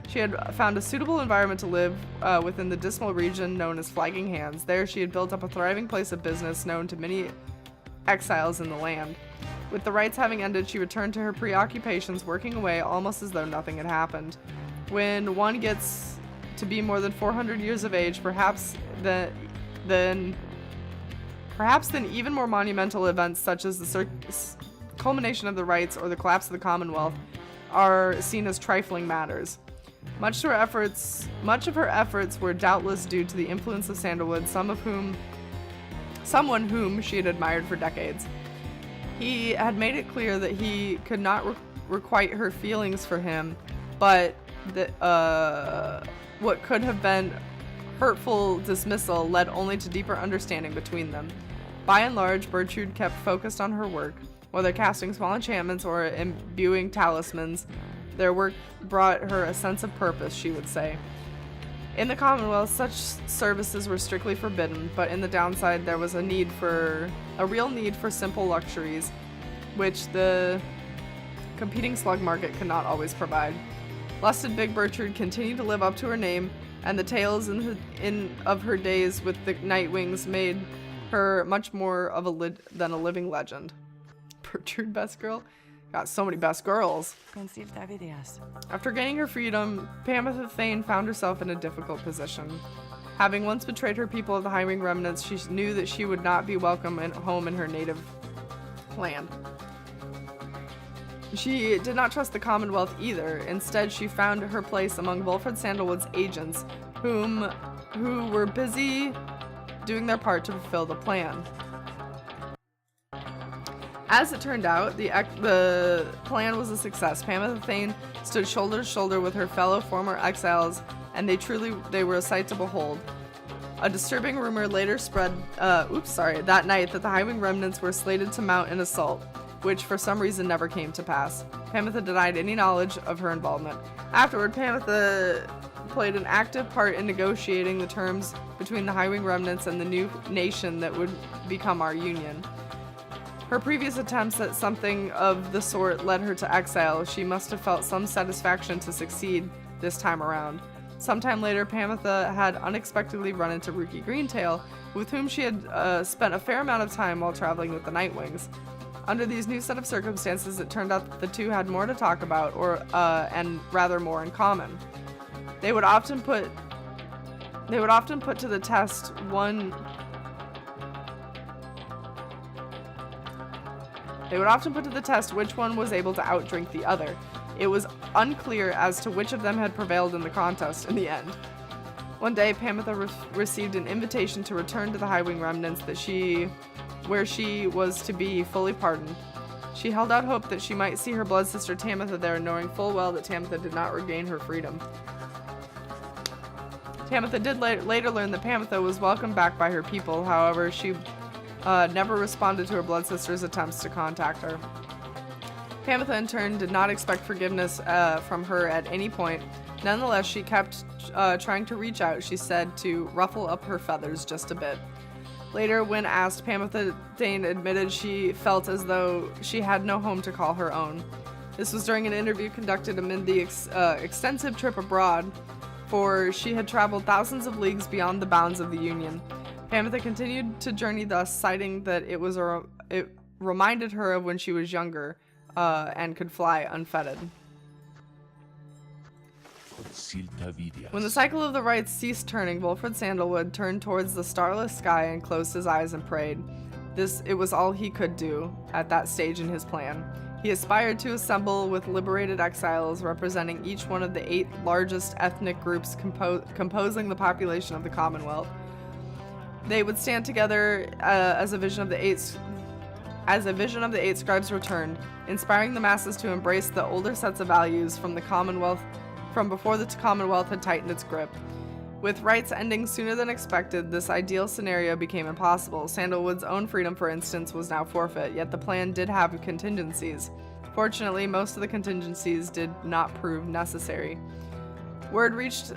She had found a suitable environment to live within the dismal region known as Flagging Hands. There she had built up a thriving place of business known to many exiles in the land. With the rites having ended, she returned to her preoccupations, working away almost as though nothing had happened. When one gets to be more than 400 years of age, perhaps then even more monumental events such as the culmination of the rites or the collapse of the Commonwealth are seen as trifling matters. Much of her efforts were doubtless due to the influence of Sandalwood, someone whom she had admired for decades. He had made it clear that he could not requite her feelings for him, but that what could have been hurtful dismissal led only to deeper understanding between them. By and large, Bertrude kept focused on her work. Whether casting small enchantments or imbuing talismans, their work brought her a sense of purpose, she would say. In the Commonwealth, such services were strictly forbidden, but in the downside there was a real need for simple luxuries, which the competing slug market could not always provide. Lusted Big Bertrude continued to live up to her name, and the tales of her days with the Nightwings made her much more than a living legend. Bertrude, best girl? Got so many best girls. After gaining her freedom, Pamitha Thane found herself in a difficult position. Having once betrayed her people of the Highwing Remnants, she knew that she would not be welcome home in her native land. She did not trust the Commonwealth either. Instead, she found her place among Wilfred Sandalwood's agents, who were busy doing their part to fulfill the plan. As it turned out, the plan was a success. Pamitha Thane stood shoulder to shoulder with her fellow former exiles, and they were a sight to behold. A disturbing rumor later spread that night that the Highwing Remnants were slated to mount an assault, which for some reason never came to pass. Pamitha denied any knowledge of her involvement. Afterward, Pamitha played an active part in negotiating the terms between the Highwing Remnants and the new nation that would become our union. Her previous attempts at something of the sort led her to exile. She must have felt some satisfaction to succeed this time around. Sometime later, Pamitha had unexpectedly run into Rookie Greentail, with whom she had spent a fair amount of time while traveling with the Nightwings. Under these new set of circumstances, it turned out that the two had more to talk about, and rather more in common. They would often put to the test which one was able to outdrink the other. It was unclear as to which of them had prevailed in the contest in the end. One day, Pamitha received an invitation to return to the Highwing Remnants where she was to be fully pardoned. She held out hope that she might see her blood sister Tamitha there, knowing full well that Tamitha did not regain her freedom. Tamitha did later learn that Pamitha was welcomed back by her people. However, she never responded to her blood sister's attempts to contact her. Pamitha, in turn, did not expect forgiveness from her at any point. Nonetheless, she kept trying to reach out, she said, to ruffle up her feathers just a bit. Later, when asked, Pamitha Dane admitted she felt as though she had no home to call her own. This was during an interview conducted amid the extensive trip abroad, for she had traveled thousands of leagues beyond the bounds of the Union. Pamitha continued to journey thus, citing that it reminded her of when she was younger and could fly unfettered. When the cycle of the rites ceased turning, Wilfred Sandalwood turned towards the starless sky and closed his eyes and prayed. It was all he could do at that stage in his plan. He aspired to assemble with liberated exiles representing each one of the 8 largest ethnic groups composing the population of the Commonwealth. They would stand together as a vision of the eight scribes returned, inspiring the masses to embrace the older sets of values from before the Commonwealth had tightened its grip. With rites ending sooner than expected, this ideal scenario became impossible. Sandalwood's own freedom, for instance, was now forfeit, yet the plan did have contingencies. Fortunately, most of the contingencies did not prove necessary. Word reached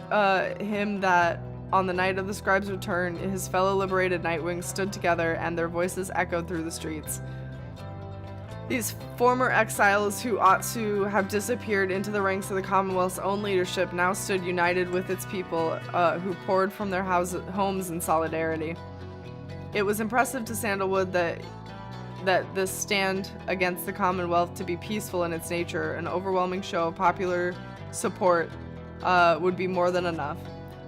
him that on the night of the scribe's return, his fellow liberated Nightwings stood together and their voices echoed through the streets. These former exiles who ought to have disappeared into the ranks of the Commonwealth's own leadership now stood united with its people who poured from their homes in solidarity. It was impressive to Sandalwood that this stand against the Commonwealth to be peaceful in its nature. An overwhelming show of popular support would be more than enough.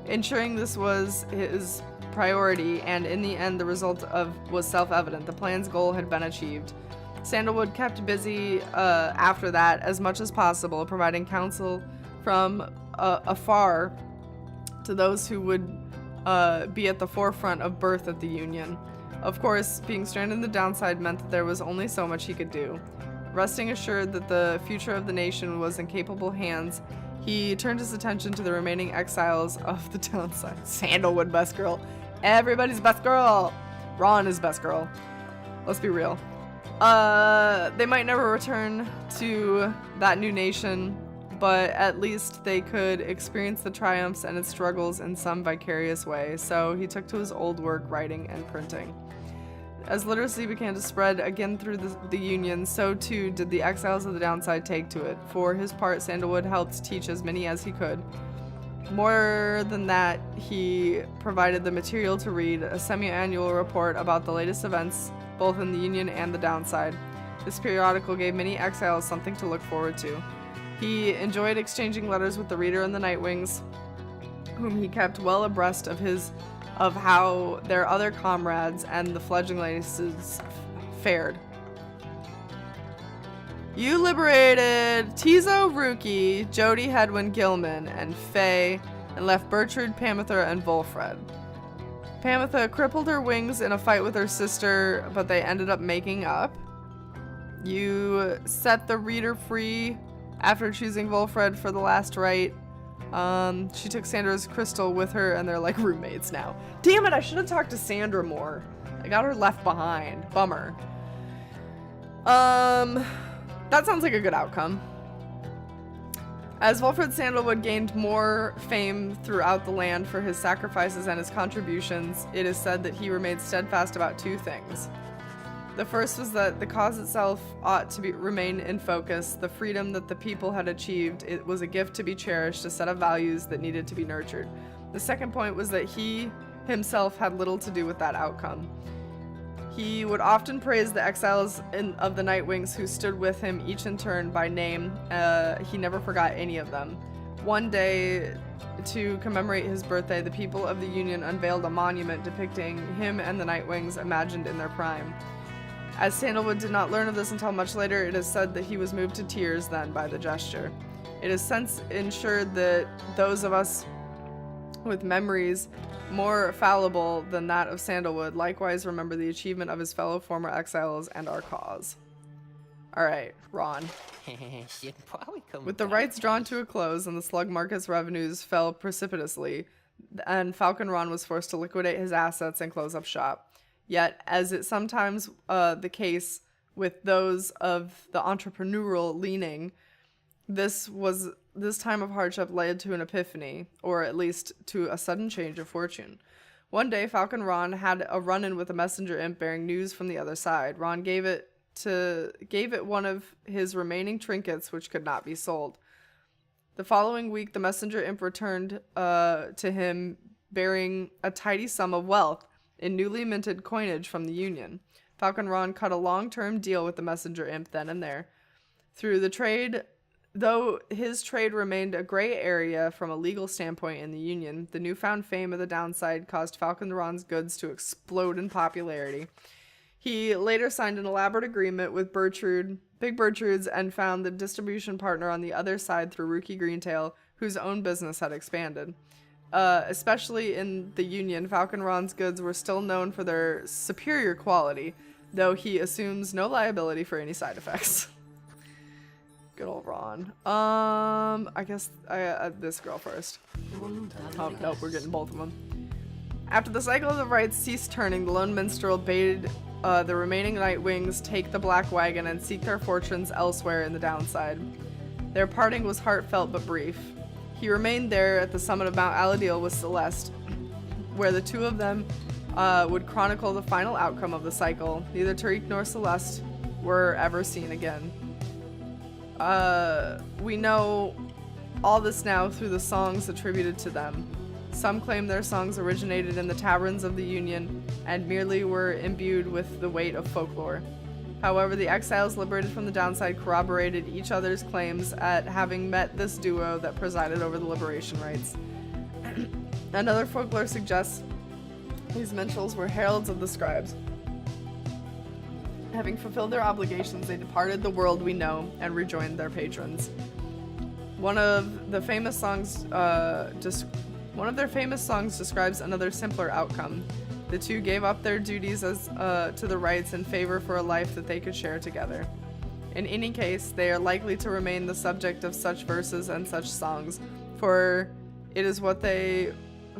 Ensuring this was his priority, and in the end the result was self-evident. The plan's goal had been achieved. Sandalwood kept busy after that as much as possible, providing counsel from afar to those who would be at the forefront of birth at the Union. Of course, being stranded in the downside meant that there was only so much he could do. Resting assured that the future of the nation was in capable hands, he turned his attention to the remaining exiles of the downside. Sandalwood, best girl. Everybody's best girl. Ron is best girl. Let's be real. They might never return to that new nation, but at least they could experience the triumphs and its struggles in some vicarious way. So he took to his old work, writing and printing. As literacy began to spread again through the Union, so too did the exiles of the downside take to it. For his part, Sandalwood helped teach as many as he could. More than that, he provided the material to read, a semi-annual report about the latest events, both in the Union and the downside. This periodical gave many exiles something to look forward to. He enjoyed exchanging letters with the reader and the Nightwings, whom he kept well abreast of how their other comrades and the fledgling ladies fared. You liberated Tizo Ruki, Jody Hedwin Gilman, and Faye, and left Bertrude, Pamitha, and Volfred. Pamitha crippled her wings in a fight with her sister, but they ended up making up. You set the reader free after choosing Volfred for the last rite. She took Sandra's crystal with her, and they're like roommates now. Damn it, I should have talked to Sandra more. I got her left behind. Bummer. That sounds like a good outcome. As Wilfred Sandalwood gained more fame throughout the land for his sacrifices and his contributions, it is said that he remained steadfast about 2 things. The first was that the cause itself ought to remain in focus. The freedom that the people had achieved, it was a gift to be cherished, a set of values that needed to be nurtured. The second point was that he himself had little to do with that outcome. He would often praise the exiles of the Nightwings who stood with him, each in turn by name. He never forgot any of them. One day, to commemorate his birthday, the people of the Union unveiled a monument depicting him and the Nightwings imagined in their prime. As Sandalwood did not learn of this until much later, it is said that he was moved to tears then by the gesture. It is since ensured that those of us with memories more fallible than that of Sandalwood likewise remember the achievement of his fellow former exiles and our cause. Alright, Ron. With the rites drawn to a close and the slug market's revenues fell precipitously, and Falcon Ron was forced to liquidate his assets and close up shop. Yet, as is sometimes the case with those of the entrepreneurial leaning, this time of hardship led to an epiphany, or at least to a sudden change of fortune. One day, Falcon Ron had a run-in with a messenger imp bearing news from the other side. Ron gave it one of his remaining trinkets, which could not be sold. The following week, the messenger imp returned to him bearing a tidy sum of wealth in newly minted coinage from the Union. Falcon Ron cut a long-term deal with the messenger imp then and there. Through the trade, though his trade remained a gray area from a legal standpoint in the Union, the newfound fame of the downside caused Falcon Ron's goods to explode in popularity. He later signed an elaborate agreement with Big Bertrude's, and found the distribution partner on the other side through Rookie Greentail, whose own business had expanded. Especially in the Union, Falcon Ron's goods were still known for their superior quality, though he assumes no liability for any side effects. Good old Ron. I guess this girl first. Oh, nope, we're getting both of them. After the cycle of the rites ceased turning, the lone minstrel bade the remaining Nightwings take the Black Wagon and seek their fortunes elsewhere in the downside. Their parting was heartfelt but brief. He remained there at the summit of Mount Aladil with Celeste, where the two of them would chronicle the final outcome of the cycle. Neither Tariq nor Celeste were ever seen again. We know all this now through the songs attributed to them. Some claim their songs originated in the taverns of the Union and merely were imbued with the weight of folklore. However, the exiles liberated from the downside corroborated each other's claims at having met this duo that presided over the liberation rites. Another folklore suggests these minstrels were heralds of the scribes. Having fulfilled their obligations, they departed the world we know and rejoined their patrons. One of their famous songs describes another simpler outcome. The two gave up their duties to the rites in favor for a life that they could share together. In any case, they are likely to remain the subject of such verses and such songs, for it is what they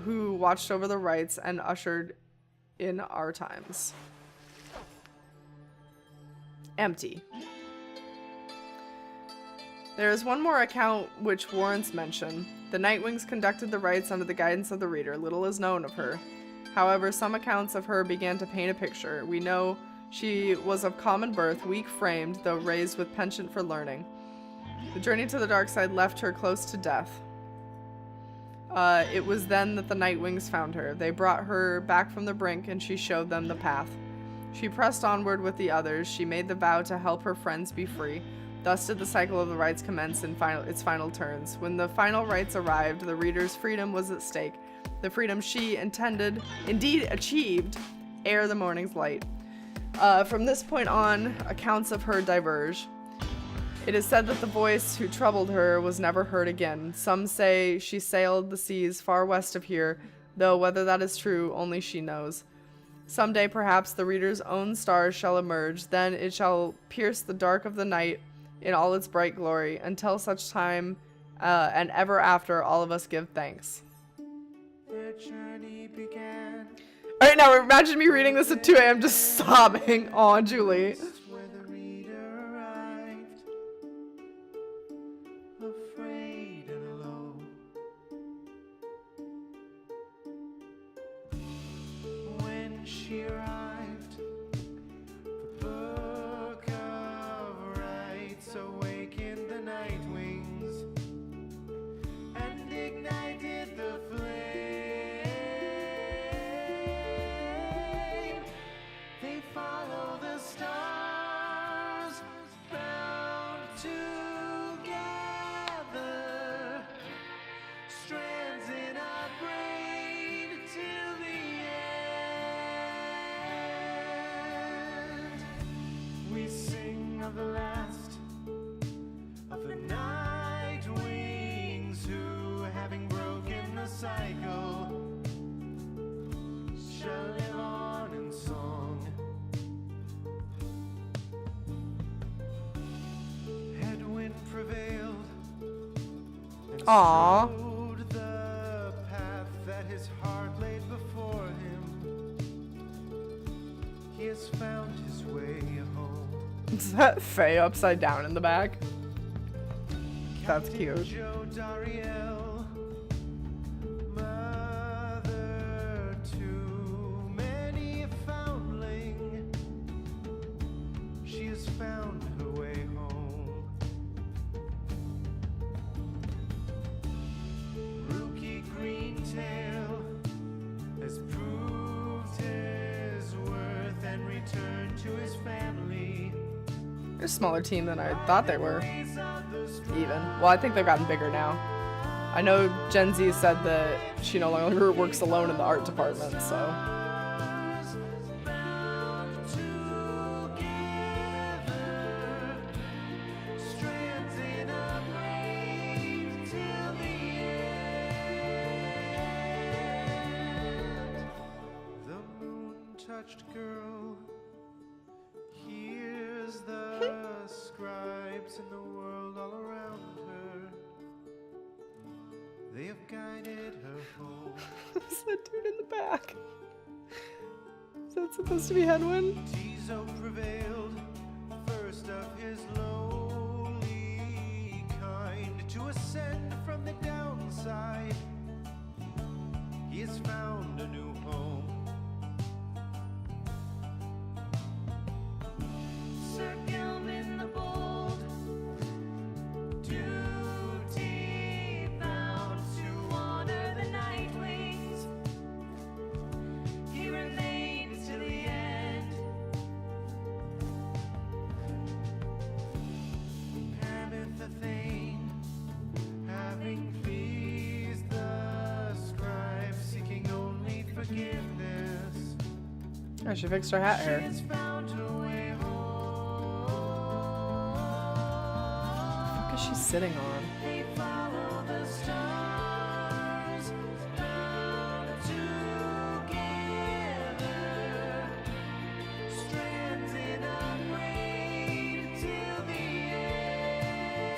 who watched over the rites and ushered in our times. Empty. There is one more account which warrants mention. The Nightwings conducted the rites under the guidance of the reader. Little is known of her. However, some accounts of her began to paint a picture. We know she was of common birth, weak-framed, though raised with penchant for learning. The journey to the dark side left her close to death. It was then that the Nightwings found her. They brought her back from the brink, and she showed them the path. She pressed onward with the others. She made the vow to help her friends be free. Thus did the cycle of the rites commence in its final turns. When the final rites arrived, the reader's freedom was at stake. The freedom she indeed achieved, ere the morning's light. From this point on, accounts of her diverge. It is said that the voice who troubled her was never heard again. Some say she sailed the seas far west of here, though whether that is true, only she knows. Someday, perhaps, the reader's own stars shall emerge. Then it shall pierce the dark of the night in all its bright glory. Until such time, and ever after, all of us give thanks. Their journey began. Alright, now imagine me reading this at 2 a.m. just sobbing. Aw, Julie. Where the reader arrived, afraid and alone. When she arrived, the book of rites awakened the Nightwings and ignited the flame. They follow the stars, bound together, strands in our brain till the end. We sing of the last of the Nightwings who, having broken the cycle, shall live on in song. Headwind prevailed and Aw. showed the path that its way home. Is that Faye upside down in the back? That's Captain cute. Joe Dariel, mother to many a foundling, she has found her way home. Rookie Greentail has proved his worth and returned to his family. They're a smaller team than I thought they were. Even. Well, I think they've gotten bigger now. I know Gen Z said that she no longer works alone in the art department, so. The moon-touched girl hears the scribes in the world all around her. They have guided her home. Who's that dude in the back? Is that supposed to be Hedwin? Tizo prevailed, first of his lowly kind, to ascend from the downside. He has found a new home. Sir Gilman the Bold, duty bound to honor the Nightwings. He remains to the end. Pamith the Thane, having pleased the scribe, seeking only forgiveness. Oh, she fixed her hat She hair. has found her way home. What is she sitting on? They follow the stars, bound together, strands in a braid till the end.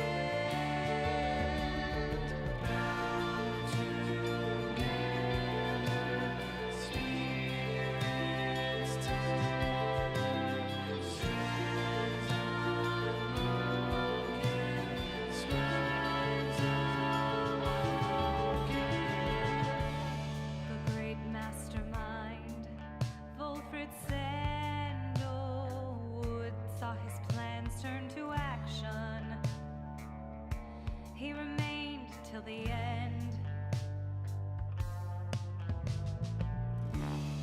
Bound together, spirits tender, strands unbroken, spirits The great mastermind, Wolfred Sandalwood, saw his plans turn to action. He remained till the end.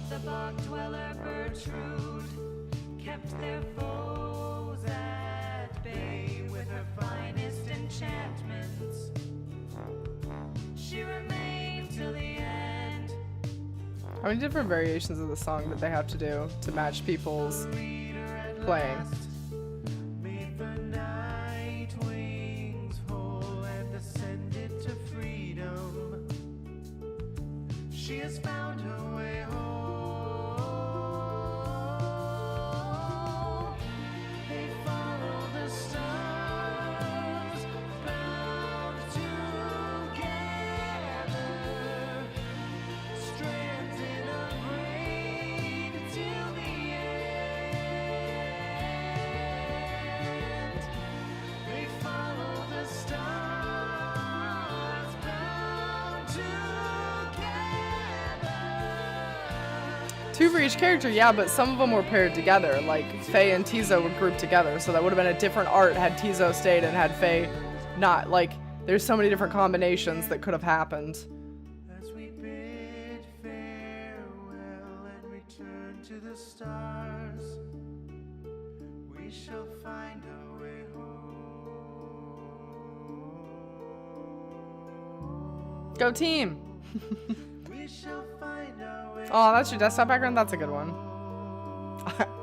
The bog dweller Gertrude kept their foes at bay with her finest enchantments. She remained till the end. How many different variations of the song did they have to do to match people's playing? made the night wings whole and ascended to freedom. She has found her way home. They follow the stars, bound together, strands in a braid till the end. They follow the stars, bound together. Two for each character, yeah, but some of them were paired together. Like Faye and Tizo were grouped together, so that would have been a different art had Tizo stayed and had Faye not. Like, there's so many different combinations that could have happened. As we bid farewell and return to the stars, we shall find our way home. Go team! We shall find our way Oh, that's your desktop background? That's a good one.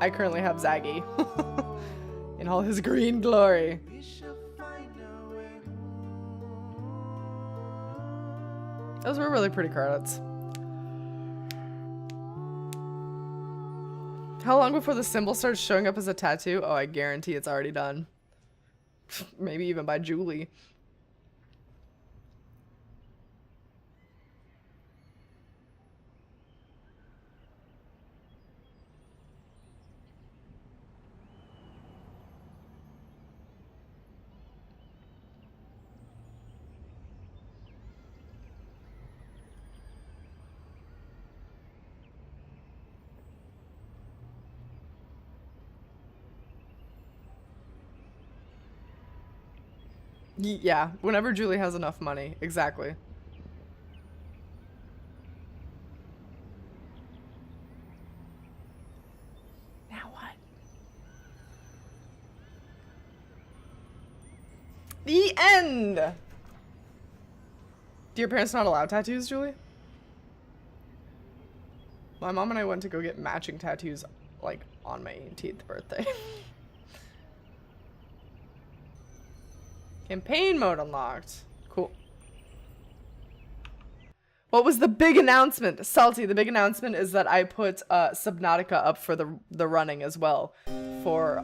I currently have Zaggy in all his green glory. We shall find our way home. Those were really pretty credits. How long before the symbol starts showing up as a tattoo? Oh, I guarantee it's already done. Maybe even by Julie. Yeah, whenever Julie has enough money. Exactly. Now what? The end! Do your parents not allow tattoos, Julie? My mom and I went to go get matching tattoos, like, on my 18th birthday. Campaign mode unlocked. Cool. What was the big announcement? Salty, the big announcement is that I put Subnautica up for the running as well for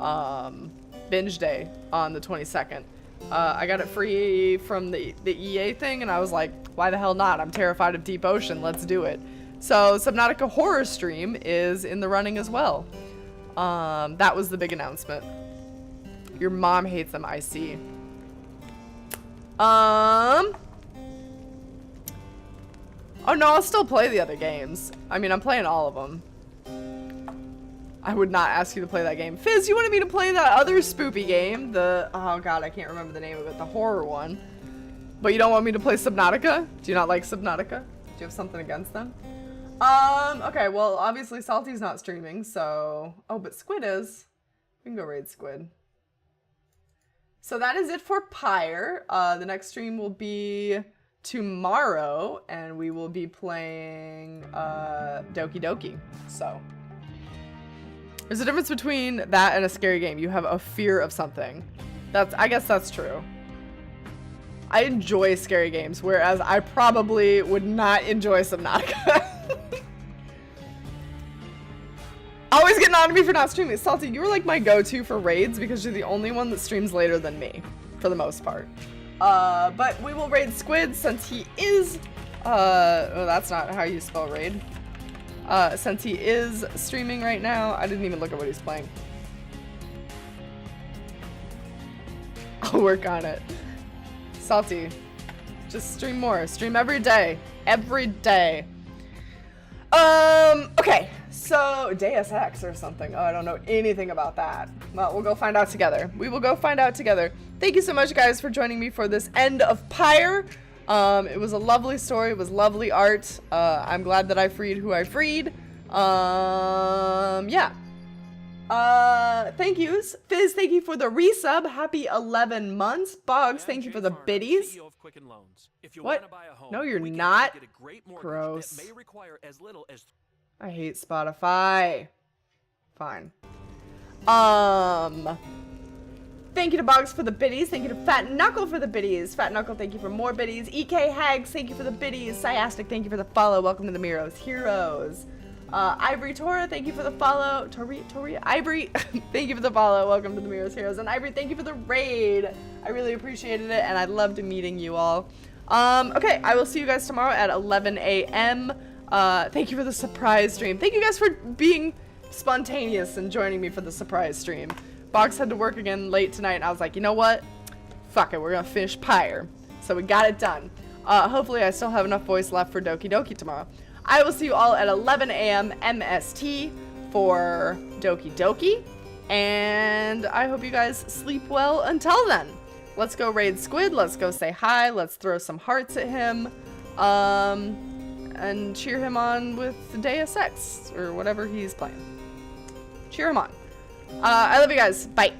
binge day on the 22nd. I got it free from the EA thing, and I was like, why the hell not? I'm terrified of deep ocean. Let's do it. So Subnautica horror stream is in the running as well. That was the big announcement. Your mom hates them, I see. Oh no, I'll still play the other games. I mean, I'm playing all of them. I would not ask you to play that game. Fizz, you wanted me to play that other spoopy game. Oh god, I can't remember the name of it. The horror one. But you don't want me to play Subnautica? Do you not like Subnautica? Do you have something against them? Okay, well, obviously Salty's not streaming, so... Oh, but Squid is. We can go raid Squid. So that is it for Pyre. The next stream will be tomorrow, and we will be playing Doki Doki. So there's a difference between that and a scary game. You have a fear of something. I guess that's true. I enjoy scary games, whereas I probably would not enjoy Subnautica. Always getting on to me for not streaming. Salty, you were like my go-to for raids because you're the only one that streams later than me, for the most part. But we will raid Squid since he is, oh, that's not how you spell raid. Since he is streaming right now. I didn't even look at what he's playing. I'll work on it. Salty, just stream more. Stream every day. Every day. Okay. So, Deus Ex or something. Oh, I don't know anything about that. Well, we'll go find out together. We will go find out together. Thank you so much, guys, for joining me for this end of Pyre. It was a lovely story. It was lovely art. I'm glad that I freed who I freed. Yeah. Thank yous. Fizz, thank you for the resub. Happy 11 months. Boggs, thank you for the biddies. What? No, you're not. Gross. I hate Spotify. Fine. Thank you to Boggs for the biddies. Thank you to Fat Knuckle for the biddies. Fat Knuckle, thank you for more biddies. EK Hags, thank you for the biddies. Siastic, thank you for the follow. Welcome to the Miros Heroes. Ivory Tora, thank you for the follow. Ivory, thank you for the follow. Welcome to the Miros Heroes. And Ivory, thank you for the raid. I really appreciated it, and I loved meeting you all. Okay, I will see you guys tomorrow at 11 a.m. Thank you for the surprise stream. Thank you guys for being spontaneous and joining me for the surprise stream. Boggs had to work again late tonight, and I was like, you know what? Fuck it, we're gonna finish Pyre. So we got it done. Hopefully I still have enough voice left for Doki Doki tomorrow. I will see you all at 11 a.m. MST for Doki Doki. And I hope you guys sleep well until then. Let's go raid Squid. Let's go say hi. Let's throw some hearts at him. And cheer him on with Deus Ex or whatever he's playing. Cheer him on. I love you guys. Bye.